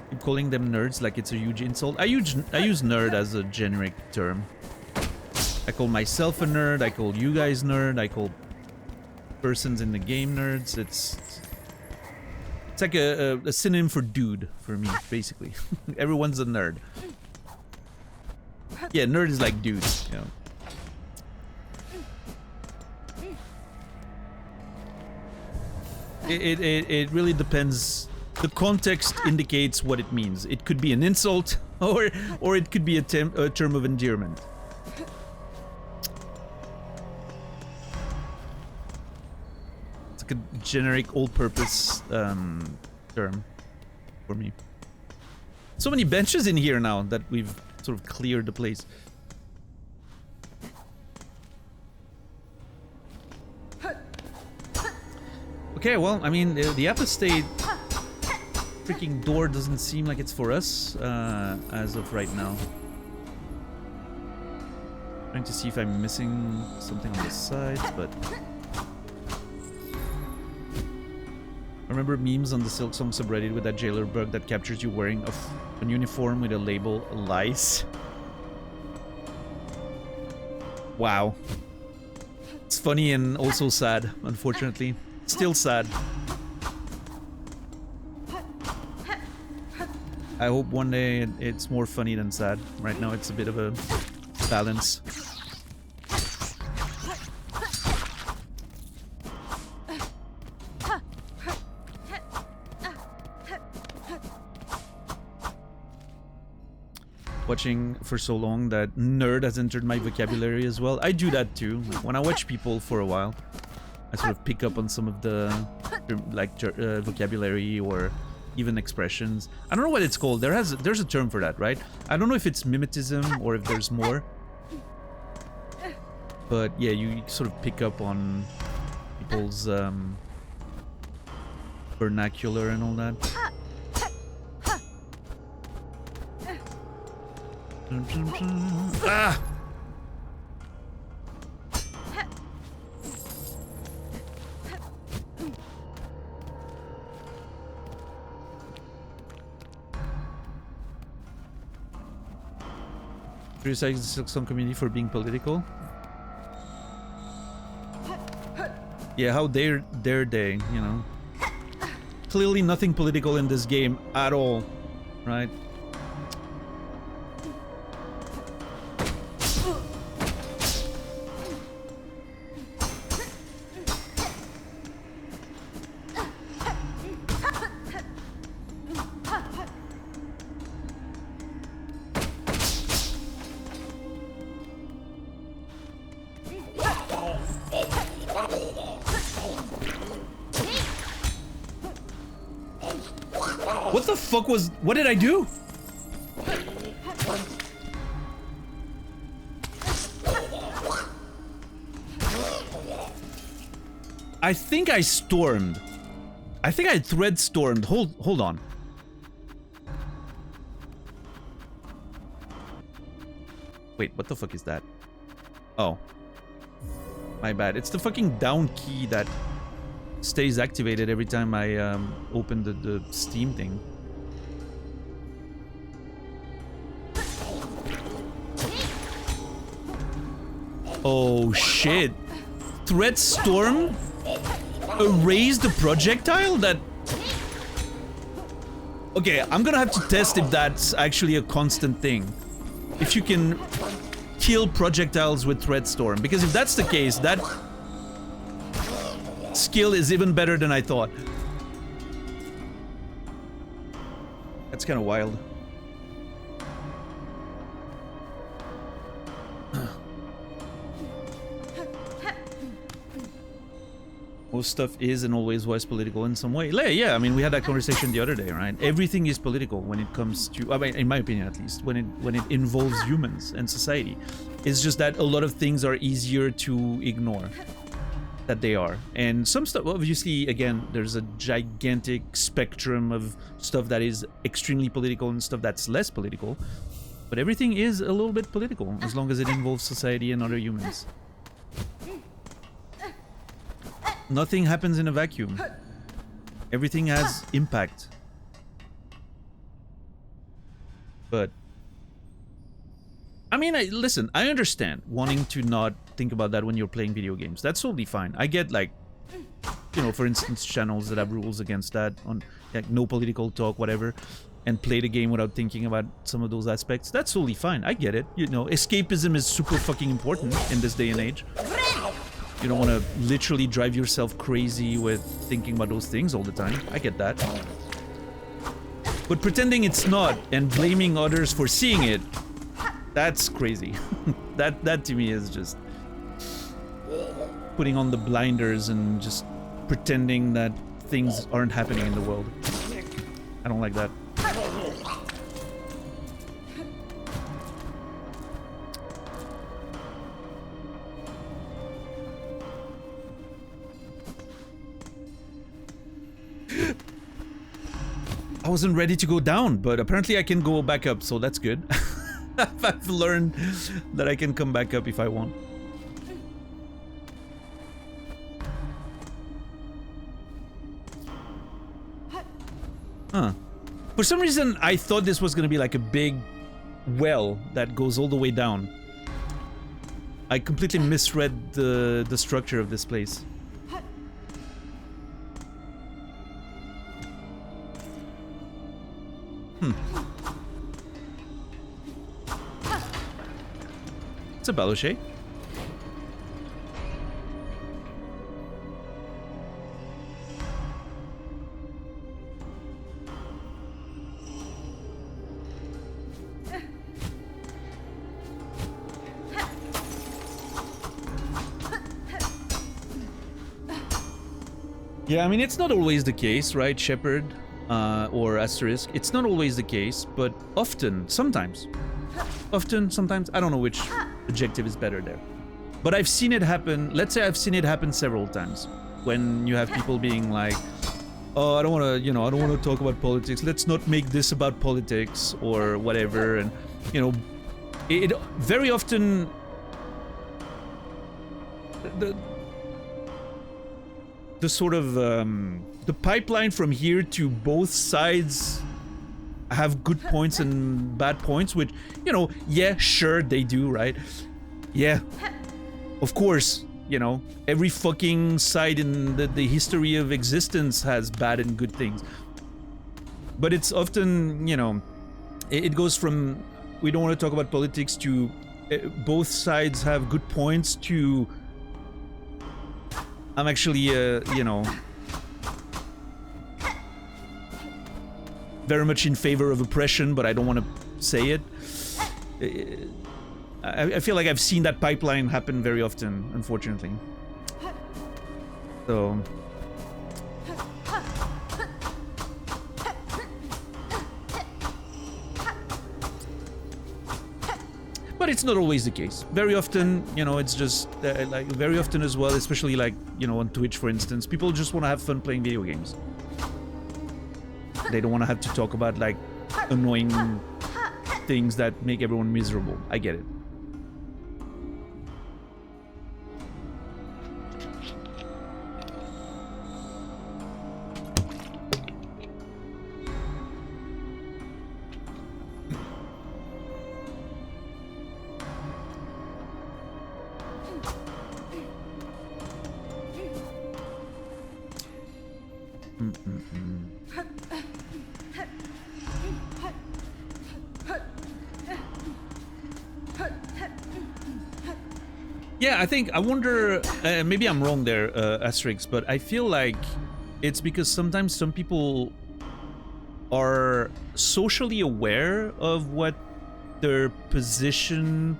S2: Keep calling them nerds like it's a huge insult. I use nerd as a generic term. I call myself a nerd, I call you guys nerd, I call persons in the game nerds. It's like a synonym for dude for me, basically. Everyone's a nerd. Yeah, nerd is like dude, you know. It really depends. The context indicates what it means. It could be an insult, or it could be a term of endearment. It's like a generic, all-purpose term for me. So many benches in here now that we've sort of cleared the place. Okay, well, I mean, the apostate freaking door doesn't seem like it's for us as of right now. Trying to see if I'm missing something on the sides, but I remember memes on the Silksong subreddit with that jailer bug that captures you wearing a uniform with a label lice. Wow. It's funny and also sad, unfortunately. Still sad. I hope one day it's more funny than sad. Right now it's a bit of a balance. Watching for so long that nerd has entered my vocabulary as well. I do that too. When I watch people for a while, I sort of pick up on some of the like vocabulary or even expressions. I don't know what it's called. There's a term for that, right? I don't know if it's mimetism or if there's more. But yeah, you sort of pick up on people's vernacular and all that. Ah! Criticize the Silksong community for being political. Yeah, how dare they, you know? Clearly nothing political in this game at all, right? What did I do? I think I stormed. I think I thread stormed. Hold on. Wait, what the fuck is that? Oh. My bad. It's the fucking down key that stays activated every time I open the Steam thing. Oh shit. Threat storm erased the projectile that... Okay, I'm gonna have to test if that's actually a constant thing. If you can kill projectiles with threat storm. Because if that's the case, that skill is even better than I thought. That's kind of wild. most stuff is and always was political in some way. Yeah, I mean, we had that conversation the other day, right? Everything is political when it comes to, I mean, in my opinion at least, when it involves humans and society. It's just that a lot of things are easier to ignore. That they are. And some stuff, obviously, again, there's a gigantic spectrum of stuff that is extremely political and stuff that's less political. But everything is a little bit political, as long as it involves society and other humans. Nothing happens in a vacuum. Everything has impact. But I mean, listen, I understand wanting to not think about that when you're playing video games. That's totally fine. I get, like, you know, for instance, channels that have rules against that, on like no political talk, whatever, and play the game without thinking about some of those aspects. That's totally fine. I get it. You know, escapism is super fucking important in this day and age. You don't want to literally drive yourself crazy with thinking about those things all the time. I get that. But pretending it's not and blaming others for seeing it, that's crazy. that to me is just putting on the blinders and just pretending that things aren't happening in the world. I don't like that. I wasn't ready to go down, but apparently I can go back up, so that's good. I've learned that I can come back up if I want. Huh. For some reason, I thought this was gonna be like a big well that goes all the way down. I completely misread the structure of this place. It's a baluche. Yeah, I mean, it's not always the case, right, Shepherd? Or Asterisk. It's not always the case, but often, sometimes. Often, sometimes, I don't know which adjective is better there. But I've seen it happen, let's say I've seen it happen several times. When you have people being like, oh, I don't want to, you know, I don't want to talk about politics. Let's not make this about politics or whatever. And, you know, it very often... The sort of, the pipeline from here to both sides have good points and bad points, which, you know, yeah, sure, they do, right? Yeah, of course, you know, every fucking side in the history of existence has bad and good things. But it's often, you know, it goes from, we don't want to talk about politics, to both sides have good points, to I'm actually, you know, very much in favor of oppression, but I don't want to say it. I feel like I've seen that pipeline happen very often, unfortunately. So... But it's not always the case. Very often, you know, it's just, like, very often as well, especially, like, you know, on Twitch, for instance, people just want to have fun playing video games. They don't want to have to talk about, like, annoying things that make everyone miserable. I get it. Yeah, I wonder, maybe I'm wrong there, Asterix, but I feel like it's because sometimes some people are socially aware of what their position,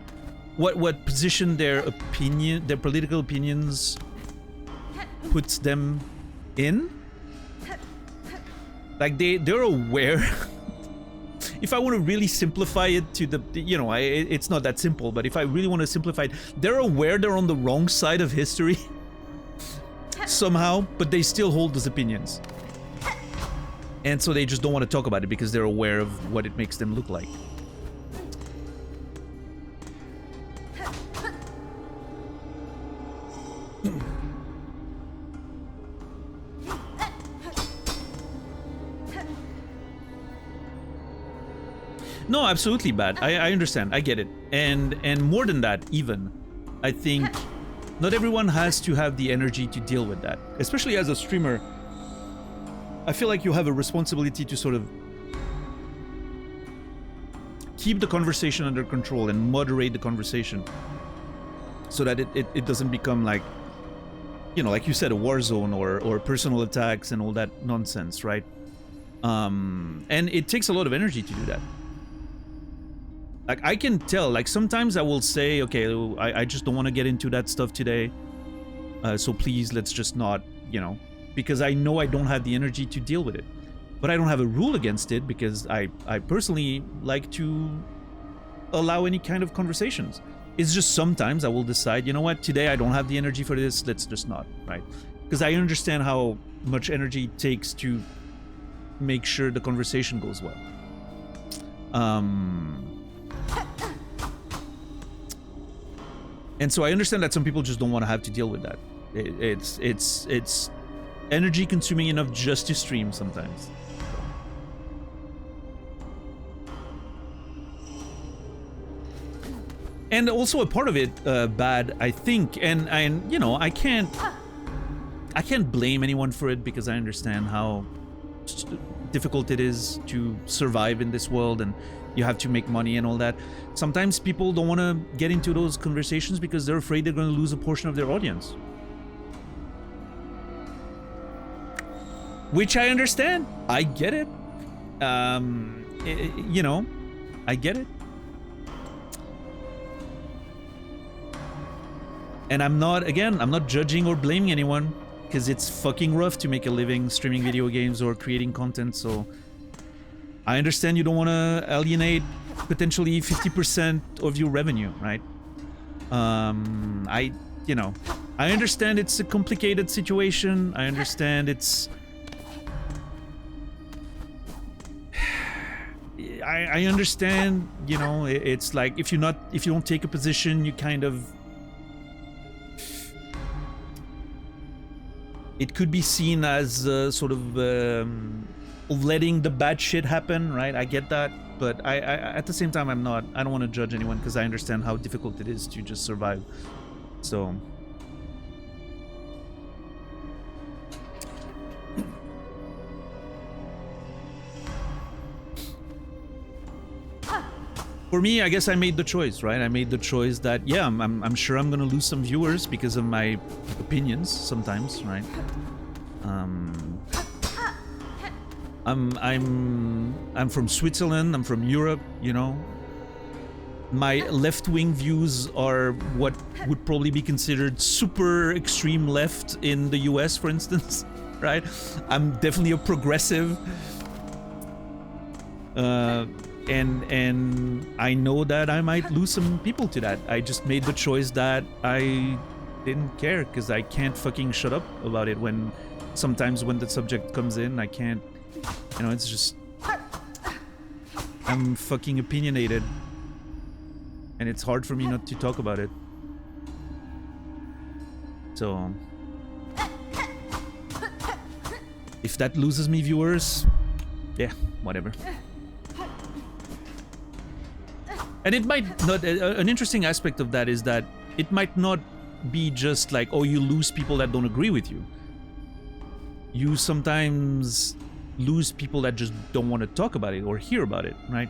S2: what position their opinion, their political opinions puts them in. Like they're aware. If I want to really simplify it to the, you know, it's not that simple, but if I really want to simplify it, they're aware they're on the wrong side of history somehow, but they still hold those opinions. And so they just don't want to talk about it because they're aware of what it makes them look like. No, absolutely bad. I understand. I get it. And more than that, even, I think not everyone has to have the energy to deal with that. Especially as a streamer, I feel like you have a responsibility to sort of keep the conversation under control and moderate the conversation so that it doesn't become like, you know, like you said, a war zone or personal attacks and all that nonsense, right? And it takes a lot of energy to do that. Like, I can tell, like, sometimes I will say, okay, I just don't want to get into that stuff today. So please, let's just not, you know, because I know I don't have the energy to deal with it. But I don't have a rule against it because I personally like to allow any kind of conversations. It's just sometimes I will decide, you know what, today I don't have the energy for this, let's just not, right? Because I understand how much energy it takes to make sure the conversation goes well. And so I understand that some people just don't want to have to deal with that. It's energy consuming enough just to stream sometimes. And also a part of it bad, I think, and you know, I can't blame anyone for it because I understand how difficult it is to survive in this world and you have to make money and all that. Sometimes people don't want to get into those conversations because they're afraid they're going to lose a portion of their audience. Which I understand. I get it. You know, I get it. And I'm not judging or blaming anyone because it's fucking rough to make a living streaming video games or creating content, so I understand you don't want to alienate potentially 50% of your revenue, right? I understand it's a complicated situation. I understand it's... I understand, you know, it's like if you don't take a position, you kind of... It could be seen as sort of letting the bad shit happen, right? I get that, but I at the same time I don't want to judge anyone because I understand how difficult it is to just survive. So for me, I guess I made the choice, right? I made the choice that, yeah, I'm sure I'm gonna lose some viewers because of my opinions sometimes, right? I'm from Switzerland. I'm from Europe. You know, my left-wing views are what would probably be considered super extreme left in the US, for instance, right? I'm definitely a progressive. And I know that I might lose some people to that. I just made the choice that I didn't care because I can't fucking shut up about it when sometimes when the subject comes in, I can't, you know, it's just, I'm fucking opinionated and it's hard for me not to talk about it. So if that loses me viewers, yeah, whatever. And it might not, an interesting aspect of that is that it might not be just like, oh, you lose people that don't agree with you. You sometimes lose people that just don't want to talk about it or hear about it, right?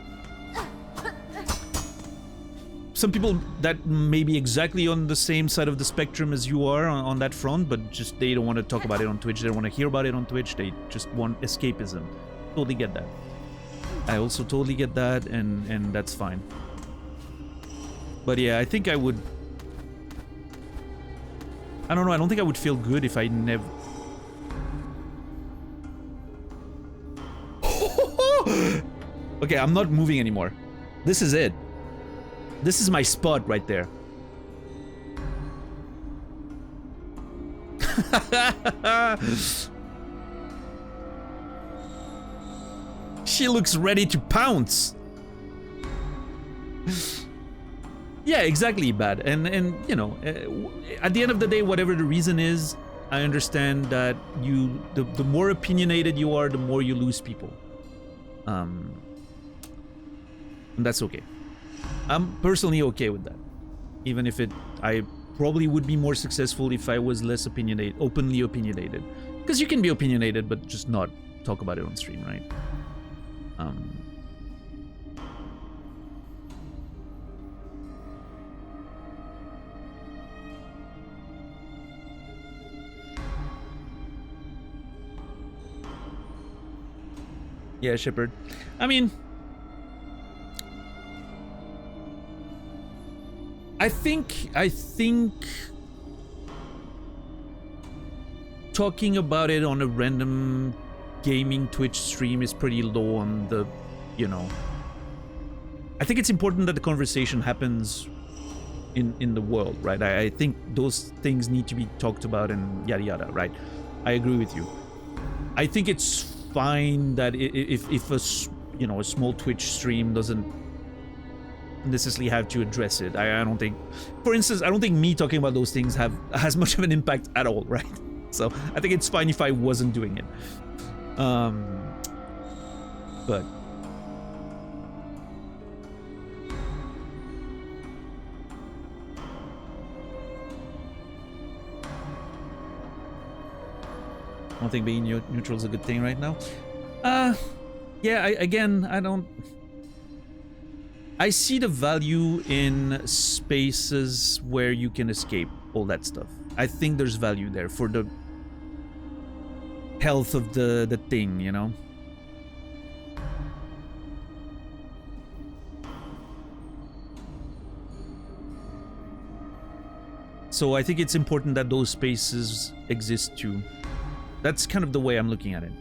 S2: Some people that may be exactly on the same side of the spectrum as you are on that front, but just they don't want to talk about it on Twitch, they don't want to hear about it on Twitch, they just want escapism. Totally get that. I also totally get that, and that's fine. But yeah, I think I would... I don't know. I don't think I would feel good if I never. Okay, I'm not moving anymore. This is it. This is my spot right there. She looks ready to pounce. Yeah, exactly, bad. And you know, at the end of the day, whatever the reason is, I understand that the more opinionated you are, the more you lose people. And that's okay. I'm personally okay with that. Even if I probably would be more successful if I was less openly opinionated. Because you can be opinionated, but just not talk about it on stream, right? Yeah, Shepard. I mean, I think talking about it on a random gaming Twitch stream is pretty low on the, you know. I think it's important that the conversation happens in the world, right? I think those things need to be talked about and yada yada, right? I agree with you. I think it's fine that if a, you know, a small Twitch stream doesn't necessarily have to address it. I don't think, for instance, I don't think me talking about those things has much of an impact at all, right? So I think it's fine if I wasn't doing it. But I don't think being neutral is a good thing right now. Yeah, I see the value in spaces where you can escape all that stuff. I think there's value there for the health of the thing, you know? So I think it's important that those spaces exist too. That's kind of the way I'm looking at it.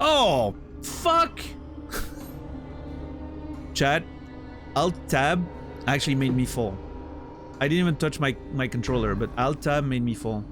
S2: Oh, fuck! Chat, Alt-Tab actually made me fall. I didn't even touch my controller, but Alt-Tab made me fall.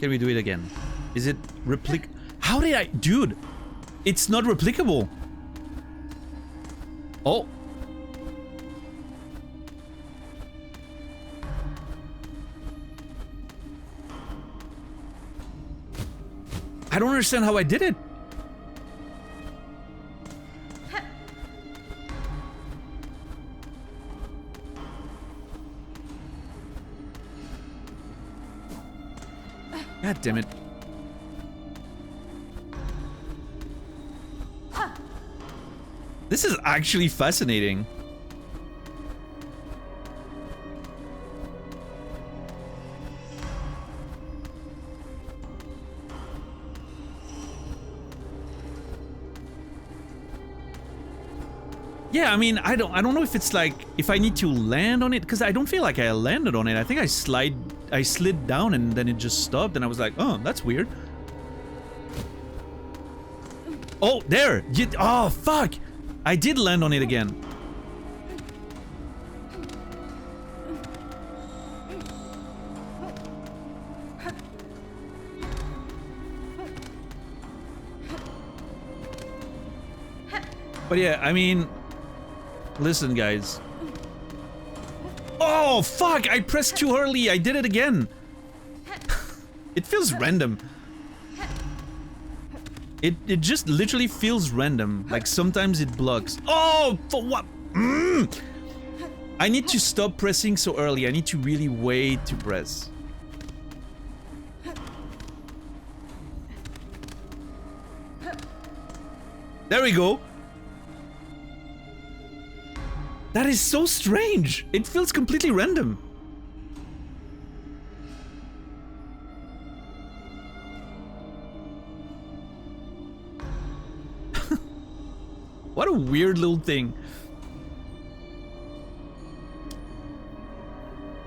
S2: Can we do it again? Is it How did I... Dude! It's not replicable! Oh! I don't understand how I did it! God damn it. This is actually fascinating. Yeah, I mean, I don't know if it's like if I need to land on it, because I don't feel like I landed on it. I think I slid down and then it just stopped and I was like, oh, that's weird. Oh, there! Oh, fuck! I did land on it again. But yeah, I mean, listen, guys. Oh, fuck! I pressed too early. I did it again. It feels random. It just literally feels random. Like sometimes it blocks. Oh, for what? I need to stop pressing so early. I need to really wait to press. There we go. That is so strange. It feels completely random. What a weird little thing.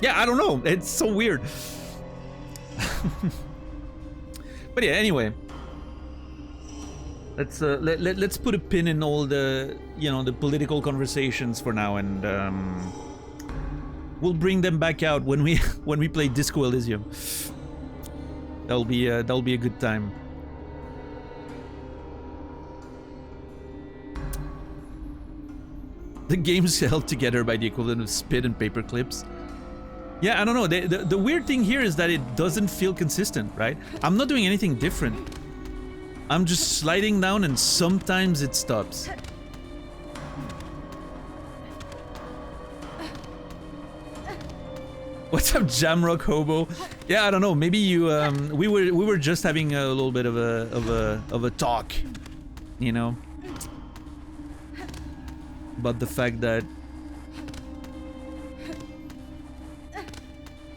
S2: Yeah, I don't know. It's so weird. But yeah, anyway. Let's put a pin in all the, you know, the political conversations for now, and we'll bring them back out when we play Disco Elysium. That'll be a good time. The game's held together by the equivalent of spit and paper clips. Yeah, I don't know. The weird thing here is that it doesn't feel consistent, right? I'm not doing anything different. I'm just sliding down and sometimes it stops. What's up, Jamrock Hobo? Yeah, I don't know. Maybe you we were just having a little bit of a talk, you know, about the fact that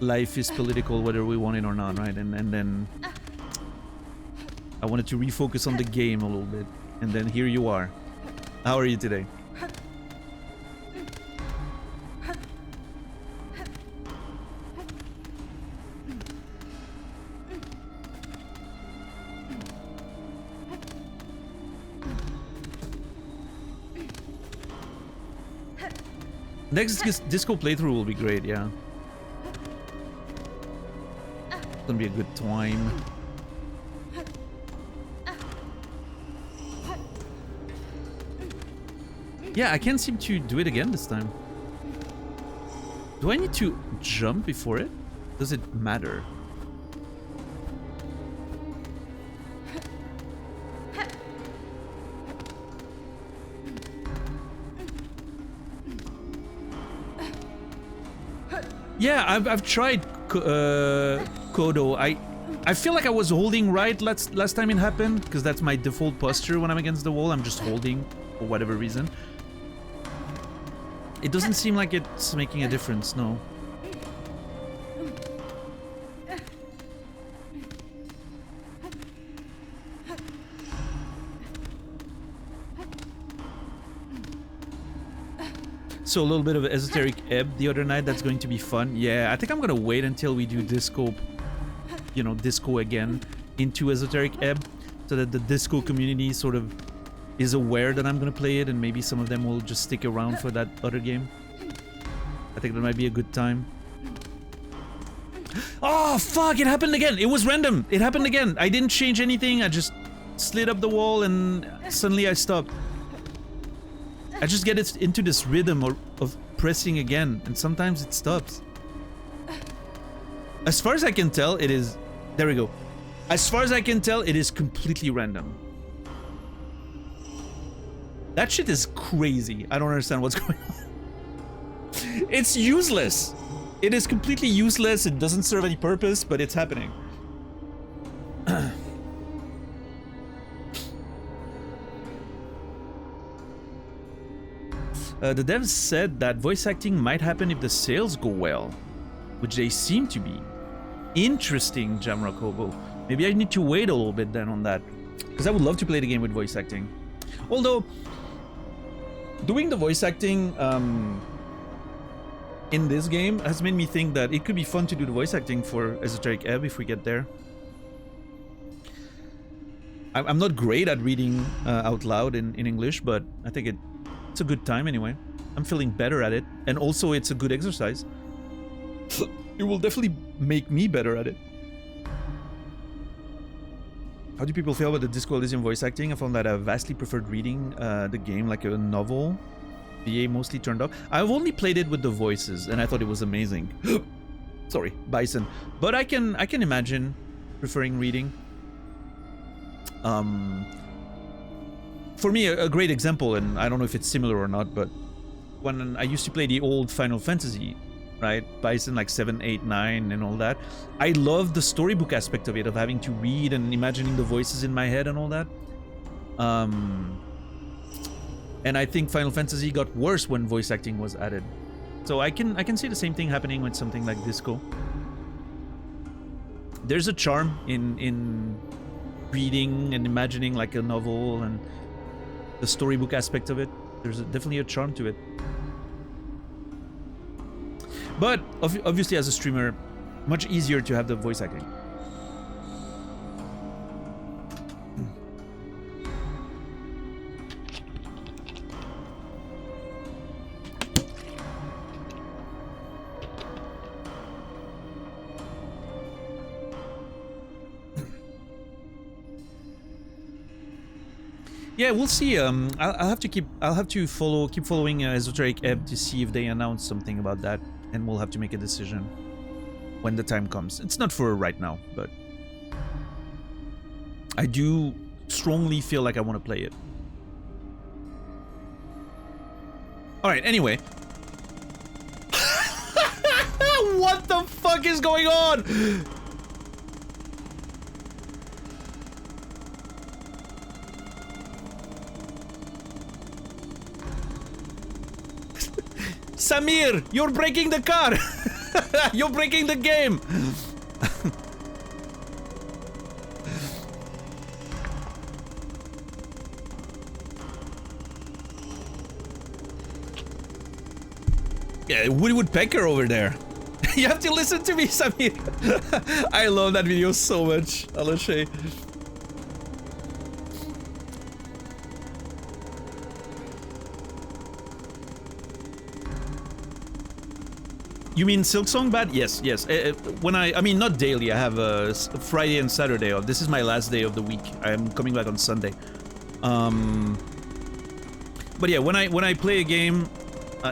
S2: life is political whether we want it or not, right? And then I wanted to refocus on the game a little bit, and then here you are. How are you today? Next disco playthrough will be great, yeah. It's gonna be a good time. Yeah, I can't seem to do it again this time. Do I need to jump before it? Does it matter? Yeah, I've tried Kodo. I feel like I was holding right last time it happened, because that's my default posture when I'm against the wall. I'm just holding for whatever reason. It doesn't seem like it's making a difference, no. So a little bit of esoteric ebb the other night. That's going to be fun. Yeah, I think I'm gonna wait until we do disco, you know, disco again into esoteric ebb, so that the disco community sort of is aware that I'm gonna play it, and maybe some of them will just stick around for that other game. I think that might be a good time. Oh fuck! It happened again. It was random. It happened again. I didn't change anything. I just slid up the wall and suddenly I stopped. I just get it into this rhythm of pressing again, and sometimes it stops. As far as I can tell, it is... There we go. As far as I can tell, it is completely random. That shit is crazy. I don't understand what's going on. It's useless. It is completely useless. It doesn't serve any purpose, but it's happening. The devs said that voice acting might happen if the sales go well, which they seem to be. Interesting, Jamrock Hobo. Maybe I need to wait a little bit then on that, because I would love to play the game with voice acting. Although, doing the voice acting in this game has made me think that it could be fun to do the voice acting for Esoteric Ebb if we get there. I'm not great at reading out loud in English, but I think it's a good time anyway. I'm feeling better at it, and also it's a good exercise. It will definitely make me better at it. How do people feel about the Disco Elysium voice acting? I found that I vastly preferred reading the game like a novel. VA mostly turned off. I've only played it with the voices, and I thought it was amazing. Sorry, Bison. But I can imagine preferring reading. For me, a great example, and I don't know if it's similar or not, but when I used to play the old Final Fantasy, right, Bison like 7, 8, 9 and all that, I loved the storybook aspect of it, of having to read and imagining the voices in my head and all that. And I think Final Fantasy got worse when voice acting was added. So I can see the same thing happening with something like Disco. There's a charm in reading and imagining like a novel, and the storybook aspect of it. There's definitely a charm to it. But obviously, as a streamer, much easier to have the voice acting. Yeah, we'll see. I'll have to keep following Esoteric Ebb to see if they announce something about that, and we'll have to make a decision when the time comes. It's not for right now, but I do strongly feel like I want to play it. All right. Anyway, what the fuck is going on? Samir, you're breaking the car. You're breaking the game. Yeah, Woodpecker over there. You have to listen to me, Samir. I love that video so much. Alashay. You mean Silksong bad? Yes, yes. When I mean, not daily. I have Friday and Saturday off. This is my last day of the week. I'm coming back on Sunday. But yeah, when I play a game,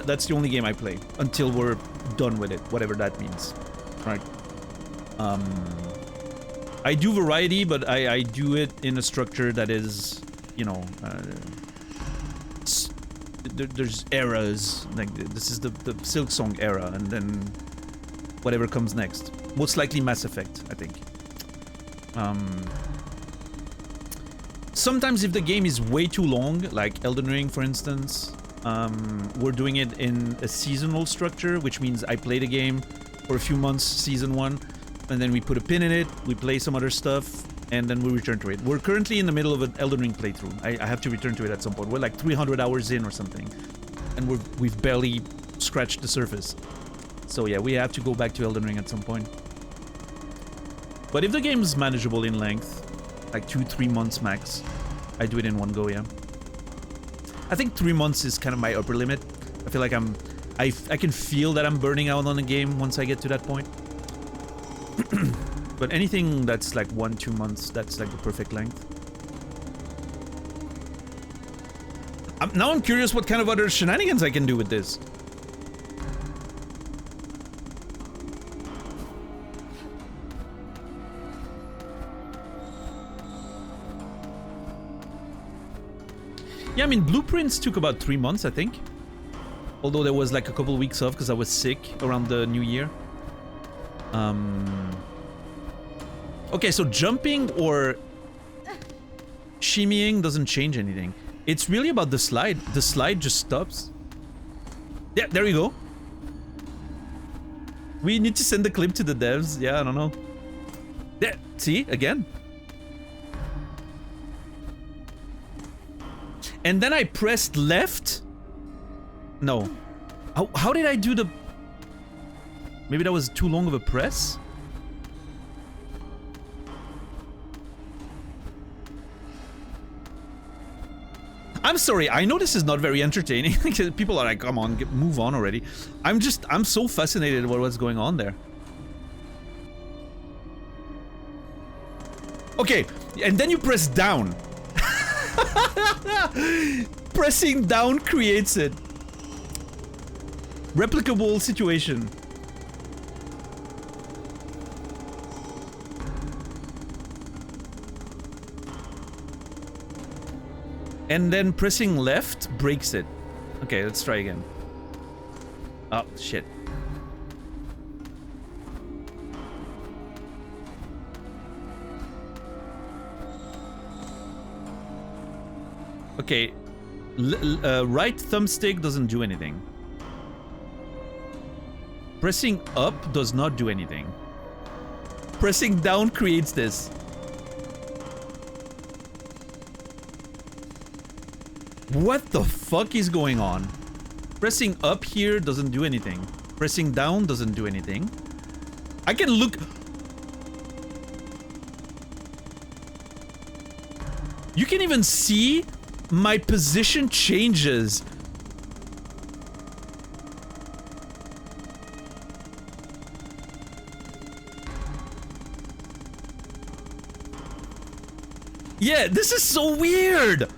S2: that's the only game I play until we're done with it, whatever that means, right? I do variety, but I do it in a structure that is, you know, there's eras, like this is the Silksong era, and then whatever comes next. Most likely Mass Effect, I think. Sometimes if the game is way too long, like Elden Ring for instance, we're doing it in a seasonal structure, which means I play the game for a few months, season 1, and then we put a pin in it, we play some other stuff, and then we return to it. We're currently in the middle of an Elden Ring playthrough. I have to return to it at some point. We're like 300 hours in or something, and we've barely scratched the surface. So yeah, we have to go back to Elden Ring at some point. But if the game's manageable in length, like 2-3 months max, I do it in one go, yeah. I think 3 months is kind of my upper limit. I feel like I can feel that I'm burning out on a game once I get to that point. But anything that's like 1-2 months, that's like the perfect length. Now I'm curious what kind of other shenanigans I can do with this. Yeah, I mean, Blueprints took about 3 months, I think. Although there was like a couple weeks off because I was sick around the new year. Okay, so jumping or shimmying doesn't change anything. It's really about the slide. The slide just stops. Yeah, there we go. We need to send the clip to the devs. Yeah, I don't know. Yeah, see? Again. And then I pressed left. No. How did I do the... Maybe that was too long of a press? I'm sorry, I know this is not very entertaining. People are like, come on, move on already. I'm so fascinated about what's going on there. Okay, and then you press down. Pressing down creates it. Replicable situation. And then pressing left breaks it. Okay, let's try again. Oh, shit. Okay, right thumbstick doesn't do anything. Pressing up does not do anything. Pressing down creates this. What the fuck is going on? Pressing up here doesn't do anything. Pressing down doesn't do anything. I can look... You can even see my position changes. Yeah, this is so weird.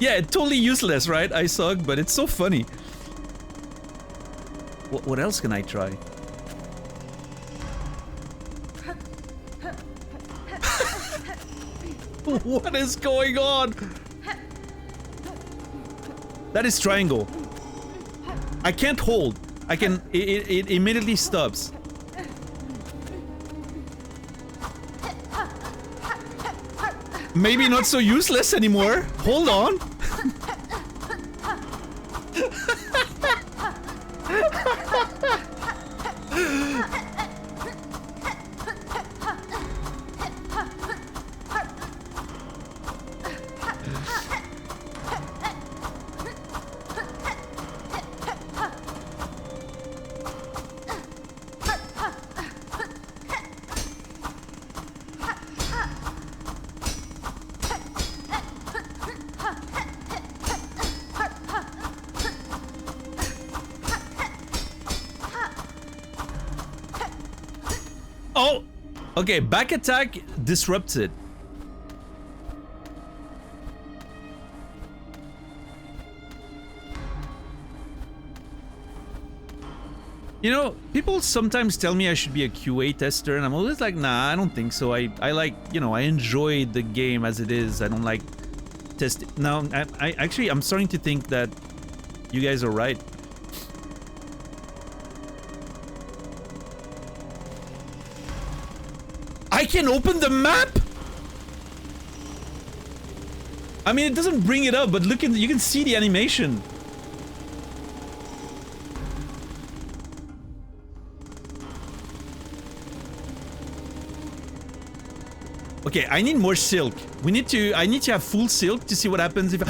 S2: Yeah, totally useless, right? I suck, but it's so funny. What else can I try? What is going on? That is triangle. I can't hold. I can... It immediately stops. Maybe not so useless anymore. Hold on. Oh! Okay, back attack disrupts it. You know, people sometimes tell me I should be a QA tester, and I'm always like, nah, I don't think so. I like, you know, I enjoy the game as it is. I don't like testing. Now, I'm starting to think that you guys are right. I can open the map? I mean, it doesn't bring it up, but look at, you can see the animation. Okay, I need more silk. I need to have full silk to see what happens if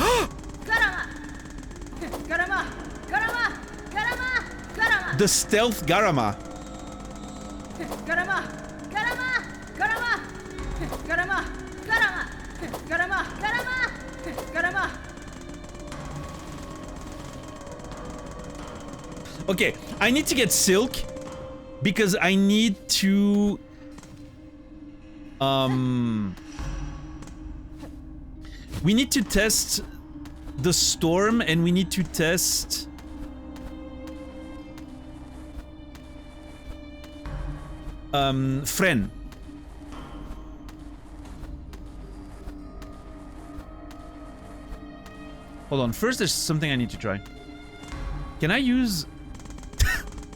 S2: the stealth Garama. Okay, I need to get silk because I need to we need to test the storm and we need to test Fren. Hold on, first there's something I need to try. Can I use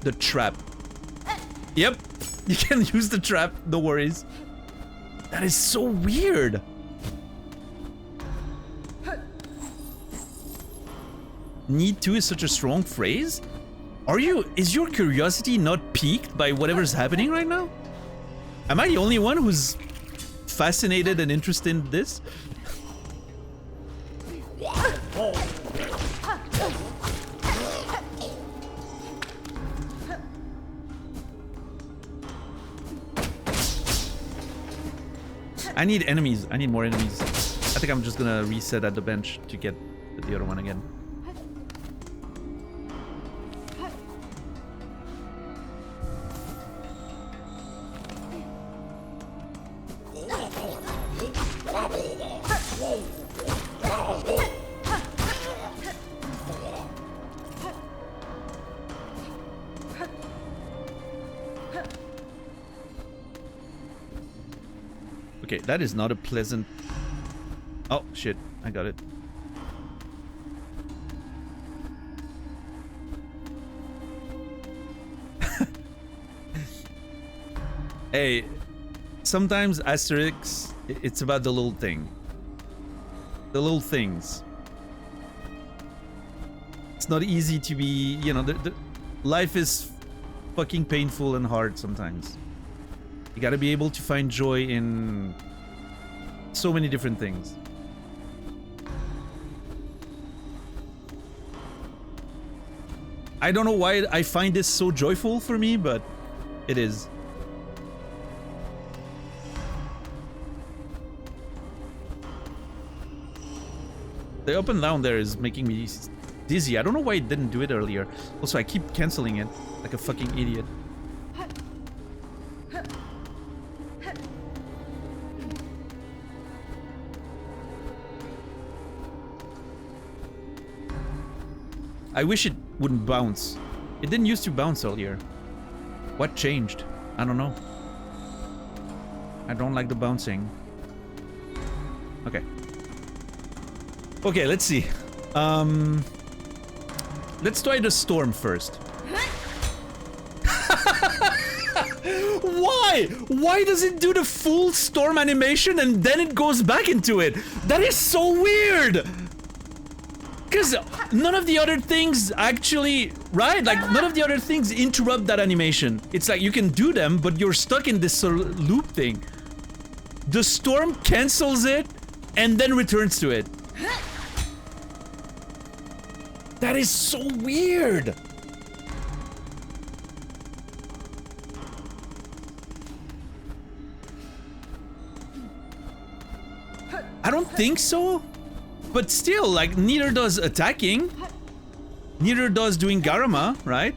S2: the trap? Yep, you can use the trap, no worries. That is so weird. Need to is such a strong phrase. Is your curiosity not piqued by whatever's happening right now? Am I the only one who's fascinated and interested in this? I need enemies. I need more enemies. I think I'm just gonna reset at the bench to get the other one again. Okay, that is not a pleasant... Oh, shit. I got it. Hey, sometimes Asterix, it's about the little thing. The little things. It's not easy to be, you know, life is fucking painful and hard sometimes. You gotta be able to find joy in so many different things. I don't know why I find this so joyful for me, but it is. The up and down there is making me dizzy. I don't know why it didn't do it earlier. Also, I keep canceling it like a fucking idiot. I wish it wouldn't bounce. It didn't used to bounce earlier. What changed? I don't know. I don't like the bouncing. Okay. Okay, let's see. Let's try the storm first. Why? Why does it do the full storm animation and then it goes back into it? That is so weird! Because none of the other things actually, right? Like, none of the other things interrupt that animation. It's like you can do them, but you're stuck in this sort of loop thing. The storm cancels it and then returns to it. That is so weird! I don't think so. But still, like, neither does attacking. Neither does doing Garama, right?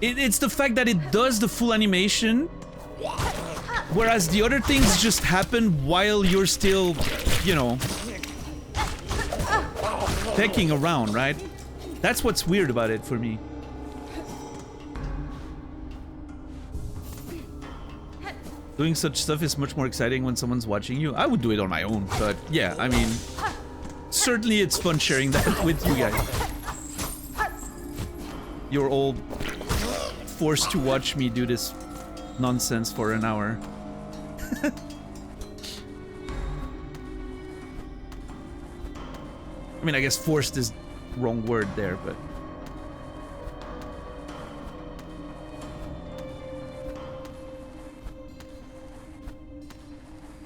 S2: It's the fact that it does the full animation, whereas the other things just happen while you're still, you know, pecking around, right? That's what's weird about it for me. Doing such stuff is much more exciting when someone's watching you. I would do it on my own, but yeah, I mean, certainly it's fun sharing that with you guys. You're all forced to watch me do this nonsense for an hour. I mean, I guess forced is the wrong word there, but...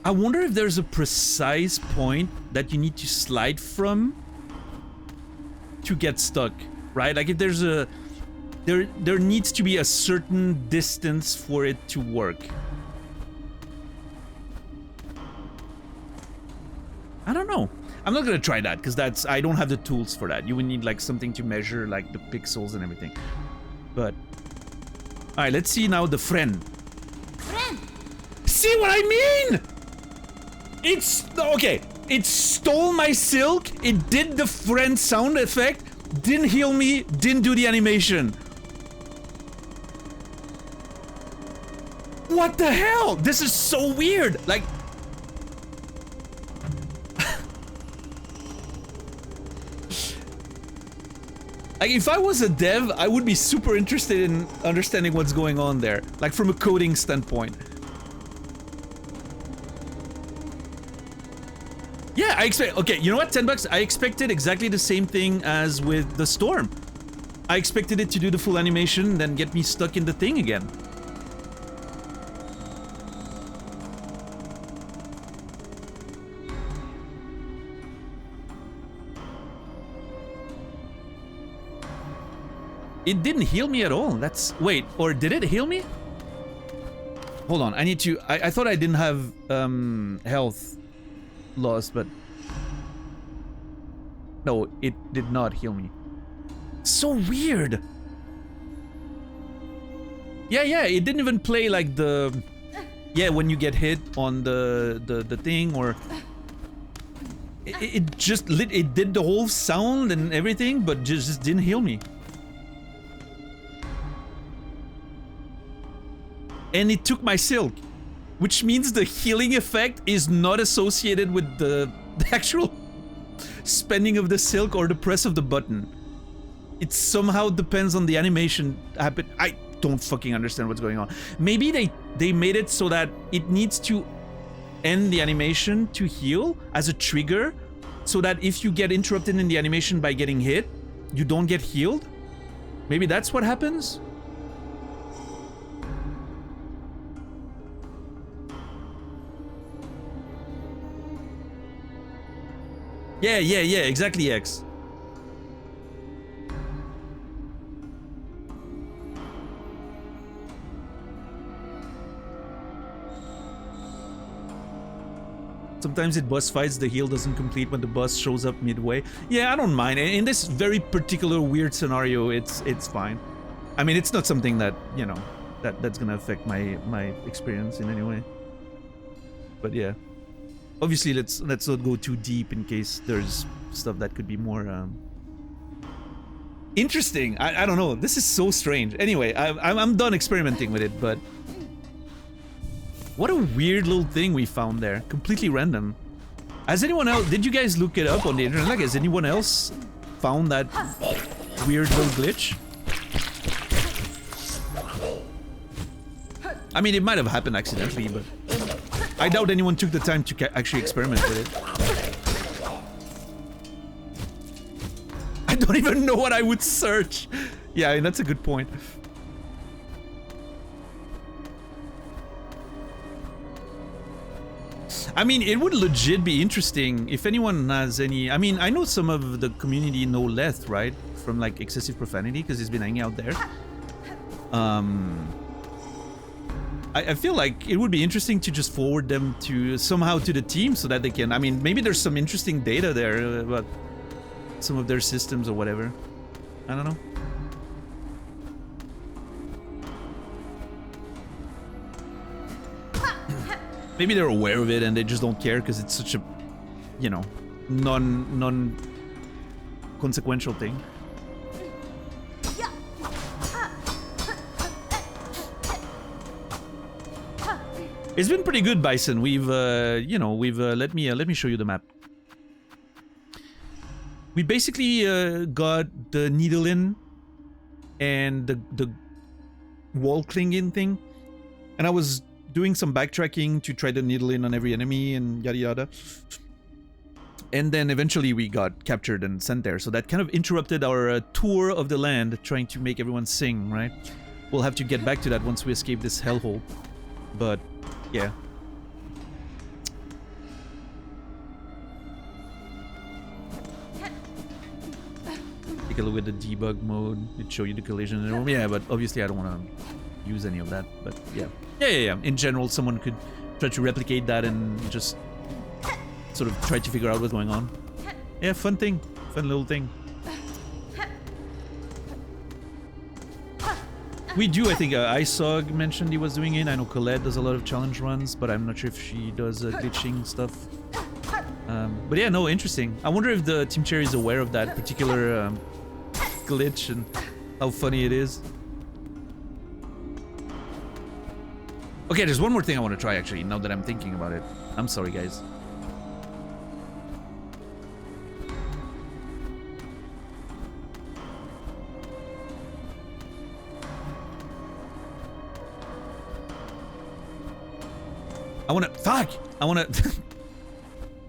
S2: I wonder if there's a precise point that you need to slide from to get stuck, right? Like if there's a... There needs to be a certain distance for it to work. I don't know. I'm not gonna try that because that's... I don't have the tools for that. You would need like something to measure like the pixels and everything. But... Alright, let's see now the friend.
S3: Friend!
S2: See what I mean?! It's... Okay, it stole my silk, it did the friend sound effect, didn't heal me, didn't do the animation. What the hell? This is so weird! Like... Like, if I was a dev, I would be super interested in understanding what's going on there. Like, from a coding standpoint. Yeah, I expect... Okay, you know what? $10? I expected exactly the same thing as with the storm. I expected it to do the full animation, then get me stuck in the thing again. It didn't heal me at all. That's... Wait, or did it heal me? Hold on, I need to... I thought I didn't have, health loss, but... No, it did not heal me. So weird! Yeah, it didn't even play like the... Yeah, when you get hit on the thing, or... It just lit... It did the whole sound and everything, but just didn't heal me. And it took my silk. which means the healing effect is not associated with the actual spending of the silk or the press of the button. It somehow depends on the animation happen. I don't fucking understand what's going on. Maybe they made it so that it needs to end the animation to heal as a trigger, so that if you get interrupted in the animation by getting hit, you don't get healed. Maybe that's what happens. Yeah, exactly, X. Sometimes in boss fights, the heal doesn't complete when the boss shows up midway. Yeah, I don't mind. In this very particular weird scenario, it's fine. I mean, it's not something that, you know, that's gonna affect my experience in any way. But yeah. Obviously, let's not go too deep in case there's stuff that could be more interesting. I don't know. This is so strange. Anyway, I'm done experimenting with it, but what a weird little thing we found there. Completely random. Has anyone else... Did you guys look it up on the internet? Like, has anyone else found that weird little glitch? I mean, it might have happened accidentally, but I doubt anyone took the time to actually experiment with it. I don't even know what I would search. Yeah, that's a good point. I mean, it would legit be interesting if anyone has any... I mean, I know some of the community know Leth, right? From, like, Excessive Profanity, because he's been hanging out there. I feel like it would be interesting to just forward them to somehow to the team so that they can... I mean, maybe there's some interesting data there about some of their systems or whatever. I don't know. Maybe they're aware of it and they just don't care because it's such a, you know, non-consequential thing. It's been pretty good, Bison. We've, you know, let me show you the map. We basically got the needle in and the wall clinging thing, and I was doing some backtracking to try the needle in on every enemy and yada yada. And then eventually we got captured and sent there. So that kind of interrupted our tour of the land, trying to make everyone sing, right? We'll have to get back to that once we escape this hellhole. But, yeah. Take a look at the debug mode. It show you the collision. Yeah, but obviously I don't want to use any of that. But yeah. Yeah. In general, someone could try to replicate that and just sort of try to figure out what's going on. Yeah, fun thing. Fun little thing. We do, I think, Isog mentioned he was doing it. I know Colette does a lot of challenge runs, but I'm not sure if she does glitching stuff. But yeah, no, interesting. I wonder if the Team Cherry is aware of that particular glitch and how funny it is. Okay, there's one more thing I want to try, actually, now that I'm thinking about it. I'm sorry, guys. I wanna... Fuck! I wanna...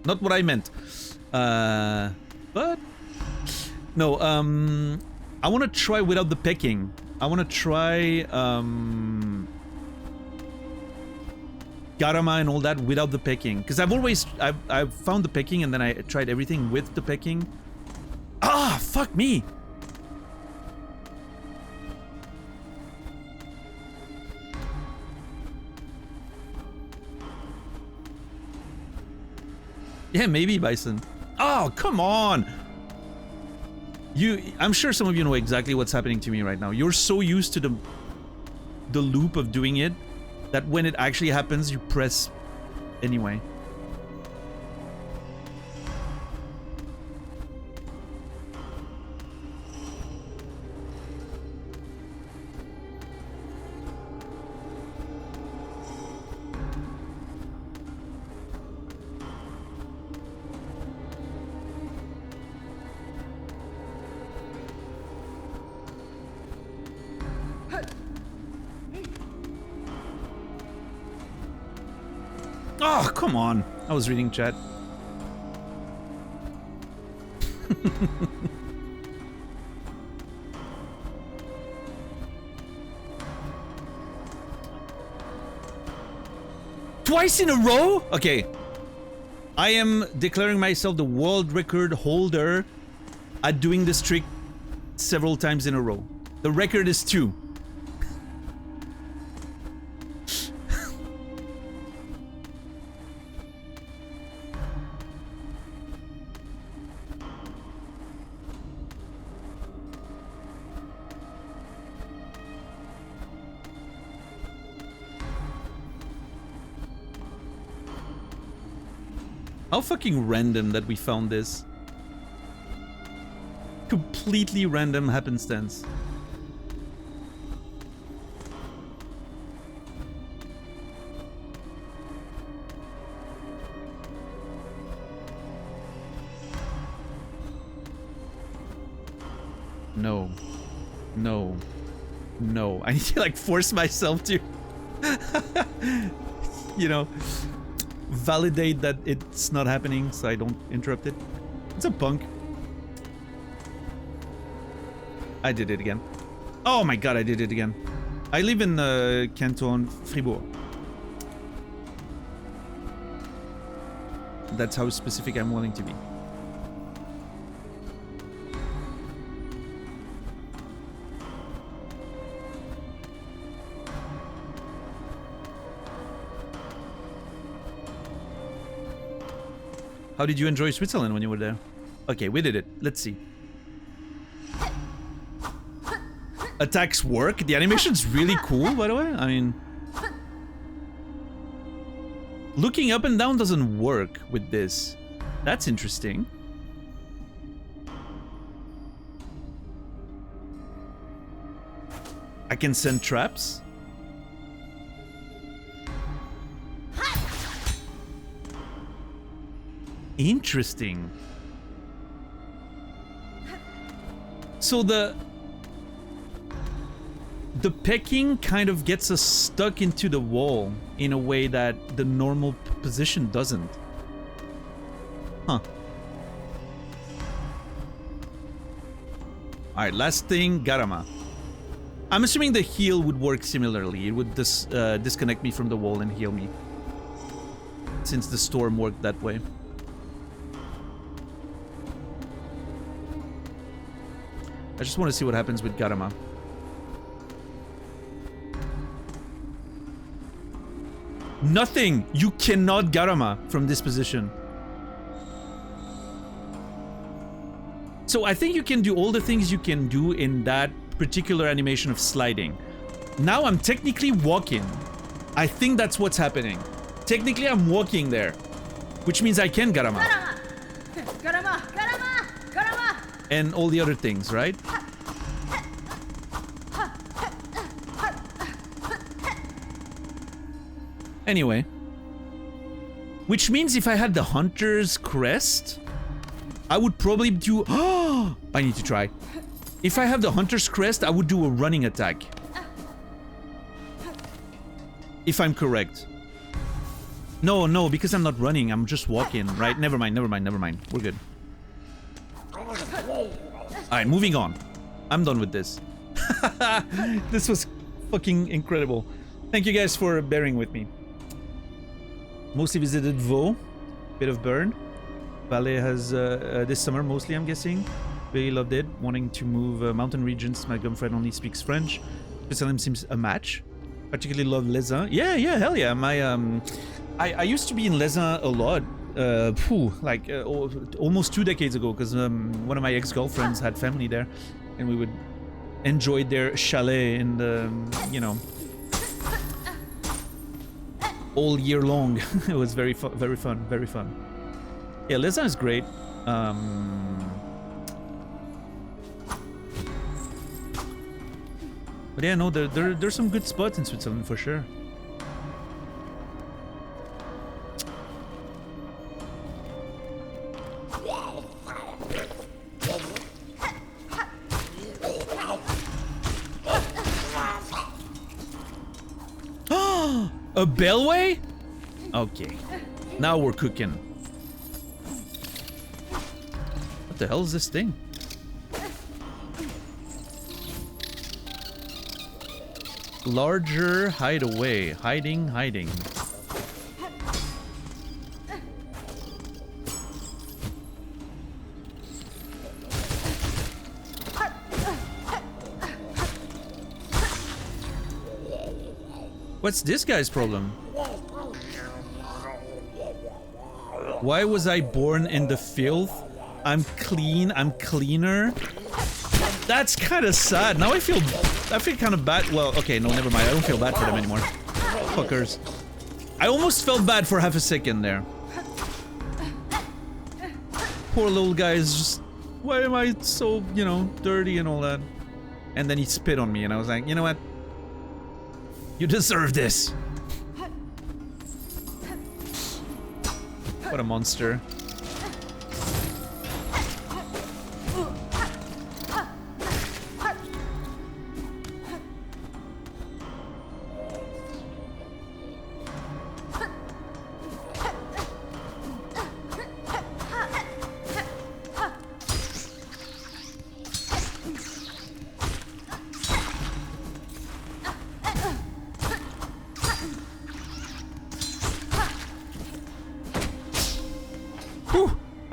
S2: Not what I meant. But... No, I wanna try without the pecking. I wanna try, Garama and all that without the pecking. Because I've found the pecking and then I tried everything with the pecking. Ah, fuck me! Yeah, maybe, Bison. Oh, come on! I'm sure some of you know exactly what's happening to me right now. You're so used to the loop of doing it that when it actually happens, you press anyway. Oh, come on. I was reading chat. Twice in a row? Okay. I am declaring myself the world record holder at doing this trick several times in a row. The record is 2. How fucking random that we found this. Completely random happenstance. No. No. No. I need to like force myself to you know, validate that it's not happening so I don't interrupt it. It's a punk. I did it again. Oh my god, I did it again. I live in Canton Fribourg. That's how specific I'm willing to be. How did you enjoy Switzerland when you were there? Okay, we did it. Let's see. Attacks work. The animation's really cool, by the way. I mean... looking up and down doesn't work with this. That's interesting. I can send traps. Interesting. So the pecking kind of gets us stuck into the wall in a way that the normal position doesn't. Huh. Alright, last thing, Garama. I'm assuming the heal would work similarly. It would disconnect me from the wall and heal me. Since the storm worked that way. I just want to see what happens with Garama. Nothing! You cannot Garama from this position. So I think you can do all the things you can do in that particular animation of sliding. Now I'm technically walking. I think that's what's happening. Technically I'm walking there. Which means I can Garama.
S3: Garama! Garama! Garama!
S2: And all the other things, right? Anyway. Which means if I had the Hunter's Crest, I would probably do... Oh! I need to try. If I have the Hunter's Crest, I would do a running attack. If I'm correct. No, no, because I'm not running. I'm just walking, right? Never mind, never mind, never mind. We're good. Alright, moving on. I'm done with this. This was fucking incredible. Thank you guys for bearing with me. Mostly visited Vaud. Bit of Bern. Valais has this summer mostly, I'm guessing. Really loved it. Wanting to move mountain regions. My girlfriend only speaks French. Switzerland seems a match. Particularly love Lesin. Yeah, yeah, hell yeah. My I used to be in Lesin a lot. Almost 2 decades ago, because one of my ex-girlfriends had family there, and we would enjoy their chalet in the, you know, all year long. It was very fun, very fun, very fun. Yeah, Lesin is great. But yeah, no, there's some good spots in Switzerland for sure. A Bellway? Okay. Now we're cooking. What the hell is this thing? Larger hideaway. Hiding, hiding. What's this guy's problem? Why was I born in the filth? I'm clean, I'm cleaner. That's kind of sad. Now I feel kind of bad. Well, okay, no, never mind. I don't feel bad for them anymore. Fuckers. I almost felt bad for half a second there. Poor little guy is just... Why am I so, you know, dirty and all that? And then he spit on me and I was like, you know what? You deserve this. What a monster.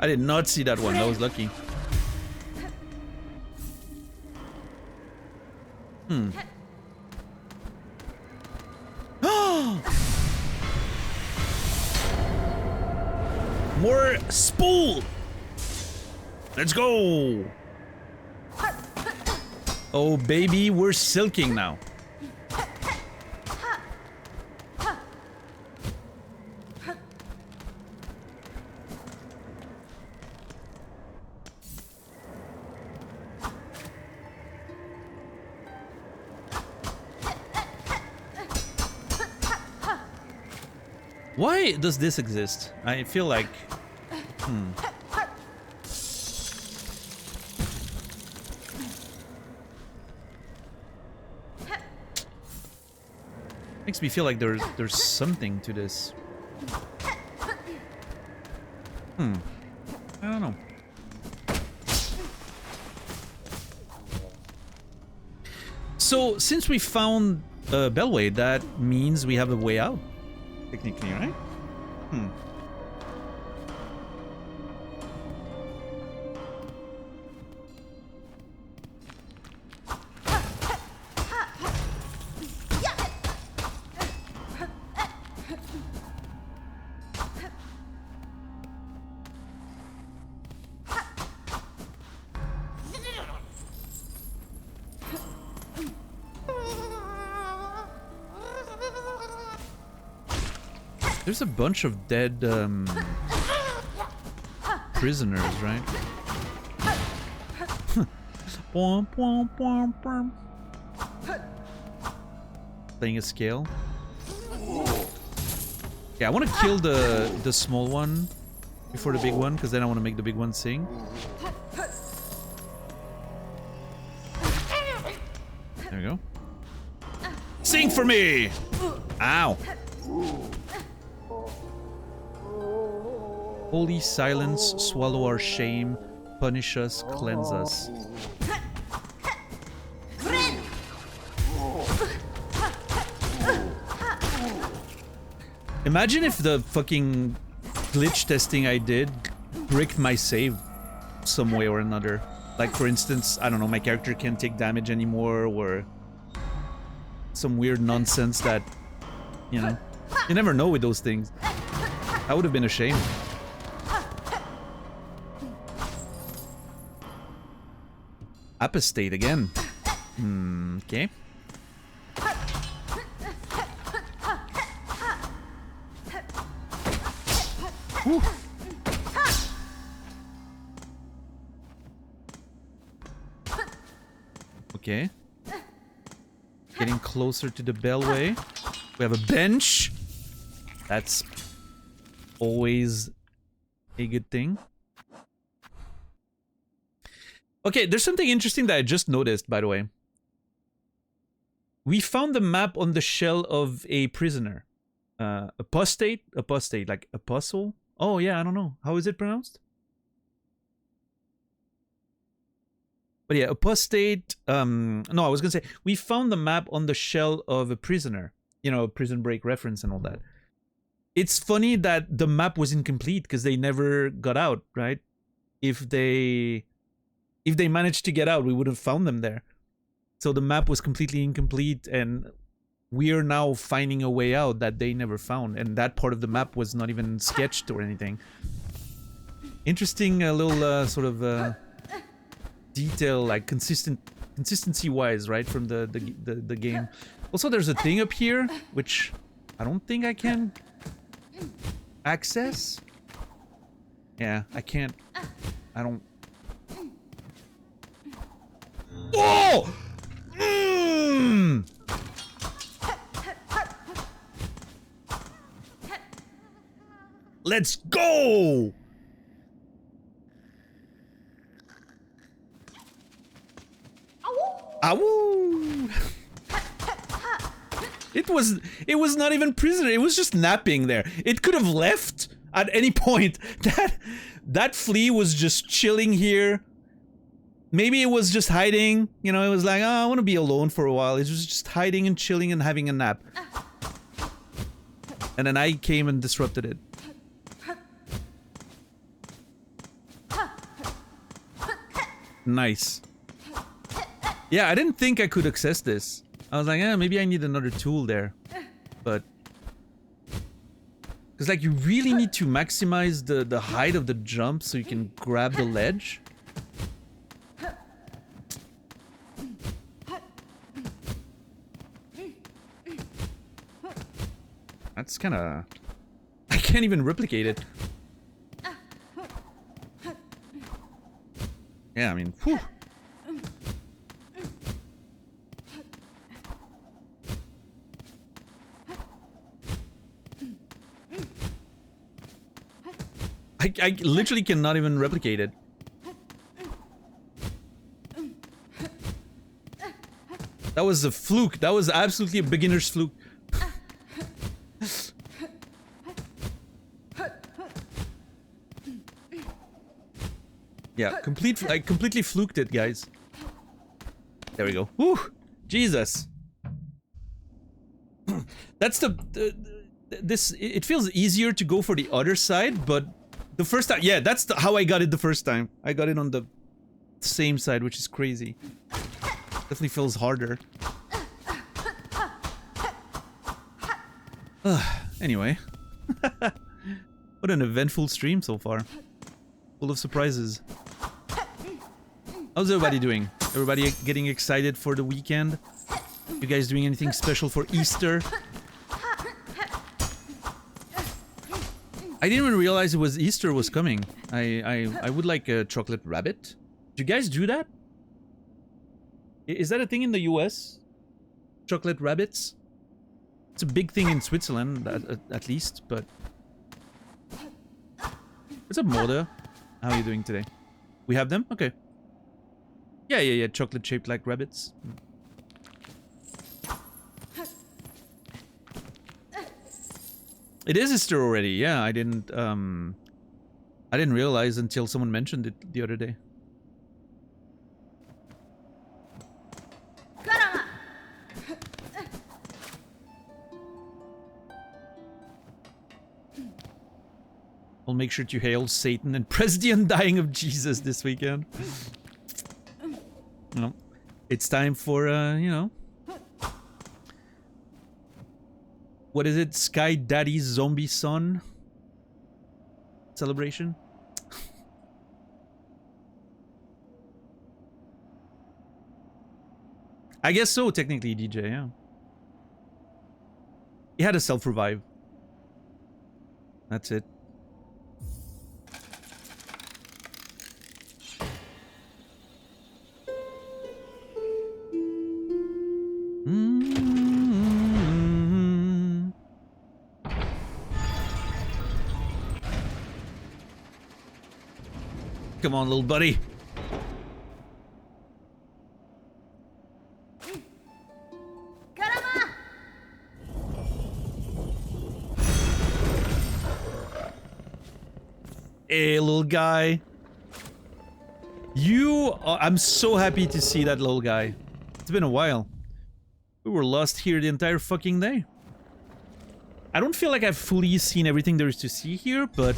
S2: I did not see that one. That was lucky. More spool! Let's go! Oh baby, we're silking now. Why does this exist? I feel like... Makes me feel like there's something to this. I don't know. So, since we found a bellway, that means we have a way out. Technically, right? There's a bunch of dead prisoners, right? Playing a scale. Yeah, I want to kill the small one before the big one, because then I want to make the big one sing. There we go. Sing for me! Ow! Holy silence, swallow our shame, punish us, cleanse us. Imagine if the fucking glitch testing I did bricked my save some way or another. Like, for instance, I don't know, my character can't take damage anymore, or some weird nonsense that, you know, you never know with those things. That would have been a shame. Apostate again. Okay. Whew. Okay. Getting closer to the bellway. We have a bench. That's always a good thing. Okay, there's something interesting that I just noticed, by the way. We found the map on the shell of a prisoner. apostate, like apostle. Oh yeah, I don't know. How is it pronounced? But yeah, apostate. No, I was gonna say we found the map on the shell of a prisoner. You know, Prison Break reference and all that. It's funny that the map was incomplete because they never got out, right? If they managed to get out, we would have found them there. So the map was completely incomplete, and we are now finding a way out that they never found, and that part of the map was not even sketched or anything. Interesting little sort of detail, like consistency-wise, right, from the game. Also, there's a thing up here which I don't think I can access. Yeah, I can't. I don't. Oh! Let's go! Ow! It was not even prisoner. It was just napping there. It could have left at any point. That flea was just chilling here. Maybe it was just hiding. You know, it was like, oh, I want to be alone for a while. It was just hiding and chilling and having a nap. And then I came and disrupted it. Nice. Yeah, I didn't think I could access this. I was like, maybe I need another tool there. But... because, like, you really need to maximize the height of the jump so you can grab the ledge. That's kind of... I can't even replicate it. Yeah, I mean, whew. I literally cannot even replicate it. That was a fluke. That was absolutely a beginner's fluke. Yeah, I completely fluked it, guys. There we go. Whew! Jesus. That's it feels easier to go for the other side, but the first time, yeah, that's how I got it the first time. I got it on the same side, which is crazy. Definitely feels harder. Anyway. What an eventful stream so far. Full of surprises. How's everybody doing? Everybody getting excited for the weekend? You guys doing anything special for Easter? I didn't even realize it was Easter was coming. I would like a chocolate rabbit. Do you guys do that? Is that a thing in the US? Chocolate rabbits? It's a big thing in Switzerland, at least, but... What's up, Moda? How are you doing today? We have them? Okay. Yeah, chocolate shaped like rabbits. It is Easter already, yeah, I didn't realize until someone mentioned it the other day. I'll make sure to hail Satan and press the undying of Jesus this weekend. No, it's time for, you know... What is it? Sky Daddy's Zombie Son? Celebration? I guess so, technically, DJ, yeah. He had a self-revive. That's it. Come on, little buddy. Hey, little guy. I'm so happy to see that little guy. It's been a while. We were lost here the entire fucking day. I don't feel like I've fully seen everything there is to see here, but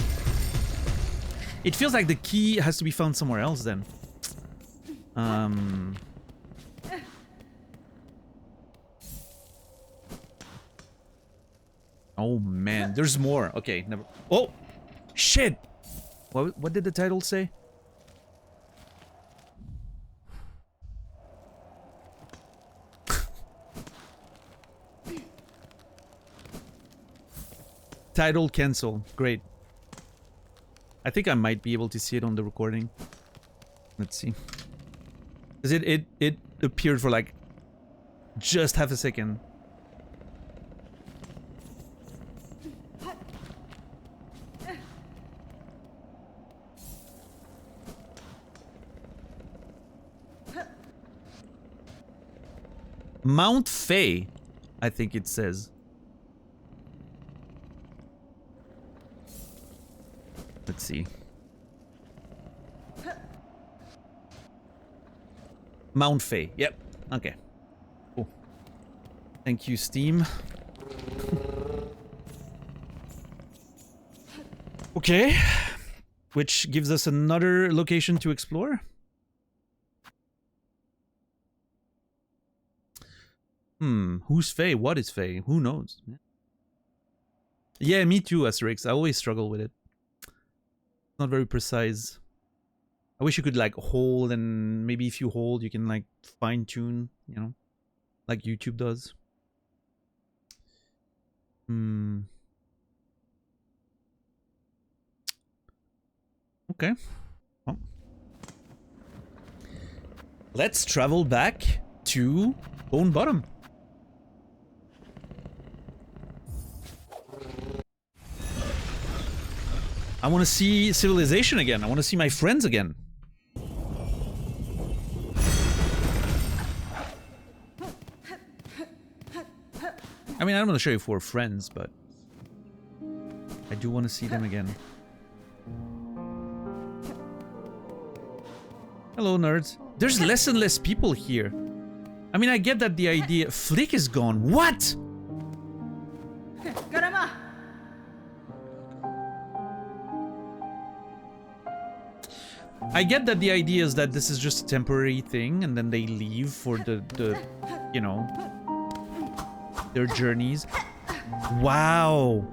S2: it feels like the key has to be found somewhere else then. Oh man, there's more. Okay, never. Oh, shit. What did the title say? Title cancel. Great. I think I might be able to see it on the recording. Let's see. Cause it appeared for like just half a second. Mount Fay, I think it says. Let's see. Mount Fay. Yep. Okay. Cool. Thank you, Steam. Okay. Which gives us another location to explore. Who's Faye? What is Faye? Who knows? Yeah, me too, Asterix. I always struggle with it. Not very precise. I wish you could like hold, and maybe if you hold you can like fine tune, you know, like YouTube does. Okay. Well. Let's travel back to Bone Bottom. I want to see civilization again. I want to see my friends again. I mean, I'm not sure if we're friends, but I do want to see them again. Hello, nerds. There's less and less people here. I mean, I get that the idea... Flick is gone. What? I get that the idea is that this is just a temporary thing, and then they leave for the you know, their journeys. Wow.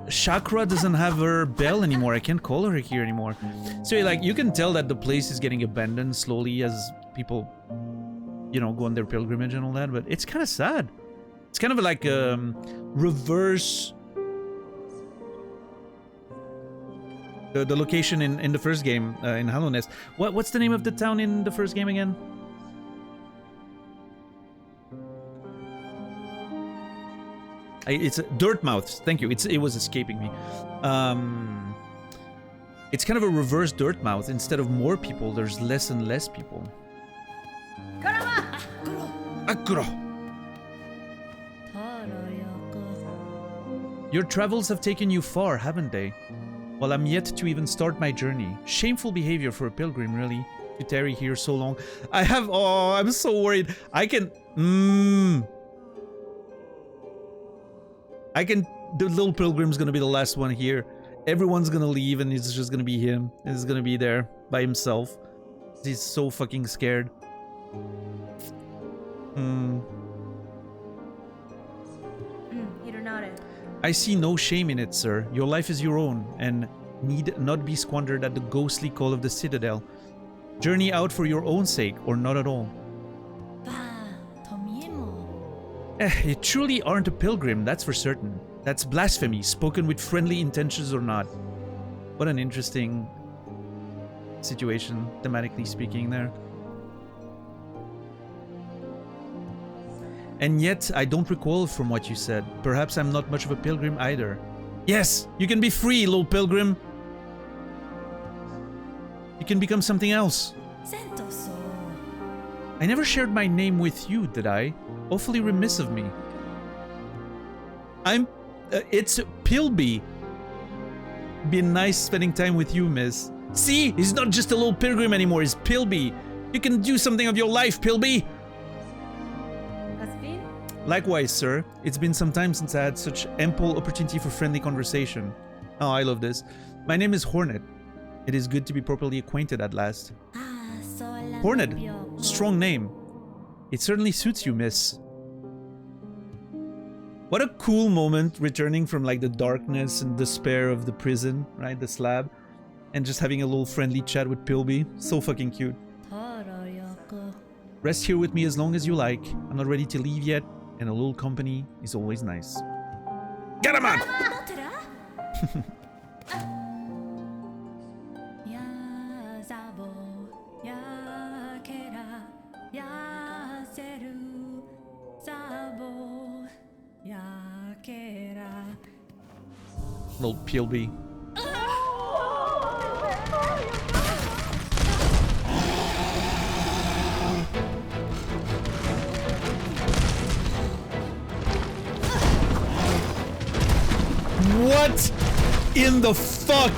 S2: Chakra doesn't have her bell anymore. I can't call her here anymore. So, like, you can tell that the place is getting abandoned slowly as people, you know, go on their pilgrimage and all that, but it's kind of sad. It's kind of like reverse... The location in the first game, in Hollow Nest. What's the name of the town in the first game again? It's Dirtmouth. Thank you. It was escaping me. It's kind of a reverse Dirtmouth. Instead of more people, there's less and less people. Akuro. Your travels have taken you far, haven't they? Well, I'm yet to even start my journey. Shameful behavior for a pilgrim, really, to tarry here so long. Oh, I'm so worried. The little pilgrim's gonna be the last one here. Everyone's gonna leave and it's just gonna be him. And he's gonna be there by himself. He's so fucking scared. I see no shame in it, sir. Your life is your own, and need not be squandered at the ghostly call of the Citadel. Journey out for your own sake, or not at all. You truly aren't a pilgrim, that's for certain. That's blasphemy, spoken with friendly intentions or not. What an interesting situation, thematically speaking there. And yet, I don't recall from what you said. Perhaps I'm not much of a pilgrim either. Yes, you can be free, little pilgrim. You can become something else. I never shared my name with you, did I? Awfully remiss of me. I'm It's Pilby. Been nice spending time with you, miss. See? He's not just a little pilgrim anymore, he's Pilby. You can do something of your life, Pilby.
S3: Has been?
S2: Likewise, sir. It's been some time since I had such ample opportunity for friendly conversation. Oh, I love this. My name is Hornet. It is good to be properly acquainted at last. Hornet, strong name. It certainly suits you, miss. What a cool moment returning from like the darkness and despair of the prison, right? The slab. And just having a little friendly chat with Pilby. So fucking cute. Rest here with me as long as you like. I'm not ready to leave yet, and a little company is always nice. Get him on! Little Pilby. What in the fuck?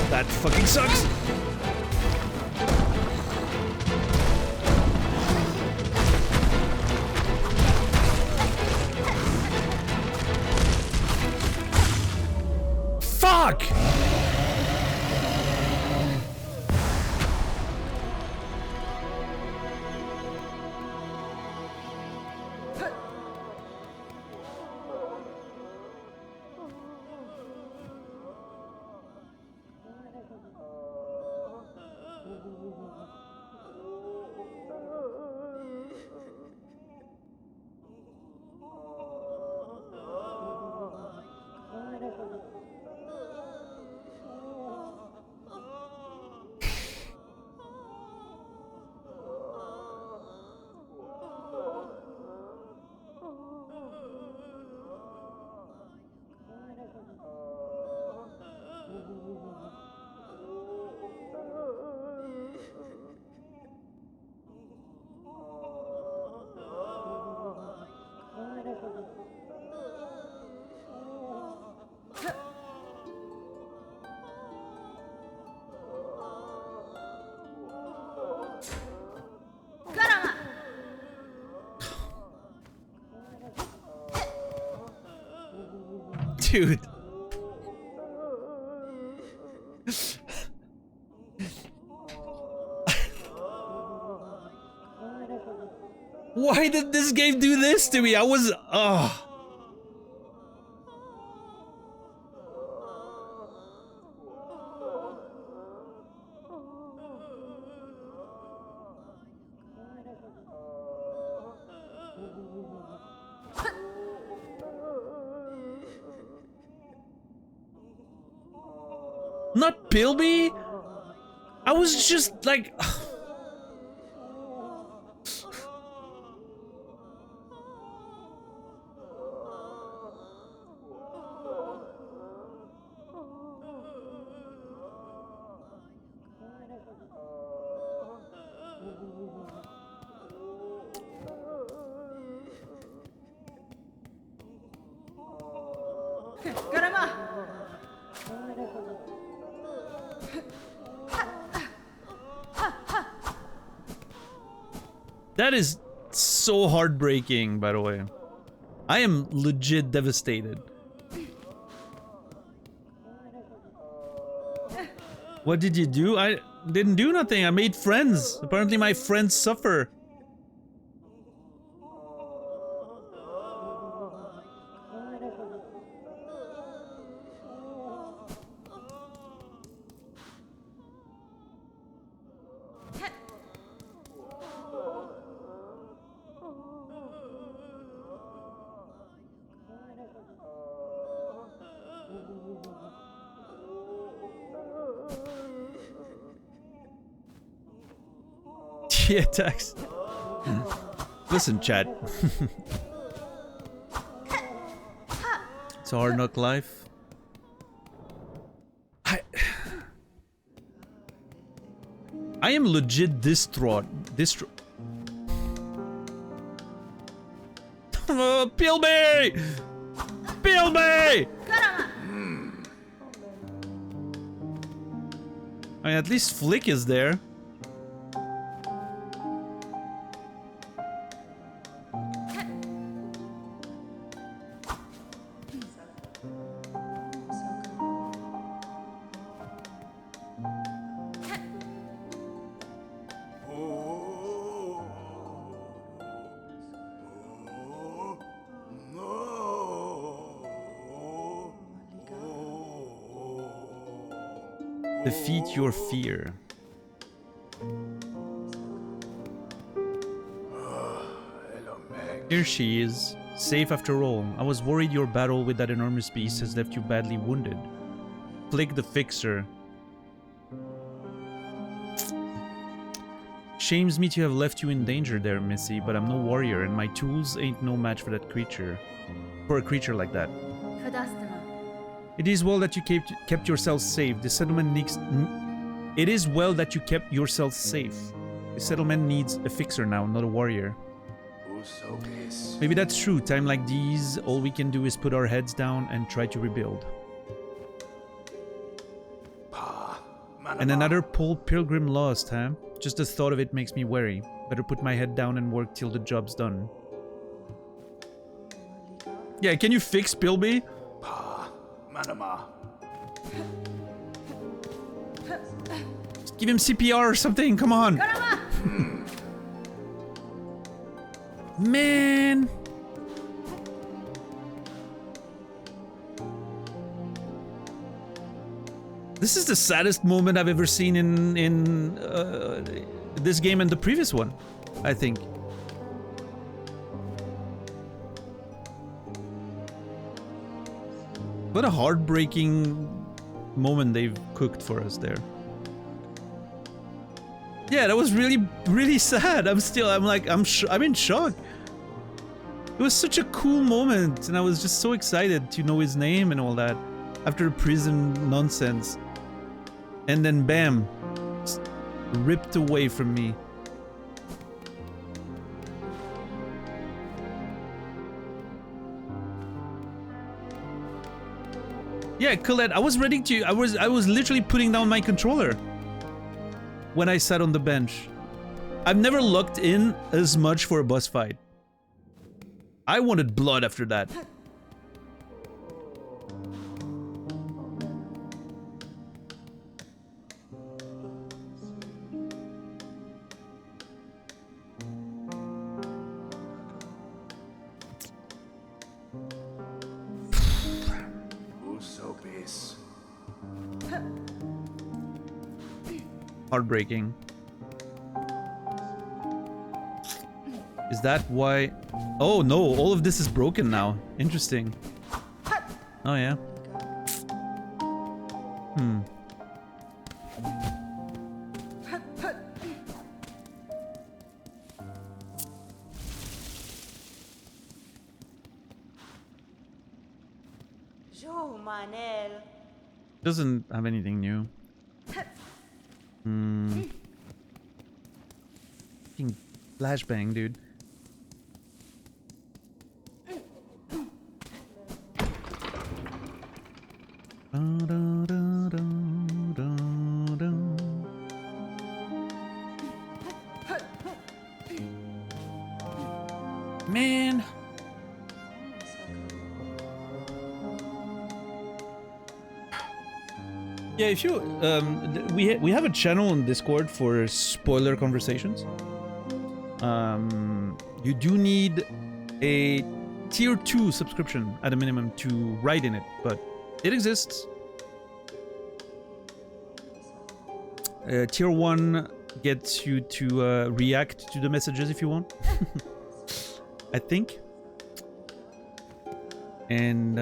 S2: That fucking sucks. Fuck! Dude. Why did this game do this to me? I was... Not Pilby? I was just like... That is so heartbreaking, by the way. I am legit devastated. What did you do? I didn't do nothing. I made friends. Apparently my friends suffer. Yeah, text. Listen, chat. It's a hard knock life. I am legit distraught. Oh, Pilby! Pilby! I mean, at least Flick is there. Defeat your fear. Here she is, safe after all. I was worried your battle with that enormous beast has left you badly wounded. Flick the Fixer. Shames me to have left you in danger there, Missy, but I'm no warrior and my tools ain't no match for that creature. For a creature like that. It is well that you kept yourself safe. The settlement needs... It is well that you kept yourself safe. The settlement needs a fixer now, not a warrior. Maybe that's true. Time like these, all we can do is put our heads down and try to rebuild. And another Pole Pilgrim lost, huh? Just the thought of it makes me wary. Better put my head down and work till the job's done. Yeah, can you fix Pilby? Just give him CPR or something, come on! Man! This is the saddest moment I've ever seen in this game and the previous one, I think. What a heartbreaking moment they've cooked for us there. Yeah, that was really, really sad. I'm in shock. It was such a cool moment, and I was just so excited to know his name and all that after the prison nonsense. And then bam, just ripped away from me. Yeah, Colette, I was ready to... I was literally putting down my controller when I sat on the bench. I've never locked in as much for a boss fight. I wanted blood after that. Heartbreaking. Is that why? Oh no, all of this is broken now. Interesting. Oh yeah. Hmm. Doesn't have anything new. Hmm. Fucking flashbang, dude. Man. Yeah, if you we have a channel on Discord for spoiler conversations. You do need a tier 2 subscription at a minimum to write in it, but it exists. Tier 1 gets you to react to the messages if you want. I think. And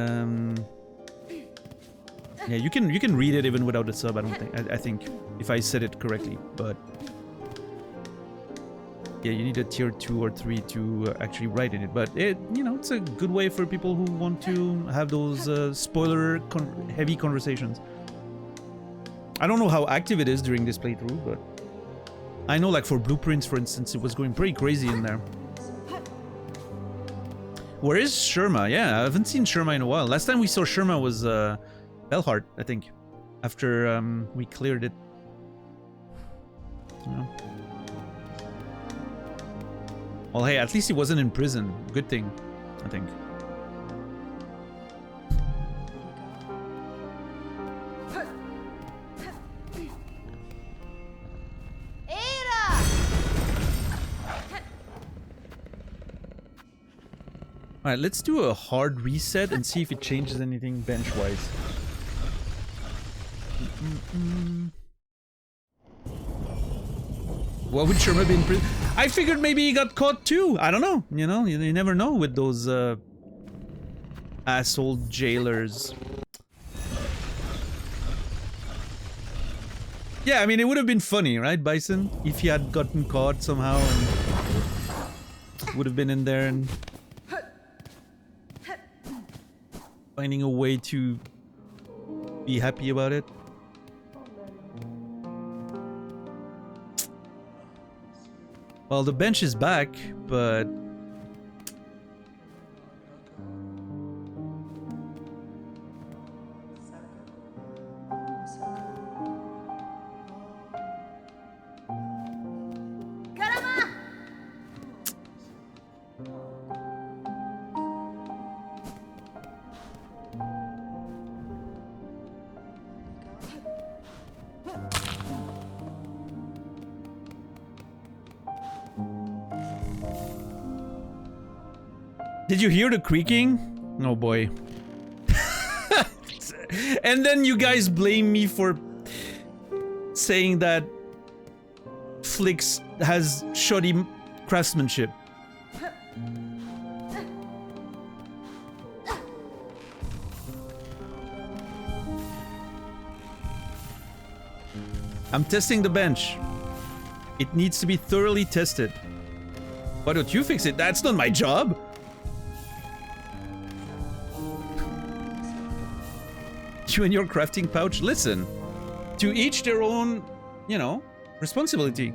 S2: yeah, you can read it even without a sub. I don't think. I think if I said it correctly, but yeah, you need a tier 2 or 3 to actually write in it. But it, you know, it's a good way for people who want to have those spoiler heavy conversations. I don't know how active it is during this playthrough, but I know, like for blueprints, for instance, it was going pretty crazy in there. Where is Sherma? Yeah, I haven't seen Sherma in a while. Last time we saw Sherma was Belhart, I think, after we cleared it. Yeah. Well, hey, at least he wasn't in prison. Good thing, I think. Alright, let's do a hard reset and see if it changes anything bench-wise. What would Sherma be in prison? I figured maybe he got caught too. I don't know. You know, you never know with those asshole jailers. Yeah, I mean, it would have been funny, right, Bison? If he had gotten caught somehow and would have been in there and finding a way to be happy about it. Well, the bench is back, but did you hear the creaking? Oh boy. And then you guys blame me for saying that Flix has shoddy craftsmanship. I'm testing the bench. It needs to be thoroughly tested. Why don't you fix it? That's not my job. You and your crafting pouch, listen. To each their own, you know, responsibility.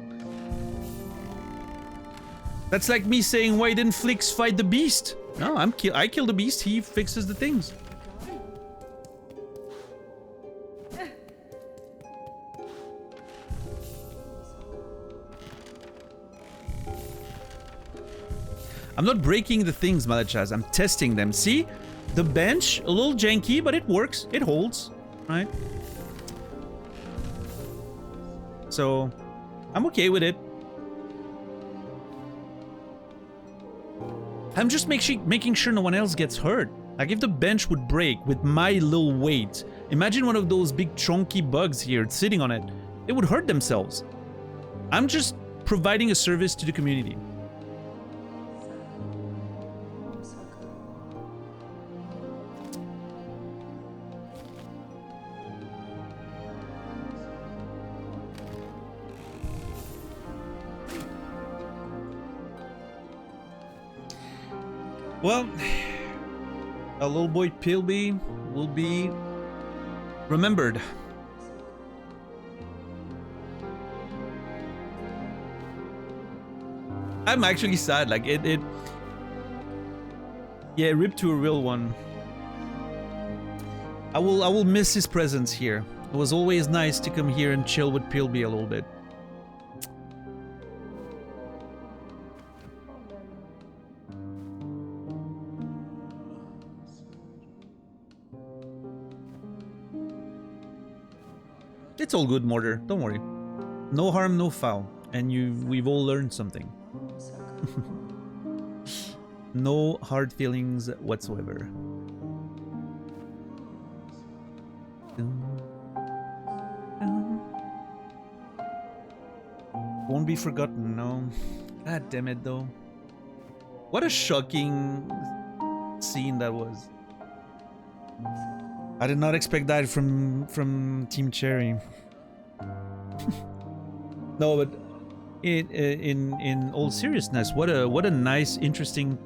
S2: That's like me saying, why didn't Flix fight the beast? No, I kill the beast, he fixes the things. I'm not breaking the things, Malachaz. I'm testing them. See? The bench, a little janky, but it works. It holds, right? So, I'm okay with it. I'm just making sure no one else gets hurt. Like, if the bench would break with my little weight, imagine one of those big chunky bugs here sitting on it. It would hurt themselves. I'm just providing a service to the community. Well, a little boy Pilby will be remembered. I'm actually sad, like yeah, rip to a real one. I will miss his presence here. It was always nice to come here and chill with Pilby a little bit. It's all good, Mortar. Don't worry. No harm, no foul. And we've all learned something. No hard feelings whatsoever. Won't be forgotten, no. God damn it, though. What a shocking scene that was. I did not expect that from Team Cherry. No, but in all seriousness, what a nice, interesting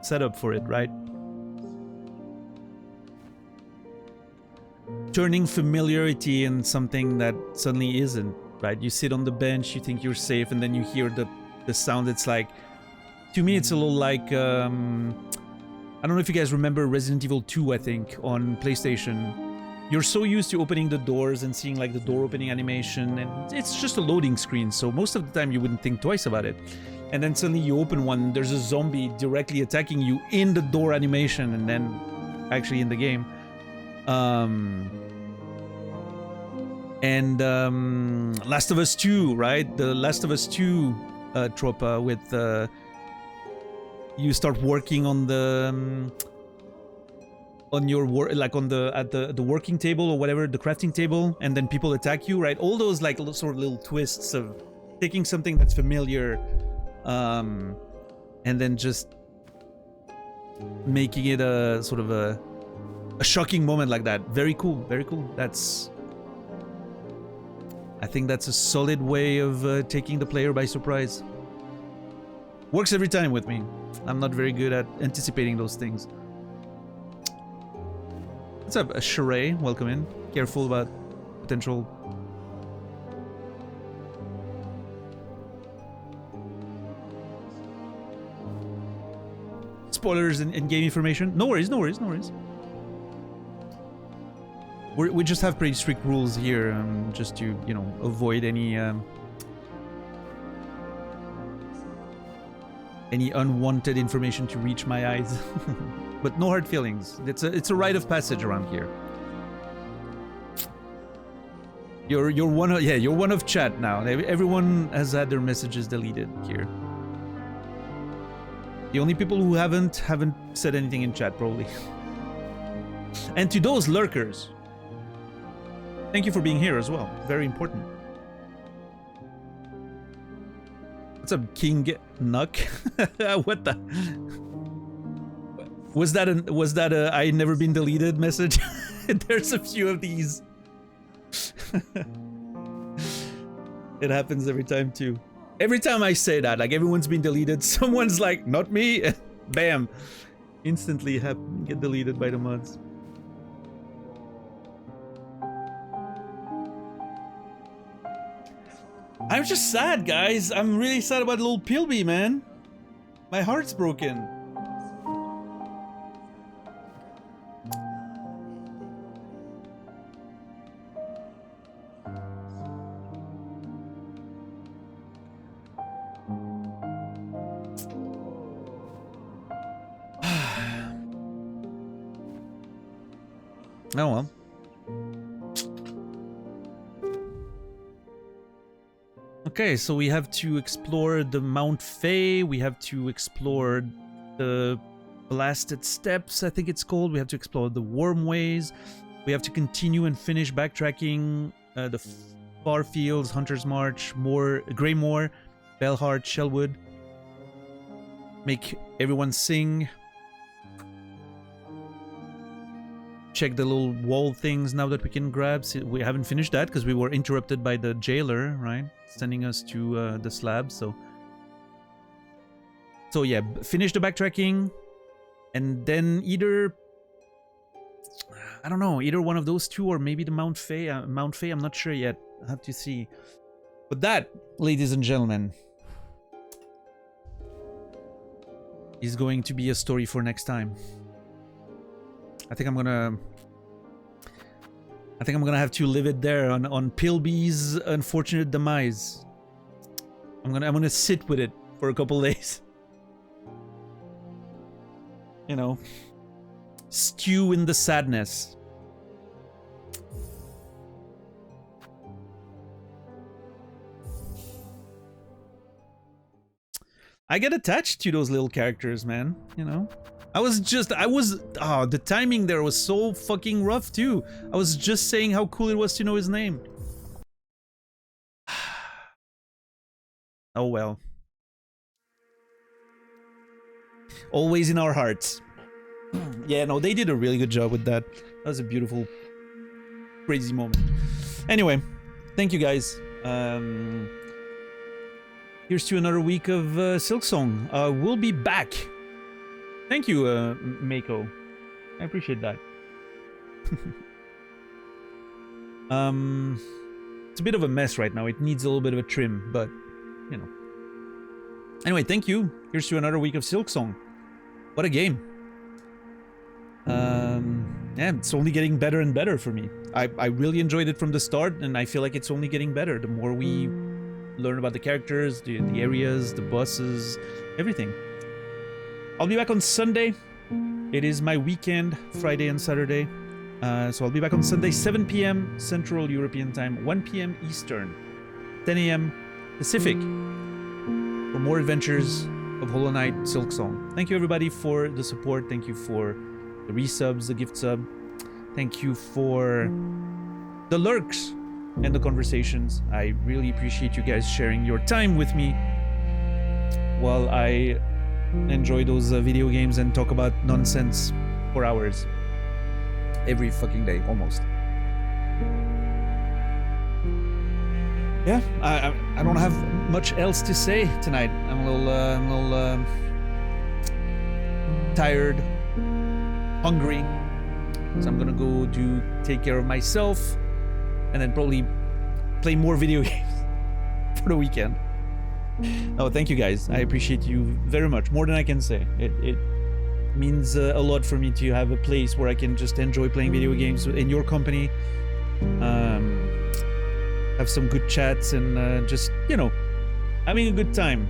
S2: setup for it, right? Turning familiarity in something that suddenly isn't, right? You sit on the bench, you think you're safe, and then you hear the sound. It's like, to me, it's a little like I don't know if you guys remember Resident Evil 2, I think, on PlayStation. You're so used to opening the doors and seeing like the door opening animation, and it's just a loading screen, so most of the time you wouldn't think twice about it. And then suddenly you open one, there's a zombie directly attacking you in the door animation, and then actually in the game. Last of Us 2, right? The Last of Us 2 trope with you start working on the on your work, like on the working table or whatever, the crafting table, and then people attack you, right? All those like sort of little twists of taking something that's familiar, and then just making it a sort of a shocking moment like that. Very cool, very cool. I think that's a solid way of taking the player by surprise. Works every time with me. I'm not very good at anticipating those things. What's up, Sheree? Welcome in. Careful about potential... spoilers and game information. No worries, no worries, no worries. We just have pretty strict rules here, just to, you know, avoid any unwanted information to reach my eyes. But no hard feelings. It's a rite of passage around here. You're one of, yeah, you're one of chat now. Everyone has had their messages deleted here. The only people who haven't said anything in chat, probably. And to those lurkers, thank you for being here as well. Very important. What's up, King Nuck? What the? Was that a I never been deleted message? There's a few of these. It happens every time too. Every time I say that, like everyone's been deleted, someone's like, not me. Bam. Instantly get deleted by the mods. I'm just sad, guys. I'm really sad about little Pilby, man. My heart's broken. Oh well. Okay, so we have to explore the Mount Fay, we have to explore the Blasted Steps, I think it's called, we have to explore the Wormways, we have to continue and finish backtracking the Far Fields, Hunter's March, Greymoor, Bellheart, Shellwood, make everyone sing, check the little wall things now that we can grab. See, we haven't finished that because we were interrupted by the jailer, right? Sending us to the slab, so yeah, finish the backtracking, and then either, I don't know, either one of those two, or maybe the Mount Fay. Mount Fay, I'm not sure yet. I have to see. But that, ladies and gentlemen, is going to be a story for next time. I think I'm gonna have to live it there on Pilby's unfortunate demise. I'm gonna sit with it for a couple days. You know, stew in the sadness. I get attached to those little characters, man. You know? The timing there was so fucking rough too. I was just saying how cool it was to know his name. Oh well. Always in our hearts. Yeah, no, they did a really good job with that. That was a beautiful, crazy moment. Anyway, thank you guys. Here's to another week of Silksong. We'll be back. Thank you, Mako. I appreciate that. It's a bit of a mess right now. It needs a little bit of a trim, but, you know. Anyway, thank you. Here's to another week of Silksong. What a game. Yeah, it's only getting better and better for me. I really enjoyed it from the start, and I feel like it's only getting better. The more we learn about the characters, the areas, the bosses, everything. I'll be back on Sunday. It is my weekend, Friday and Saturday. So I'll be back on Sunday, 7 p.m. Central European Time, 1 p.m. Eastern, 10 a.m. Pacific, for more adventures of Hollow Knight Silksong. Thank you everybody for the support. Thank you for the resubs, the gift sub. Thank you for the lurks and the conversations. I really appreciate you guys sharing your time with me while I enjoy those video games and talk about nonsense for hours. Every fucking day, almost. Yeah, I don't have much else to say tonight. I'm a little tired, hungry, so I'm gonna go take care of myself, and then probably play more video games for the weekend. Oh, thank you guys. I appreciate you very much, more than I can say. It means a lot for me to have a place where I can just enjoy playing video games in your company, have some good chats, and just, you know, having a good time.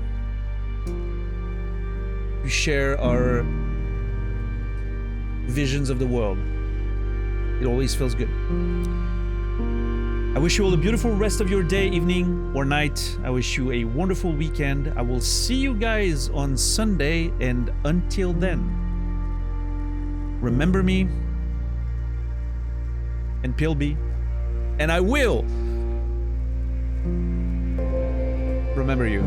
S2: We share our visions of the world. It always feels good. I wish you all a beautiful rest of your day, evening, or night. I wish you a wonderful weekend. I will see you guys on Sunday, and until then, remember me and Pilby, and I will remember you.